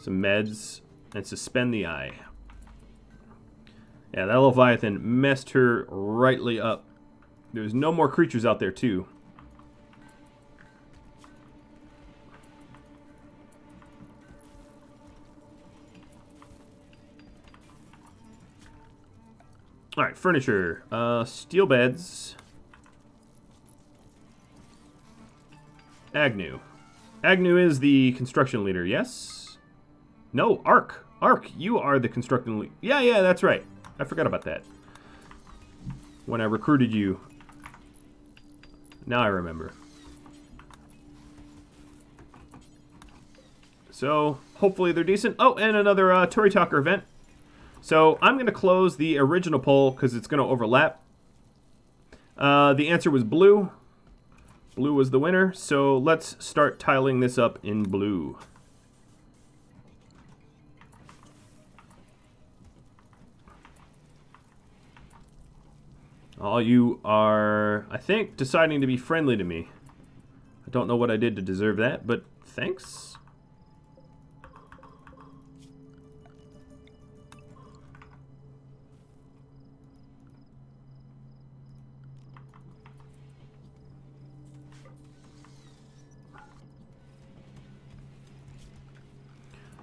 some meds and suspend the eye. Yeah, that Leviathan messed her rightly up. There's no more creatures out there, too. Alright, furniture. Steel beds. Agnew. Agnew is the construction leader, yes? No, Ark. Ark, you are the construction leader. Yeah, that's right. I forgot about that. When I recruited you. Now I remember. So, hopefully they're decent. Oh, and another Tory Talker event. So, I'm going to close the original poll because it's going to overlap. The answer was blue. Blue was the winner. So, let's start tiling this up in blue. All you are, I think, deciding to be friendly to me. I don't know what I did to deserve that, but thanks.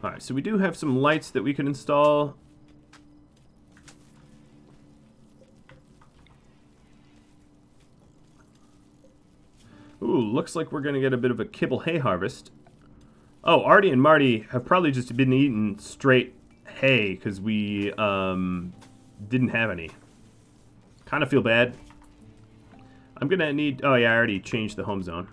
Alright, so we do have some lights that we can install. Ooh, looks like we're going to get a bit of a kibble hay harvest. Oh, Artie and Marty have probably just been eating straight hay because we didn't have any. Kind of feel bad. I'm going to need... Oh, yeah, I already changed the home zone.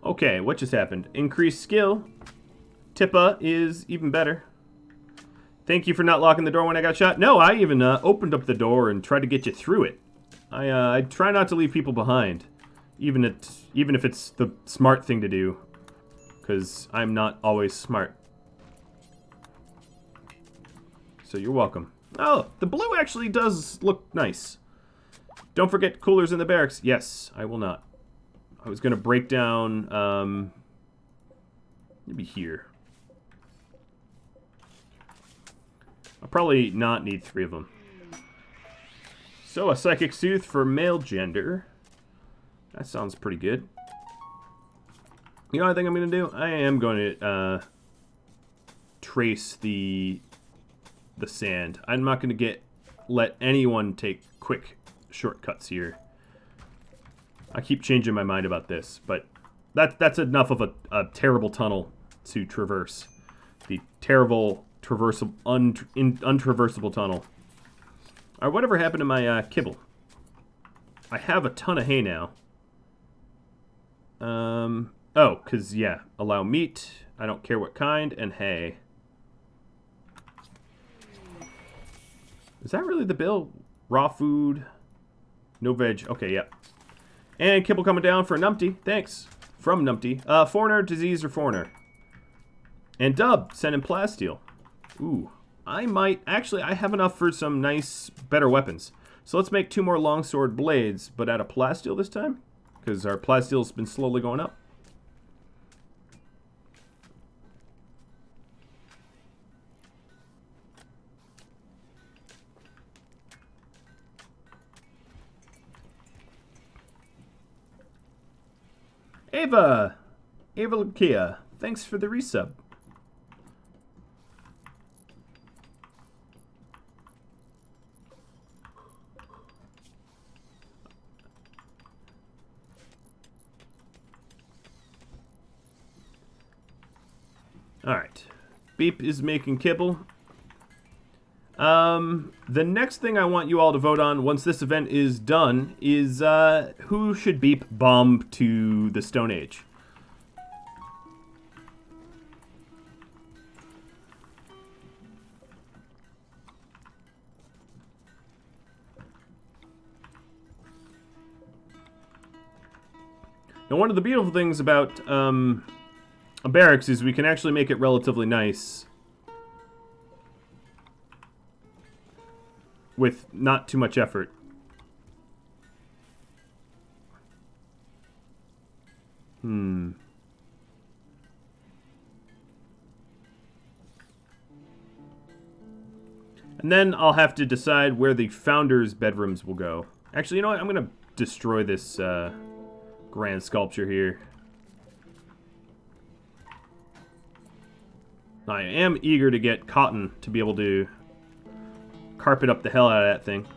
Okay, what just happened? Increased skill. Tippa is even better. Thank you for not locking the door when I got shot. No, I even opened up the door and tried to get you through it. I try not to leave people behind, even if it's the smart thing to do, because I'm not always smart. So you're welcome. Oh, the blue actually does look nice. Don't forget coolers in the barracks. Yes, I will not. I was going to break down, maybe here. I'll probably not need 3 of them. So, a Psychic Soothe for male gender. That sounds pretty good. You know what I think I'm going to do? I am going to trace the sand. I'm not going to let anyone take quick shortcuts here. I keep changing my mind about this, but that's enough of a terrible tunnel to traverse. The terrible, untraversable tunnel. Alright, whatever happened to my kibble? I have a ton of hay now. Oh, because, yeah, allow meat, I don't care what kind, and hay. Is that really the bill? Raw food, no veg, okay, yep. And kibble coming down for Numpty. Thanks. From Numpty. Foreigner, disease, or foreigner. And Dub, sending plasteel. Ooh. I might... Actually, I have enough for some nice, better weapons. So let's make 2 more longsword blades, but out of plasteel this time. Because our plasteel's been slowly going up. Ava Lakia, thanks for the resub. Alright. Beep is making kibble. The next thing I want you all to vote on once this event is done is who should Beep bomb to the Stone Age? Now, one of the beautiful things about a barracks is we can actually make it relatively nice with not too much effort. And then I'll have to decide where the founders' bedrooms will go. Actually, you know what? I'm going to destroy this grand sculpture here. I am eager to get cotton to be able to carpet up the hell out of that thing.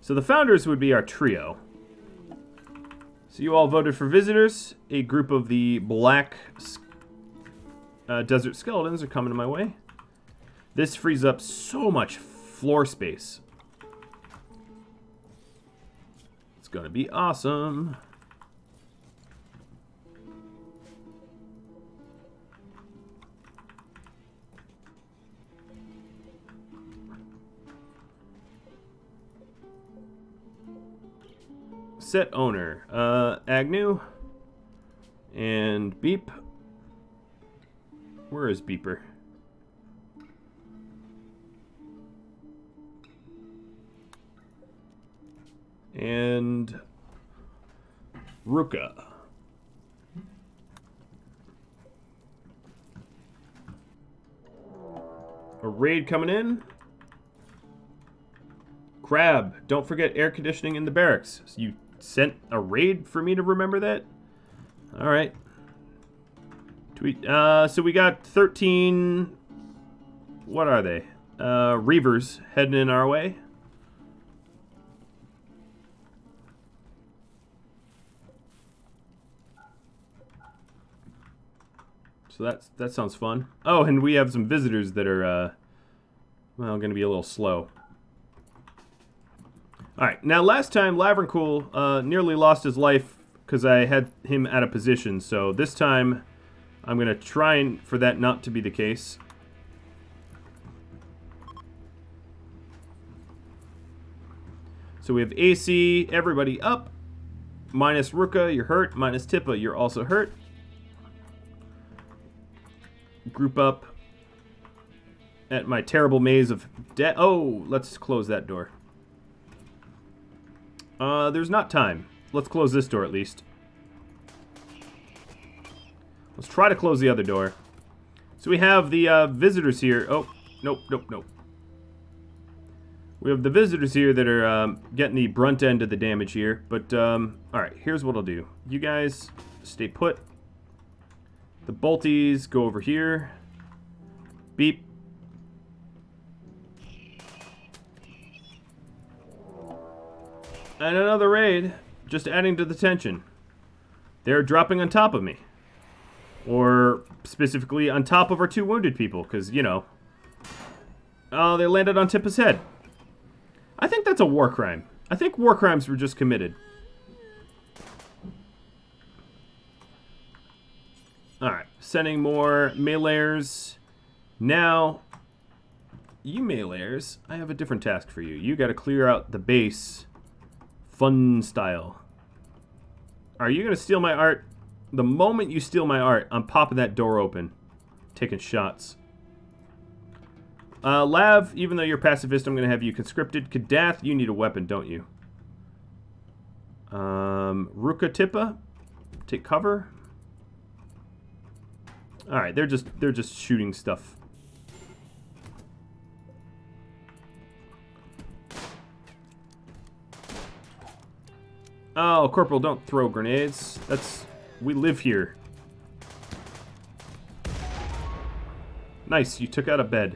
So the founders would be our trio. So you all voted for visitors. A group of the black desert skeletons are coming my way. This frees up so much floor space. It's gonna be awesome. Set owner, Agnew, and Beep. Where is Beeper? And Ruka. A raid coming in. Crab, don't forget air conditioning in the barracks. So you sent a raid for me to remember that? Alright. Tweet. So we got 13... What are they? Reavers heading in our way. So that sounds fun. Oh, and we have some visitors that are, well, going to be a little slow. Alright, now last time, Lavrencool nearly lost his life because I had him out of position. So this time, I'm going to try for that not to be the case. So we have AC, everybody up. Minus Ruka, you're hurt. Minus Tippa, you're also hurt. Group up at my terrible maze of death. Oh, let's close that door. There's not time. Let's close this door at least. Let's try to close the other door. So we have the visitors here. Oh, nope, nope, nope. We have the visitors here that are getting the brunt end of the damage here. But, alright, here's what I'll do. You guys stay put. The bolties go over here. Beep. And another raid, just adding to the tension. They're dropping on top of me. Or, specifically, on top of our two wounded people, because, you know. Oh, they landed on Tippa's head. I think that's a war crime. I think war crimes were just committed. Alright, sending more meleeers. Now, you meleeers, I have a different task for you. You gotta clear out the base fun style. Are you gonna steal my art? The moment you steal my art, I'm popping that door open. Taking shots. Lav, even though you're pacifist, I'm gonna have you conscripted. Kadath, you need a weapon, don't you? Ruka Tippa, take cover. Alright, they're just shooting stuff. Oh, Corporal, don't throw grenades. We live here. Nice, you took out a bed.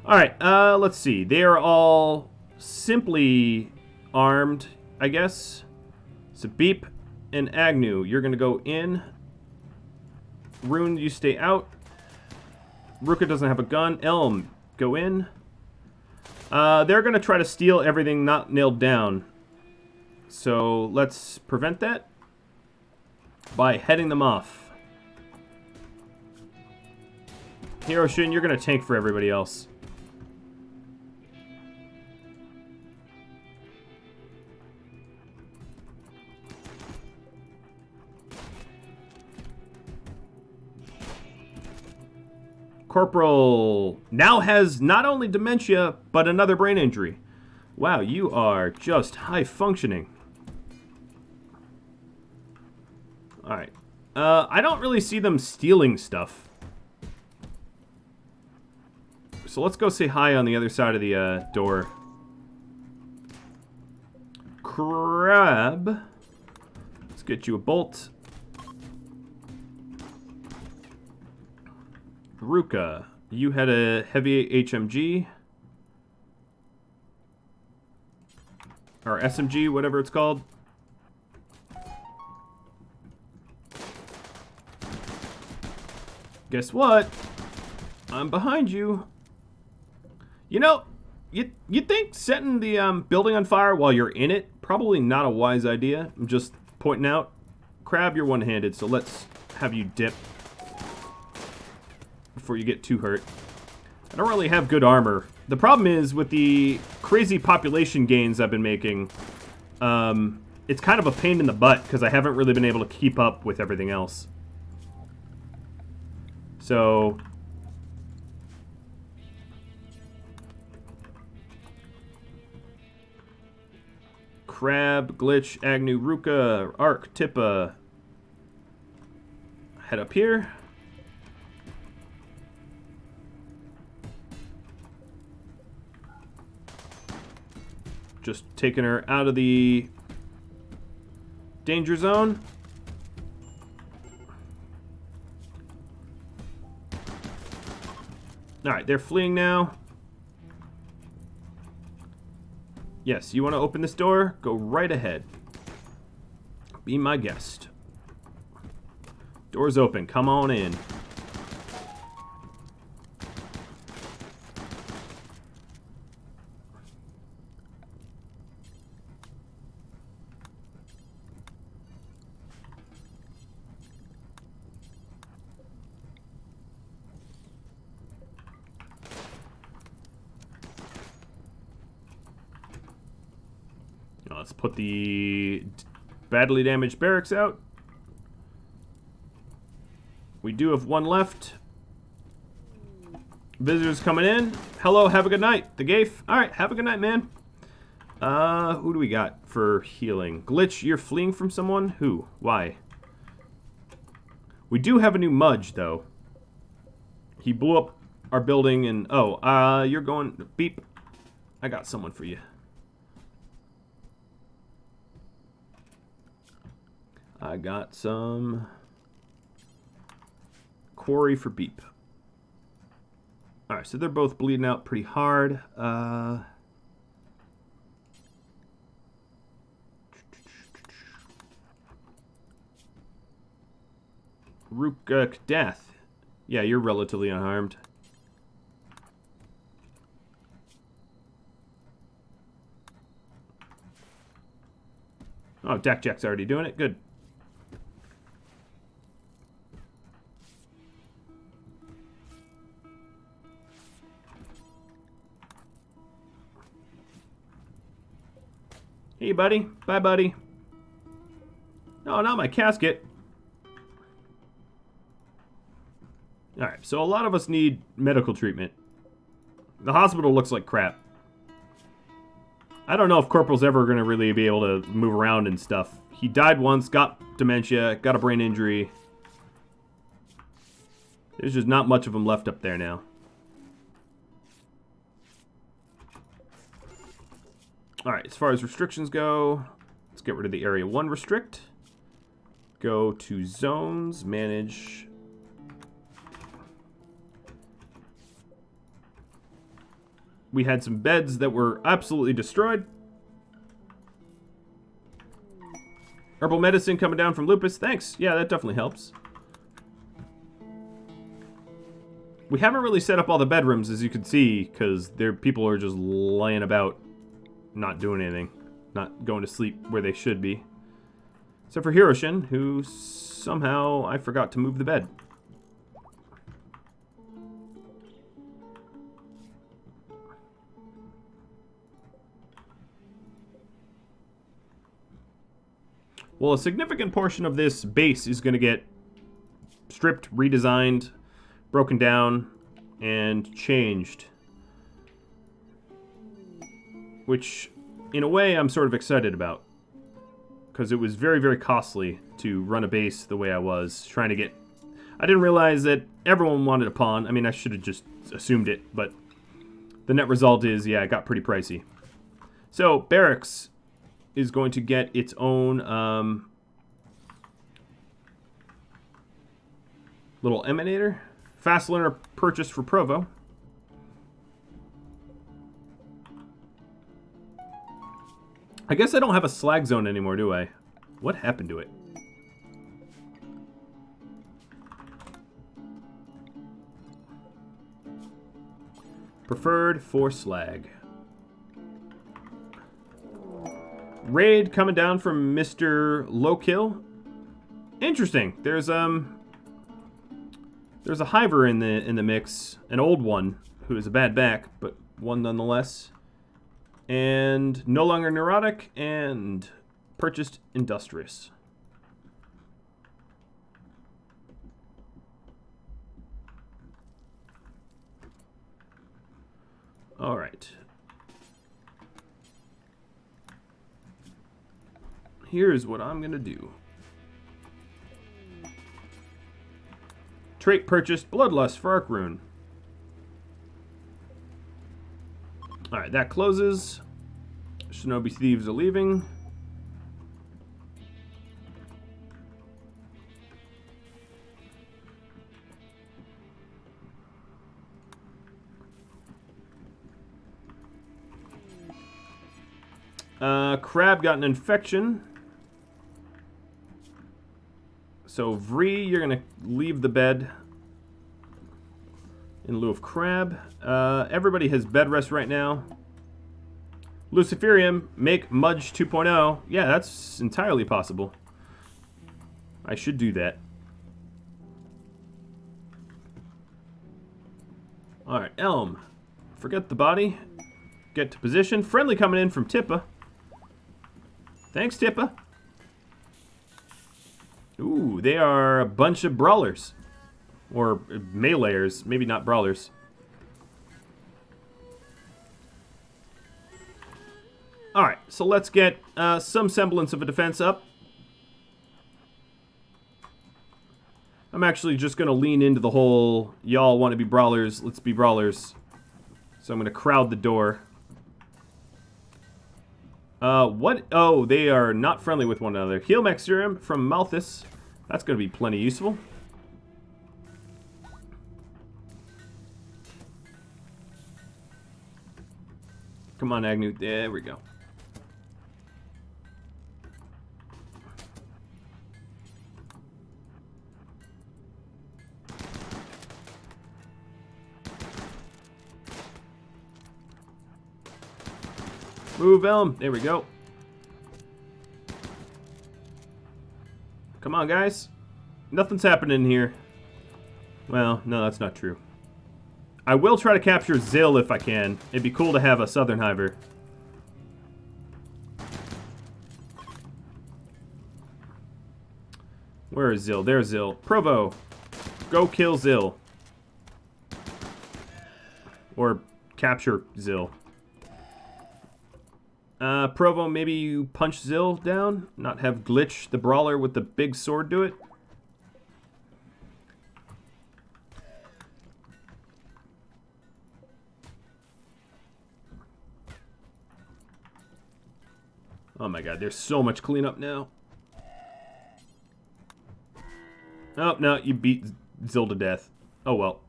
Alright, let's see. They are all simply armed, I guess. So Beep and Agnew, you're gonna go in. Rune, you stay out. Ruka doesn't have a gun. Elm, go in. They're going to try to steal everything not nailed down. So let's prevent that by heading them off. Hiroshin, you're going to tank for everybody else. Corporal now has not only dementia, but another brain injury. Wow, you are just high functioning. Alright. I don't really see them stealing stuff. So let's go say hi on the other side of the door. Crab. Let's get you a bolt. Ruka, you had a heavy HMG. Or SMG, whatever it's called. Guess what? I'm behind you. You know, you'd think setting the building on fire while you're in it, probably not a wise idea. I'm just pointing out. Crab, you're one-handed, so let's have you dip before you get too hurt. I don't really have good armor. The problem is, with the crazy population gains I've been making, it's kind of a pain in the butt, because I haven't really been able to keep up with everything else. So... Crab, Glitch, Agnew, Ruka, Arc, Tippa. Head up here. Just taking her out of the danger zone. Alright, they're fleeing now. Yes, you want to open this door? Go right ahead. Be my guest. Door's open. Come on in. Let's put the badly damaged barracks out. We do have one left. Visitors coming in. Hello, have a good night. The Gafe. Alright, have a good night, man. Who do we got for healing? Glitch, you're fleeing from someone? Who? Why? We do have a new Mudge, though. He blew up our building and... Oh, you're going... Beep. I got someone for you. I got some quarry for Beep. Alright, so they're both bleeding out pretty hard. Rook Death. Yeah, you're relatively unharmed. Oh, Dak Jack's already doing it. Good. Hey, buddy. Bye, buddy. No, not my casket. Alright, so a lot of us need medical treatment. The hospital looks like crap. I don't know if Corporal's ever going to really be able to move around and stuff. He died once, got dementia, got a brain injury. There's just not much of him left up there now. Alright, as far as restrictions go, let's get rid of the Area 1 restrict. Go to zones, manage. We had some beds that were absolutely destroyed. Herbal medicine coming down from lupus. Thanks. Yeah, that definitely helps. We haven't really set up all the bedrooms, as you can see, because people are just laying about, not doing anything. Not going to sleep where they should be. Except for Hiroshin, who somehow I forgot to move the bed. Well, a significant portion of this base is going to get stripped, redesigned, broken down, and changed. Which, in a way, I'm sort of excited about. because it was very, very costly to run a base the way I was trying to get. I didn't realize that everyone wanted a pawn. I mean, I should have just assumed it, but the net result is, yeah, it got pretty pricey. So, Barracks is going to get its own little emanator. Fast learner purchased for Provo. I guess I don't have a slag zone anymore, do I? What happened to it? Preferred for slag. Raid coming down from Mr. Lowkill. Interesting. There's a Hiver in the mix, an old one who is a bad back, but one nonetheless. And no longer neurotic and purchased industrious. All right. Here's what I'm going to do. Trait purchased Bloodlust for Arc Rune. Alright, that closes. Shinobi Thieves are leaving. Crab got an infection. So, Vree, you're going to leave the bed in lieu of Crab. Everybody has bed rest right now. Luciferium, make Mudge 2.0. Yeah, that's entirely possible. I should do that. Alright, Elm. Forget the body. Get to position. Friendly coming in from Tippa. Thanks, Tippa. Ooh, they are a bunch of brawlers. Or meleeers, maybe not brawlers. Alright, so let's get some semblance of a defense up. I'm actually just going to lean into the whole, y'all want to be brawlers, let's be brawlers. So I'm going to crowd the door. What? Oh, they are not friendly with one another. Heal Mech Serum from Malthus. That's going to be plenty useful. Come on, Agnew. There we go. Move, Elm. There we go. Come on, guys. Nothing's happening here. Well, no, that's not true. I will try to capture Zill if I can. It'd be cool to have a Southern Hiver. Where is Zill? There's Zill. Provo, go kill Zill. Or capture Zill. Provo, maybe you punch Zill down? Not have Glitch, the brawler with the big sword, do it? Oh my god, there's so much cleanup now. Oh, no, you beat Zill to death. Oh well.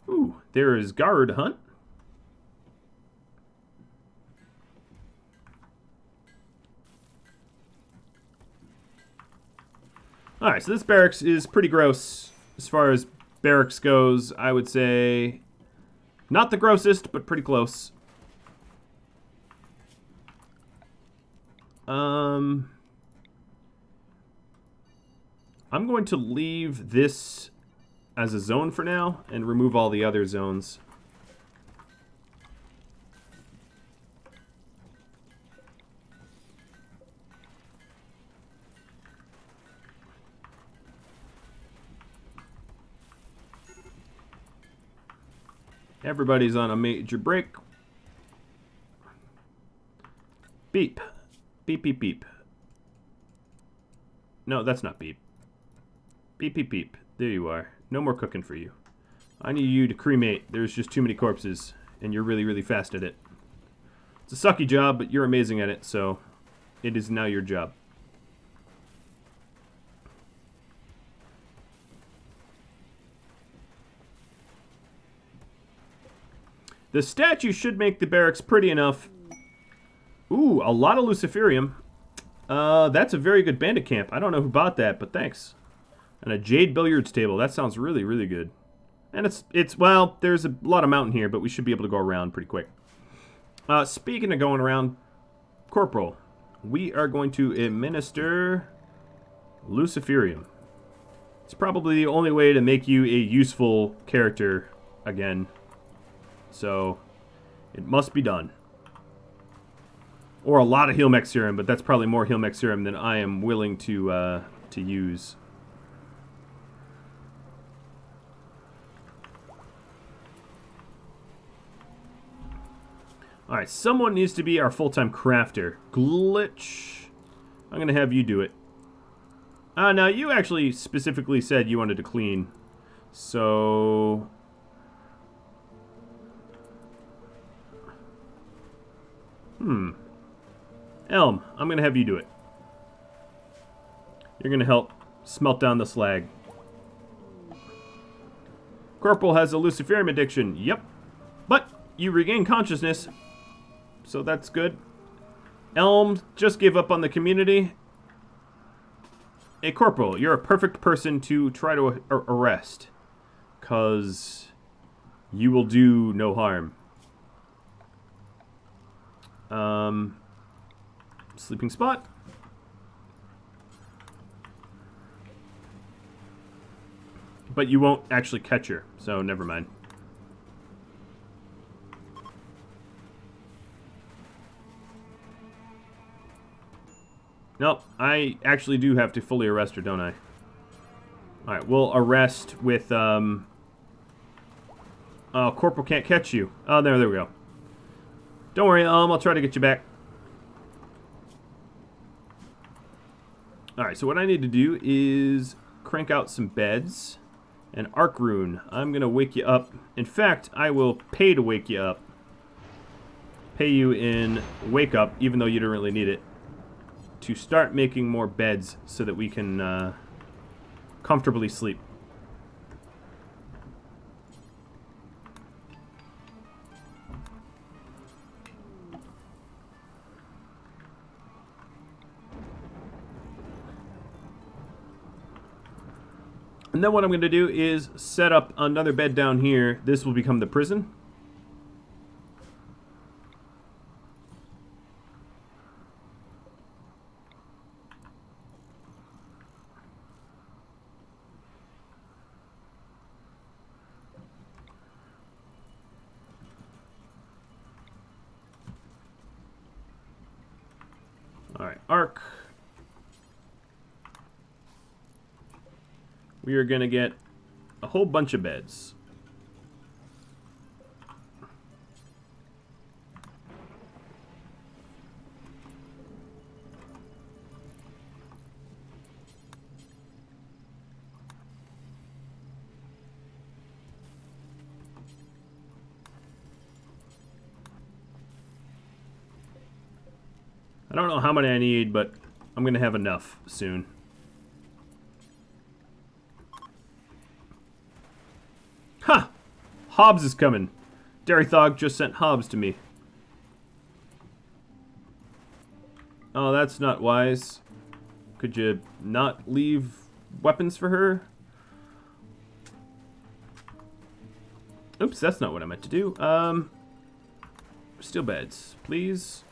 Ooh, there is Garu to hunt. Alright, so this barracks is pretty gross as far as barracks goes. I would say not the grossest, but pretty close. I'm going to leave this as a zone for now and remove all the other zones. Everybody's on a major break. Beep. Beep, beep, beep. No, that's not beep. Beep, beep, beep. There you are. No more cooking for you. I need you to cremate. There's just too many corpses, and you're really, really fast at it. It's a sucky job, but you're amazing at it, so it is now your job. The statue should make the barracks pretty enough. Ooh, a lot of Luciferium. That's a very good bandit camp. I don't know who bought that, but thanks. And a jade billiards table. That sounds really, really good. And well, there's a lot of mountain here, but we should be able to go around pretty quick. Speaking of going around, Corporal, we are going to administer Luciferium. It's probably the only way to make you a useful character again. So, it must be done. Or a lot of heal mech serum, but that's probably more heal mech serum than I am willing to use. Alright, someone needs to be our full-time crafter. Glitch. I'm going to have you do it. Now, you actually specifically said you wanted to clean. So... Elm, I'm going to have you do it. You're going to help smelt down the slag. Corporal has a Luciferium addiction. Yep. But you regain consciousness, so that's good. Elm just gave up on the community. Hey, Corporal, you're a perfect person to try to arrest, because you will do no harm. Sleeping spot. But you won't actually catch her, so never mind. Nope, I actually do have to fully arrest her, don't I? Alright, we'll arrest with, Oh, Corporal can't catch you. Oh, there we go. Don't worry, I'll try to get you back. Alright, so what I need to do is crank out some beds. And Arc Rune, I'm going to wake you up. In fact, I will pay to wake you up. Pay you in Wake Up, even though you don't really need it. To start making more beds so that we can comfortably sleep. And then what I'm going to do is set up another bed down here. This will become the prison. Alright, Arc. We are going to get a whole bunch of beds. I don't know how many I need, but I'm going to have enough soon. Ha! Hobbs is coming. Derrythog just sent Hobbs to me. Oh, that's not wise. Could you not leave weapons for her? Oops, that's not what I meant to do. Steel beds, please.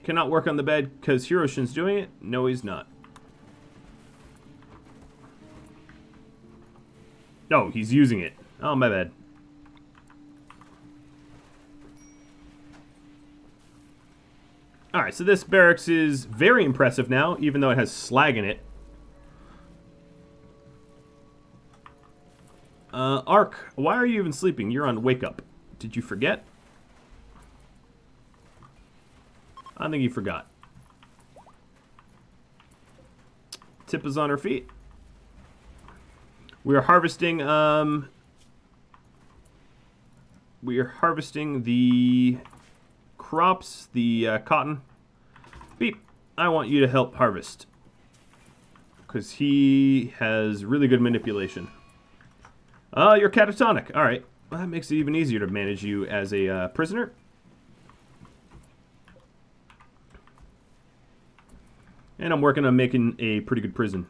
Cannot work on the bed because Hiroshin's doing it? No, he's not. No, he's using it. Oh, my bad. Alright, so this barracks is very impressive now, even though it has slag in it. Ark, why are you even sleeping? You're on Wake Up. Did you forget? I think he forgot. Tip is on her feet. We are harvesting, the crops, the cotton. Beep, I want you to help harvest. Because he has really good manipulation. You're catatonic. Alright. Well, that makes it even easier to manage you as a prisoner. And I'm working on making a pretty good prison.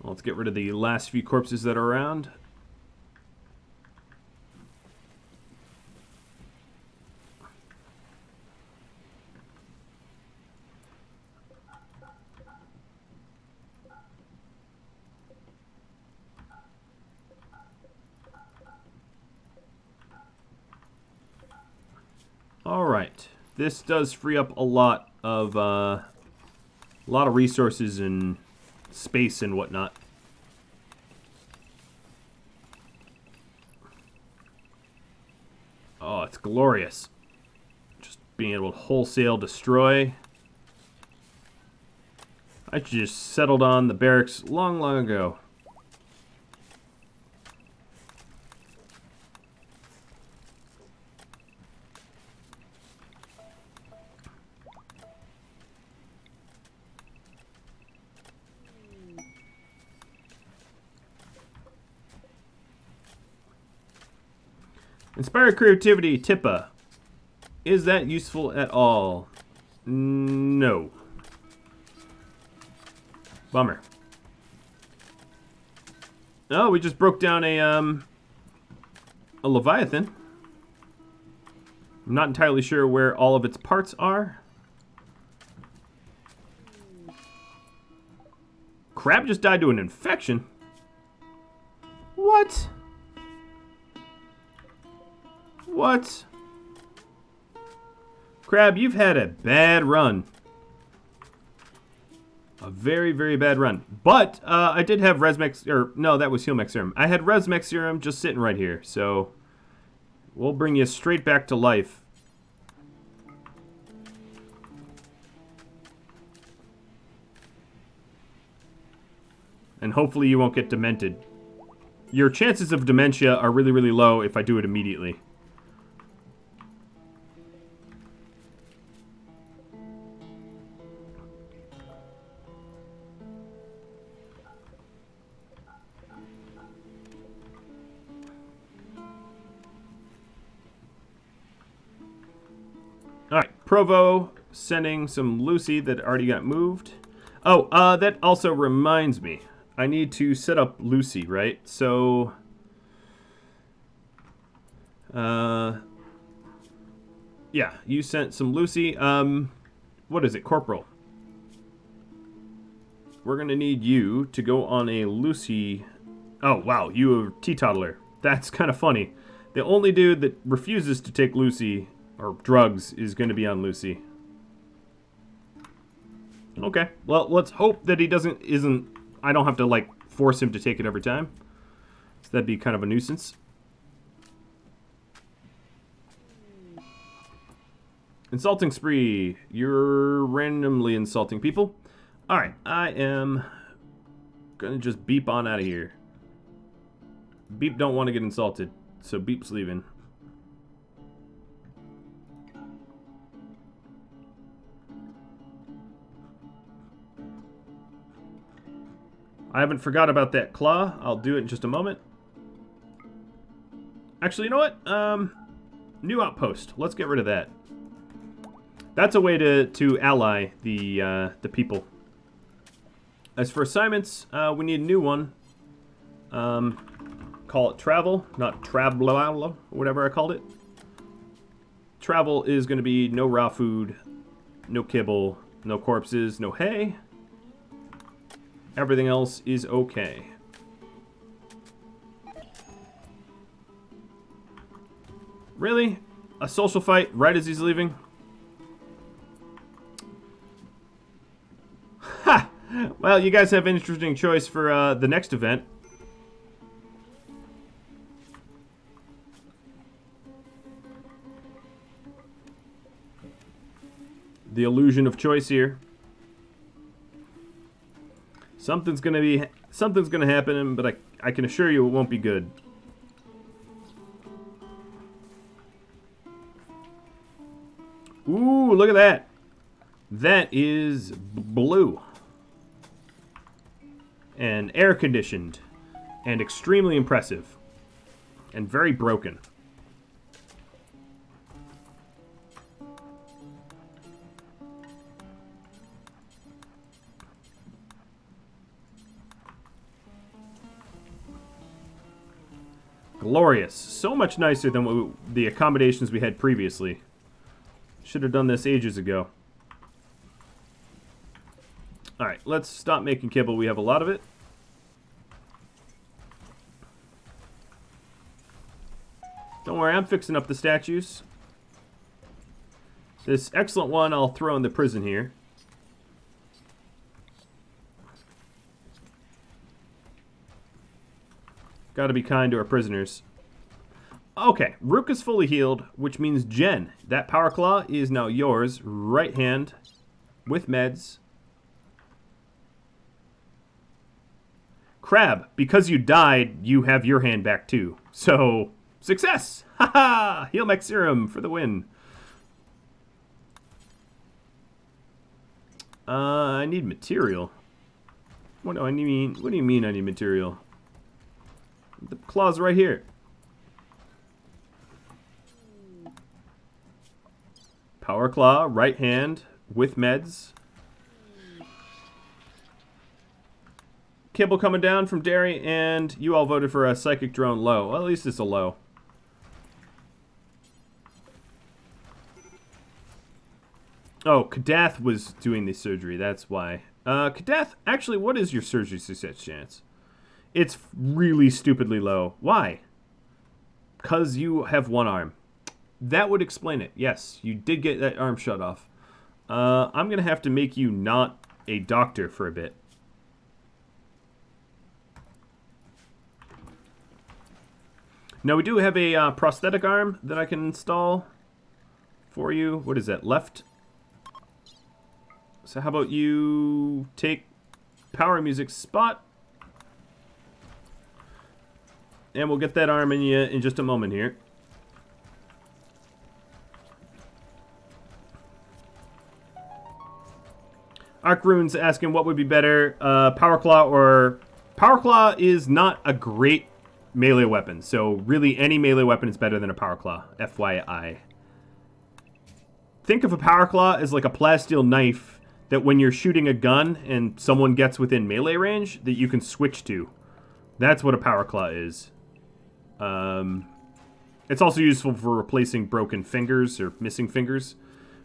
Let's get rid of the last few corpses that are around. All right, this does free up a lot of resources and space and whatnot. Oh, it's glorious. Just being able to wholesale destroy. I just settled on the barracks long, long ago. Inspire creativity, Tippa. Is that useful at all? No. Bummer. Oh, we just broke down a Leviathan. I'm not entirely sure where all of its parts are. Crab just died to an infection? What? What? Crab, you've had a bad run. A very, very bad run. But, I did have Resmec, or, no, that was Healmec Serum. I had Resmec Serum just sitting right here, so we'll bring you straight back to life. And hopefully you won't get demented. Your chances of dementia are really, really low if I do it immediately. Alright, Provo sending some Lucy that already got moved. Oh, that also reminds me. I need to set up Lucy, right? So, yeah, you sent some Lucy. What is it, Corporal? We're gonna need you to go on a Lucy. Oh, wow, you are teetotaler. That's kind of funny. The only dude that refuses to take Lucy or drugs is going to be on Lucy. Okay, well, let's hope that he isn't, I don't have to, like, force him to take it every time. So that'd be kind of a nuisance. Insulting spree. You're randomly insulting people. Alright, I am gonna just beep on out of here. Beep don't want to get insulted, so Beep's leaving. I haven't forgot about that claw. I'll do it in just a moment. Actually, you know what? New outpost. Let's get rid of that. That's a way to ally the people. As for assignments, we need a new one. Call it travel, not travel, whatever I called it. Travel is going to be no raw food, no kibble, no corpses, no hay. Everything else is okay. Really? A social fight right as he's leaving? Ha! Well, you guys have an interesting choice for the next event. The illusion of choice here. Something's gonna happen, but I can assure you it won't be good. Ooh, look at that. That is blue. And air conditioned. And extremely impressive. And very broken. Glorious. So much nicer than the accommodations we had previously. Should have done this ages ago. Alright, let's stop making kibble. We have a lot of it. Don't worry, I'm fixing up the statues. This excellent one I'll throw in the prison here. Gotta be kind to our prisoners. Okay, Rook is fully healed, which means Jen, that Power Claw is now yours. Right hand with meds. Crab, because you died, you have your hand back too. So, success! Haha! Heal Mech Serum for the win. I need material. What do I mean? What do you mean I need material? The claw's right here. Power Claw, right hand, with meds. Kibble coming down from Dairy, and you all voted for a Psychic Drone low. Well, at least it's a low. Oh, Kadath was doing the surgery, that's why. Kadath, actually, what is your surgery success chance? It's really stupidly low. Why? Because you have one arm. That would explain it. Yes, you did get that arm shut off. I'm going to have to make you not a doctor for a bit. Now, we do have a prosthetic arm that I can install for you. What is that? Left? So how about you take Power Music's spot? And we'll get that arm in you in just a moment here. Arc Rune's asking what would be better, Power Claw or... Power Claw is not a great melee weapon, so really any melee weapon is better than a Power Claw, FYI. Think of a Power Claw as like a plasteel knife that when you're shooting a gun and someone gets within melee range, that you can switch to. That's what a Power Claw is. It's also useful for replacing broken fingers or missing fingers,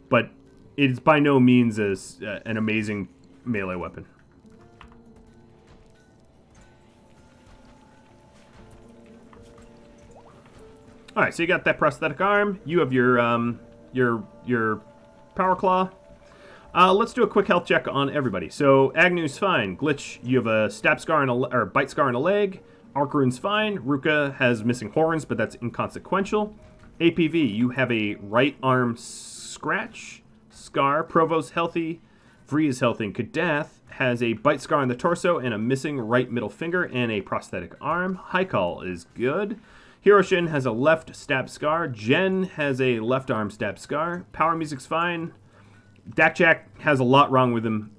but it's by no means as an amazing melee weapon. All right, so you got that prosthetic arm. You have your Power Claw. Let's do a quick health check on everybody. So Agnew's fine. Glitch, you have a stab scar and or bite scar in a leg. Arcrune's fine. Ruka has missing horns, but that's inconsequential. APV, you have a right arm scratch scar. Provo's healthy. Vree is healthy. And Kadath has a bite scar on the torso and a missing right middle finger and a prosthetic arm. Haikal is good. Hiroshin has a left stab scar. Jen has a left arm stab scar. Power Music's fine. Dakjak has a lot wrong with him.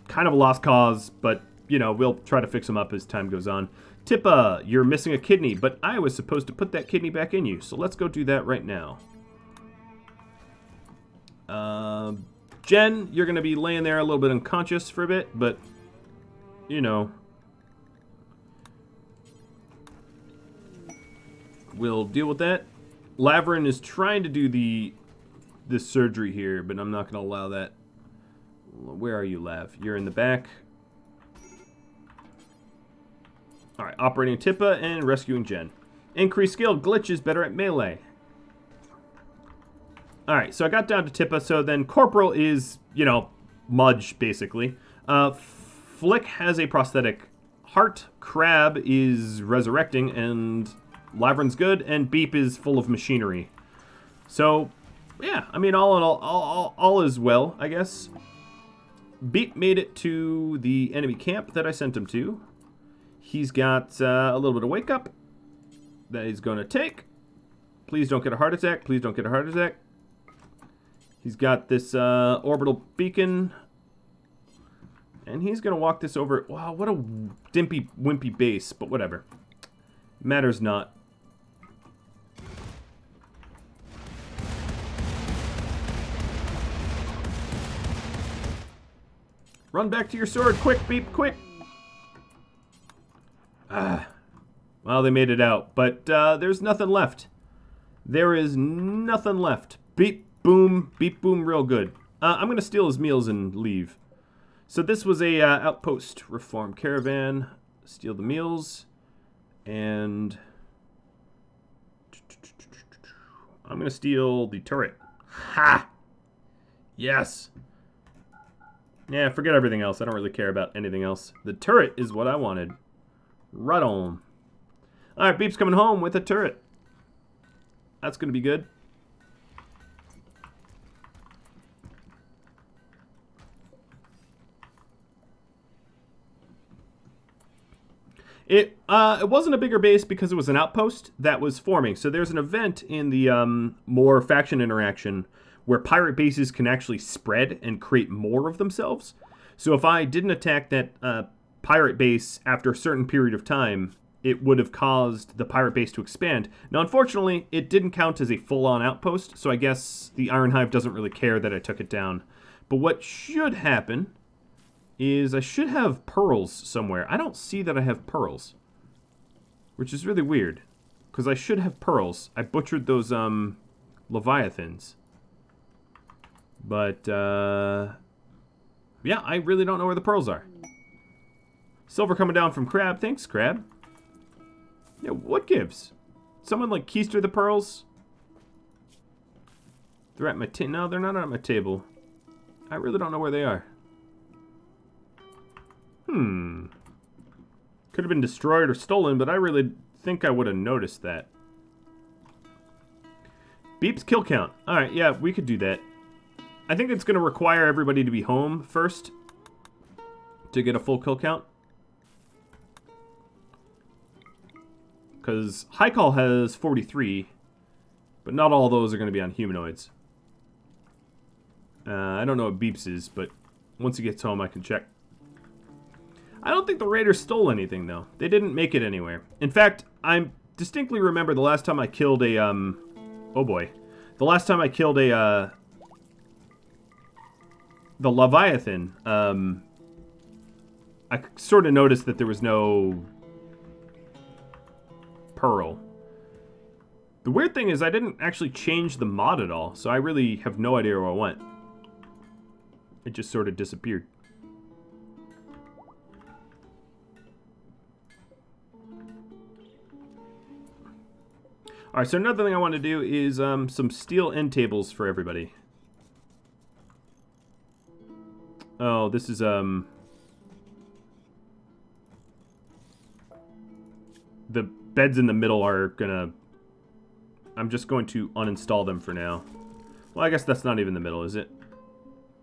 Kind of a lost cause, but, you know, we'll try to fix him up as time goes on. Tippa, you're missing a kidney, but I was supposed to put that kidney back in you, so let's go do that right now. Jen, you're going to be laying there a little bit unconscious for a bit, but, you know, we'll deal with that. Laverin is trying to do this surgery here, but I'm not going to allow that. Where are you, Lav? You're in the back. Alright, operating Tippa and rescuing Jen. Increased skill. Glitch is better at melee. Alright, so I got down to Tippa, so then Corporal is, you know, Mudge, basically. Flick has a prosthetic heart, Crab is resurrecting, and Lavrin's good, and Beep is full of machinery. So, yeah, I mean, all in all is well, I guess. Beep made it to the enemy camp that I sent him to. He's got a little bit of wake up that he's going to take. Please don't get a heart attack. Please don't get a heart attack. He's got this orbital beacon. And he's going to walk this over. Wow, what a dimpy, wimpy base, but whatever. Matters not. Run back to your sword. Quick, Beep, quick. Well, they made it out, but there's nothing left. There is nothing left. Beep, boom, real good. I'm going to steal his meals and leave. So this was a outpost reform caravan. Steal the meals. And I'm going to steal the turret. Ha! Yes! Yeah, forget everything else. I don't really care about anything else. The turret is what I wanted. Right on. Alright, Beep's coming home with a turret. That's going to be good. It wasn't a bigger base because it was an outpost that was forming. So there's an event in the more faction interaction where pirate bases can actually spread and create more of themselves. So if I didn't attack that pirate base after a certain period of time, it would have caused the pirate base to expand. Now, unfortunately, it didn't count as a full-on outpost, so I guess the Iron Hive doesn't really care that I took it down. But what should happen is I should have pearls somewhere. I don't see that I have pearls, which is really weird, because I should have pearls. I butchered those Leviathans. But, yeah, I really don't know where the pearls are. Silver coming down from Crab. Thanks, Crab. Yeah, what gives? Someone, like, keister the pearls? They're at my table. No, they're not at my table. I really don't know where they are. Could have been destroyed or stolen, but I really think I would have noticed that. Beep's kill count. Alright, yeah, we could do that. I think it's going to require everybody to be home first to get a full kill count. Because High Call has 43, but not all those are going to be on humanoids. I don't know what Beeps is, but once he gets home I can check. I don't think the Raiders stole anything, though. They didn't make it anywhere. In fact, I distinctly remember the last time I killed a, oh boy. The last time I killed a, the Leviathan, I sort of noticed that there was no pearl. The weird thing is I didn't actually change the mod at all, so I really have no idea where I went. It just sort of disappeared. Alright, so another thing I want to do is some steel end tables for everybody. Oh, this is the beds in the middle are gonna... I'm just going to uninstall them for now. Well, I guess that's not even the middle, is it?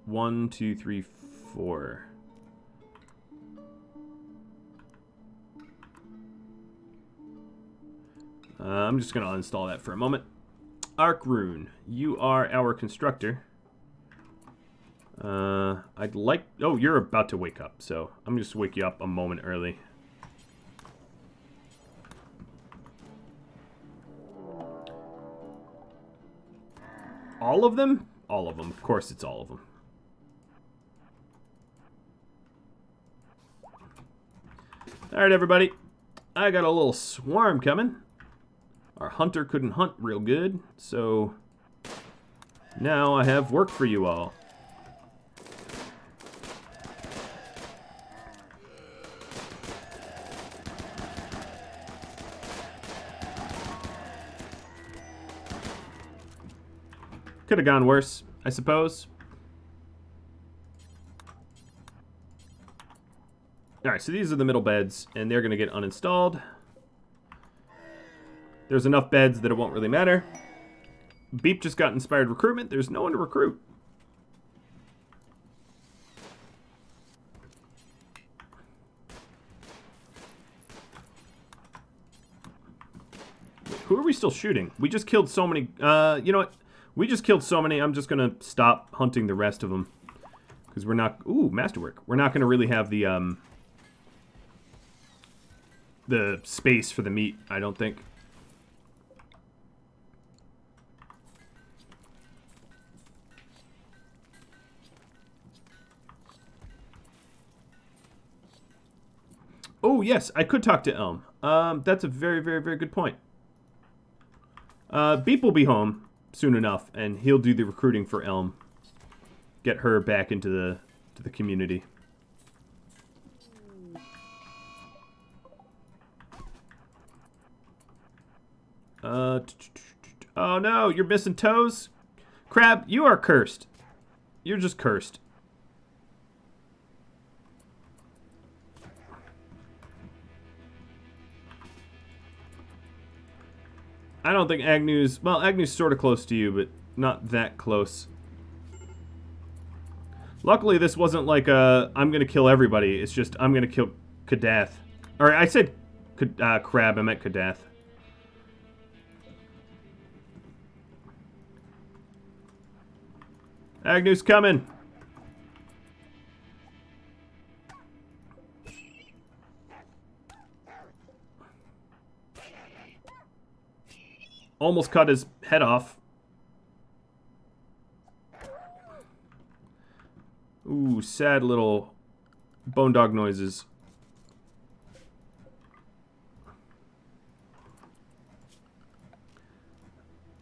1, 2, 3, 4. I'm just going to uninstall that for a moment. Arc Rune, you are our constructor. I'd like... Oh, you're about to wake up, so I'm just wake you up a moment early. All of them? All of them. Of course it's all of them. Alright, everybody. I got a little swarm coming. Our hunter couldn't hunt real good, so now I have work for you all. Could have gone worse, I suppose. Alright, so these are the middle beds, and they're going to get uninstalled. There's enough beds that it won't really matter. Beep just got inspired recruitment. There's no one to recruit. Wait, who are we still shooting? We just killed so many. You know what? We just killed so many. I'm just going to stop hunting the rest of them. Because we're not... Ooh, masterwork. We're not going to really have the space for the meat, I don't think. Oh, yes, I could talk to Elm. That's a very, very, very good point. Beep will be home soon enough, and he'll do the recruiting for Elm. Get her back into the community. Oh no, you're missing toes? Crab, you are cursed. You're just cursed. I don't think Agnew's... Well, Agnew's sort of close to you, but not that close. Luckily, this wasn't like a, I'm going to kill everybody. It's just, I'm going to kill Kadath. Or, I said Crab, I meant Kadath. Agnew's coming. Almost cut his head off. Ooh, sad little bone dog noises.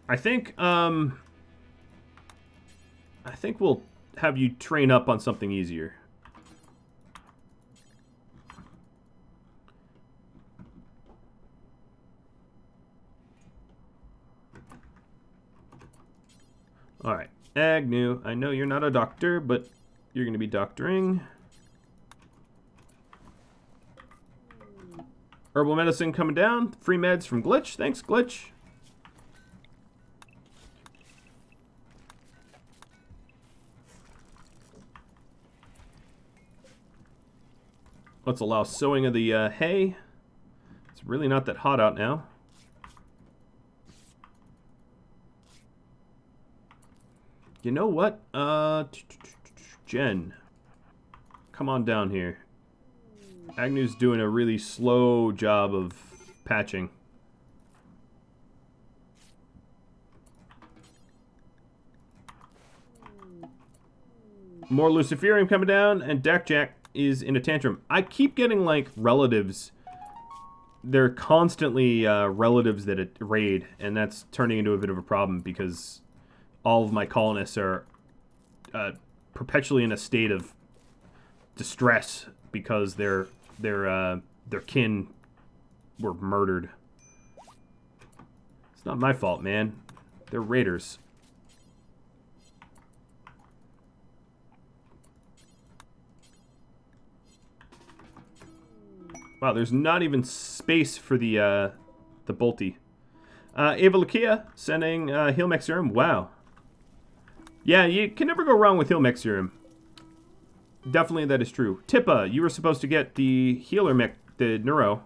I think we'll have you train up on something easier. Alright, Agnew, I know you're not a doctor, but you're going to be doctoring. Herbal medicine coming down. Free meds from Glitch. Thanks, Glitch. Let's allow sowing of the hay. It's really not that hot out now. You know what? Jen, come on down here. Agnew's doing a really slow job of patching. More Luciferium coming down, and Jack is in a tantrum. I keep getting, like, relatives. They're constantly relatives that raid, and that's turning into a bit of a problem because all of my colonists are perpetually in a state of distress because their kin were murdered. It's not my fault, man. They're raiders. Wow, there's not even space for the bolty. Ava Lucia sending heal mech serum. Wow. Yeah, you can never go wrong with heal mech serum. Definitely that is true. Tippa, you were supposed to get the healer mech, the neuro.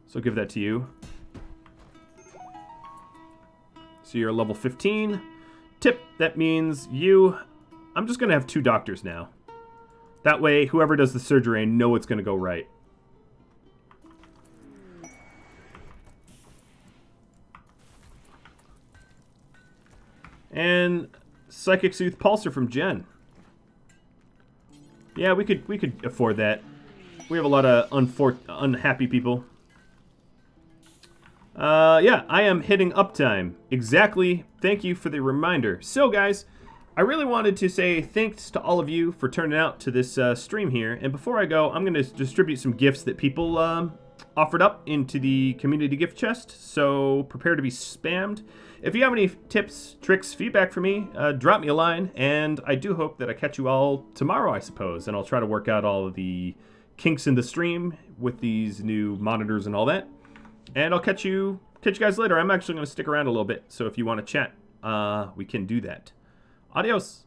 So I'll give that to you. So you're level 15. Tip, that means you... I'm just going to have 2 doctors now. That way, whoever does the surgery, I know it's going to go right. And Psychic Soothe Pulsar from Jen. Yeah, we could afford that. We have a lot of unhappy people. Yeah, I am hitting uptime. Exactly. Thank you for the reminder. So, guys, I really wanted to say thanks to all of you for turning out to this stream here. And before I go, I'm going to distribute some gifts that people offered up into the community gift chest. So prepare to be spammed. If you have any tips, tricks, feedback for me, drop me a line. And I do hope that I catch you all tomorrow, I suppose. And I'll try to work out all of the kinks in the stream with these new monitors and all that. And I'll catch you guys later. I'm actually going to stick around a little bit, so if you want to chat, we can do that. Adios.